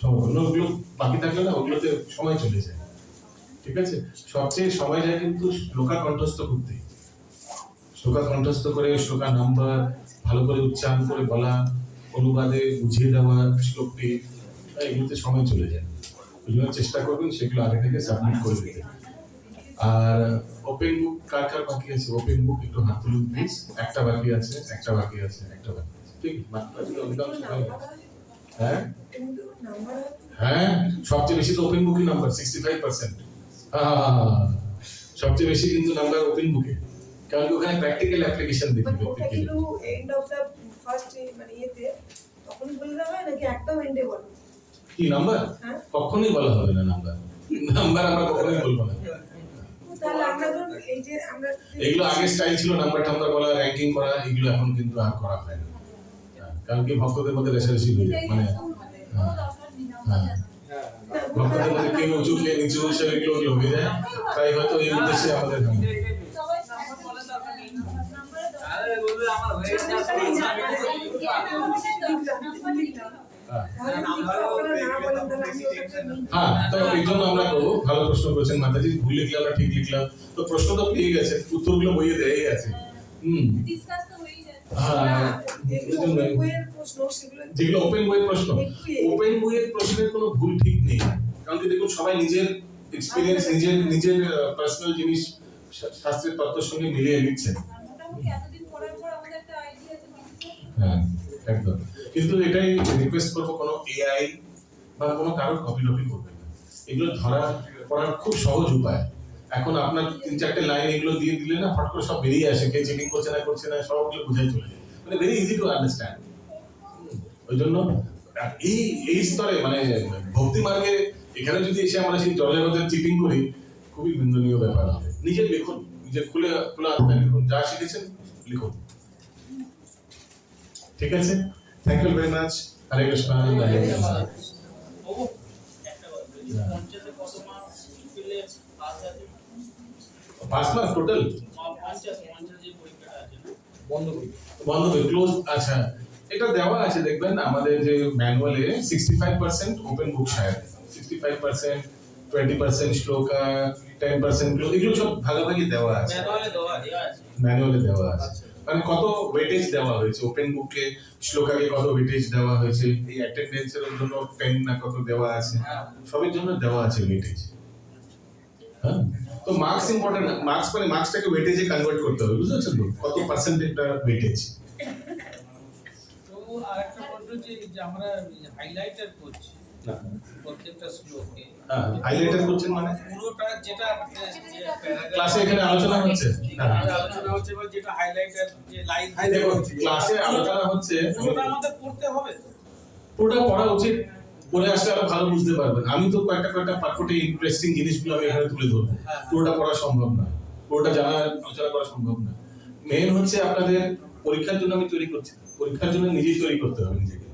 Speaker 1: ওগুলো বাকি থাকলে না ওগুলোতে সময় চলে যায়, ঠিক আছে? সবচেয়ে সময় যায় কিন্তু শ্লোকা কণ্ঠস্থ করতে। শ্লোকা কণ্ঠস্থ করে শ্লোকা নাম্বার ভালো করে উচ্চারণ করে বলা, অনুবাদে বুঝিয়ে দেওয়া শ্লোকটি, এগুলোতে সময় চলে যায়। ওই জন্য চেষ্টা করবেন সেগুলো আগে থেকে সাবমিট করে দিতে। আর ওপেন বুক কার কার বাকি আছে? ওপেন বুক একটু হাত তুলুন প্লিজ। একটা বাকি আছে, একটা বাকি আছে, একটা বাকি আছে, ঠিক? অধিকাংশ হ্যাঁ হ্যাঁ, সবচেয়ে বেশি তো ওপেন বুকই নাম্বার 65%। সবচেয়ে বেশি কিন্তু নাম্বার ওপেন বুকে, কারণ ওখানে প্র্যাকটিক্যাল অ্যাপ্লিকেশন দেখবে।
Speaker 6: ওটা কি এন্ড অফ দা ফার্স্ট মানে ইয়েতে তখন বলে দেওয়া হয় নাকি একদম এন্ডে বলো?
Speaker 1: কি নাম্বার? কখনোই বলা হবে না নাম্বার, নাম্বার আমরা কখনোই বলবো না।
Speaker 6: তাহলে আমরা তো এই যে আমরা
Speaker 1: এগুলো আগে স্টাইল ছিল, নাম্বার টাম্বার বলা, র্যাঙ্কিং করা, এগুলো এখন কিন্তু আর করা হয় না। কারণ কি ভক্তদের মধ্যে রেশারেশি হয়ে যায়, মানে ভক্তদের মধ্যে কে উঁচু কে নিচু সেগুলো হয়ে যায়। তাই হয়তো এই উদ্দেশ্যে আমাদের
Speaker 6: তাহলে যদি আপনারা না বলেন তাহলে আমি ওটাকে নিই।
Speaker 1: হ্যাঁ, তো এই জন্য আমরা করবো। ভালো প্রশ্ন করেছেন মাতাজি, ভুল লিখলাম না ঠিক লিখলাম, তো প্রশ্ন তো পেয়ে গেছে, উত্তরগুলো বইয়ে দেয়াই আছে।
Speaker 3: ডিসকাস তো হয়েই যাচ্ছে।
Speaker 1: হ্যাঁ,
Speaker 6: যেগুলো
Speaker 1: এই জন্য
Speaker 6: open বইয়ের প্রশ্ন সেগুলো
Speaker 1: যেগুলো ওপেন বইয়ের প্রশ্ন,
Speaker 6: একটু
Speaker 1: ওপেন বইয়ের প্রশ্নের কোনো ভুল ঠিক নেই, কারণ কি দেখুন সবাই নিজের এক্সপিরিয়েন্স, নিজের পার্সোনাল জিনিস শাস্ত্রের তত্ত্বের সঙ্গে মিলিয়ে লিখছেন।
Speaker 3: মোটামুটি এতদিন পড়ার পর আমাদের একটা আইডিয়া আছে কিছু।
Speaker 1: হ্যাঁ, একদম। কিন্তু এটাই রিকোয়েস্ট করবো, কোনো এআই বা কোনো কারোর কপি করবেন না। এগুলো ধরা পড়ার খুব সহজ উপায়। এখন আপনার 3-4টে লাইন এগুলো দিয়ে দিলে না, ফট করে সব বেরিয়ে আসে, কে চেকিং করছে না সবগুলো বুঝাই চলে যায়, মানে ভেরি ইজি টু আন্ডারস্ট্যান্ড। ওই জন্য এই স্তরে মানে ভক্তি মার্গে এখানে যদি এসে আমরা সেই জলের মধ্যে চিটিং করি, খুবই নিন্দনীয় ব্যাপার হবে। নিজের লিখুন, নিজের খোলা আত্মায় লিখুন, যা শিখেছেন লিখুন। ঠিক আছে, থ্যাংক ইউ ভেরি মাচ। হরে কৃষ্ণ, হরে কৃষ্ণ।
Speaker 2: ও একটা পঞ্চায়েতে কত মার্কস পেলে পাস আছে?
Speaker 1: 5 মার্ক টোটাল
Speaker 2: 50 যে পরীক্ষাটা আছে না,
Speaker 5: বন্ধ করি।
Speaker 1: বন্ধ করে ক্লোজ। আচ্ছা, এটা দেওয়া আছে দেখবেন আমাদের যে ম্যানুয়ালে 65% ওপেন বুক শায়ার, 65%, 20% শ্লোকা, 10% ক্লোজ, এগুলো সব ভাগাভাগি দেওয়া আছে,
Speaker 2: ম্যানুয়ালে দেওয়া আছে।
Speaker 1: মানে কত ওয়েটেজ দেওয়া হয়েছে ওপেন বুকে, শ্লোকাকে কত ওয়েটেজ দেওয়া হয়েছে, এই অ্যাটেন্ডেন্সের জন্য 10 না কত দেওয়া আছে, সবের জন্য দেওয়া আছে ওয়েটেজ। হ্যাঁ, তো মার্কস ইম্পর্টেন্ট না, মার্কস মানে মার্কসটাকে ওয়েটেজে কনভার্ট করতে হবে, বুঝেছেন তো, কত পার্সেন্টেজটা ওয়েটেজ।
Speaker 2: তো আরেকটা প্রশ্ন যে আমরা হাইলাইটার করছি প্রত্যেকটা শ্লোকে,
Speaker 1: হ্যাঁ, হাইলাইটার করছেন মানে
Speaker 2: পুরোটা যেটা
Speaker 1: ক্লাসে এখানে আলোচনা হচ্ছে, হ্যাঁ
Speaker 2: আলোচনা হচ্ছে বা যেটা হাইলাইটার যে লাইন
Speaker 1: দেখো ক্লাসে আলোচনা হচ্ছে,
Speaker 2: পুরোটা আমাদের পড়তে হবে,
Speaker 1: পুরোটা পড়া উচিত, পড়ে আসলে আরো ভালো বুঝতে পারবেন। আমি তো কয়েকটা পার্কটে ইন্টারেস্টিং জিনিসগুলো আমি এখানে তুলে ধরবো, পুরোটা পড়া সম্ভব না, পুরোটা জানা আলোচনা করা সম্ভব না। মেন হচ্ছে আপনাদের পরীক্ষার জন্য আমি তৈরি করছি, পরীক্ষার জন্য নিজেই তৈরি করতে হবে নিজেকে,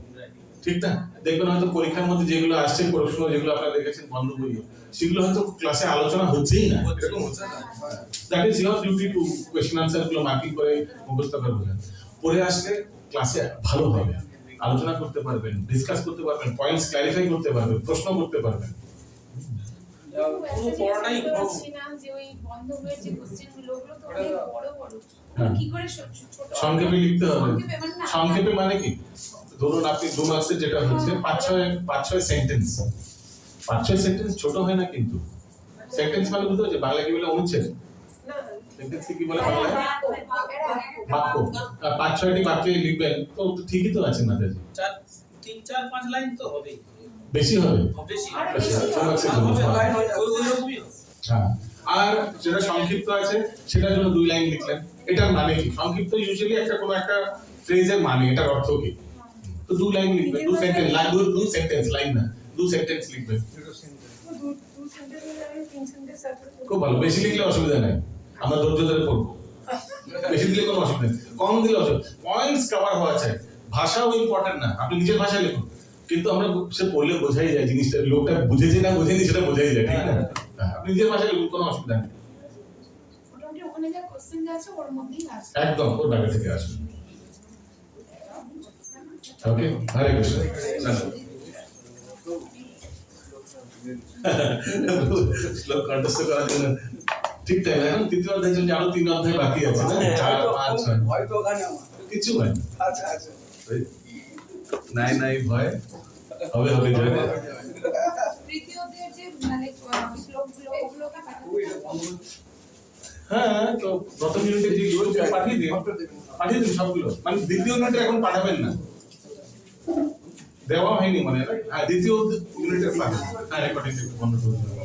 Speaker 1: ঠিক না? দেখবেন হয়তো পরীক্ষার মধ্যে যেগুলো আসছে প্রশ্ন, যেগুলো আপনারা দেখেছেন বন্ধ বইয়ে, সেগুলো হয়তো ক্লাসে আলোচনা হচ্ছেই না, এরকম হচ্ছে না। That is your duty to question answer গুলো মার্কিং করে মুখস্থ করে বোঝান। পড়ে আসলে ক্লাসে ভালো হবে, আলোচনা করতে পারবেন, ডিসকাস করতে পারবেন, পয়েন্টস ক্ল্যারিফাই করতে পারবেন, প্রশ্ন করতে পারবেন।
Speaker 2: পুরো পড়াটাই
Speaker 4: যে ওই বন্ধ বইয়ের যে কোশ্চেনগুলো ওগুলো তো অনেক বড় বড়,
Speaker 1: হ্যাঁ।
Speaker 4: কি করে ছোট
Speaker 1: সংক্ষেপে লিখতে হবে।
Speaker 4: সংক্ষেপে মানে না।
Speaker 1: সংক্ষেপে মানে কি, ধরুন আপনি 2 মার্কসের যেটা হচ্ছে 5-6 সেন্টেন্স, 5-6 সেন্টেন্স ছোট হয় না কিন্তু। সেন্টেন্স মানে বুঝতে পারছেন, বাংলা কি বলে অনুচ্ছেদ,
Speaker 6: না
Speaker 1: সেন্টেন্স কি বলে বাংলায়, বাক্য। 5-6টি বাক্যে লিখবেন তো ঠিকই তো আছে মাতাজি,
Speaker 2: 3-4-5 লাইন তো হবেই,
Speaker 1: বেশি হবে।
Speaker 2: বেশি
Speaker 1: আচ্ছা, 2 মার্কসের জন্য। হ্যাঁ, আর যেটা সংক্ষিপ্ত আছে সেটার জন্য 2 লাইন লিখলেন। এটার মানে কি, সংক্ষিপ্ত ইউজুয়ালি একটা কোনো একটা ফ্রেজের মানে, এটার অর্থ কি, তো 2 লাইন লিখবেন, 2 সেন্টেন্স, 2 সেন্টেন্স, লাইন না, 2 সেন্টেন্স লিখবেন।
Speaker 6: দু সেন্টেন্স আমি 3 সেন্টেন্স আছে।
Speaker 1: খুব ভালো, বেশি লিখলে অসুবিধা নাই, আমরা ধৈর্য ধরে পড়বো, বেশি দিলে কোনো অসুবিধা নেই, কম দিলে অসুবিধা, পয়েন্টস কভার হওয়া চাই। ভাষাও ইম্পর্টেন্ট না, আপনি নিজের ভাষায় লিখুন, কিন্তু আমরা সে পড়লে বোঝাই যায় জিনিসটা, লোকটা বুঝেছে না বুঝেনি সেটা বোঝাই যায়, ঠিক না? হ্যাঁ, আপনি নিজের ভাষায় লিখুন, কোনো অসুবিধা নেই,
Speaker 4: মোটামুটি ওখানে যা কোশ্চেন আছে ওর মধ্যেই আছে।
Speaker 1: একদম ওর বাইরে থেকে আসুন। ওকে, হরে কৃষ্ণ। শ্লোক কণ্ঠস্থ করার জন্য ঠিক তাই, এখন 3য় অধ্যায় চলছে, আরো 3 অধ্যায় বাকি আছে না, 4, 5, 6
Speaker 5: হয়তো ওখানে আমার
Speaker 1: কিছু হয় না।
Speaker 5: আচ্ছা আচ্ছা
Speaker 1: নাই ভয় হবে, হবে জয়।
Speaker 4: তৃতীয়দের যে মানে শ্লোকগুলো ওগুলো কি পাঠাতে?
Speaker 1: হ্যাঁ, তো প্রথম ইউনিটে যেগুলো পাঠিয়ে দিন সবগুলো, মানে দ্বিতীয় ইউনিটে এখন পাঠাবেন না, দেওয়া হয়নি মানে, হ্যাঁ দ্বিতীয় ইউনিটে পাঠাবেন। হ্যাঁ, রেকর্ডিং বন্ধ করে দেবেন।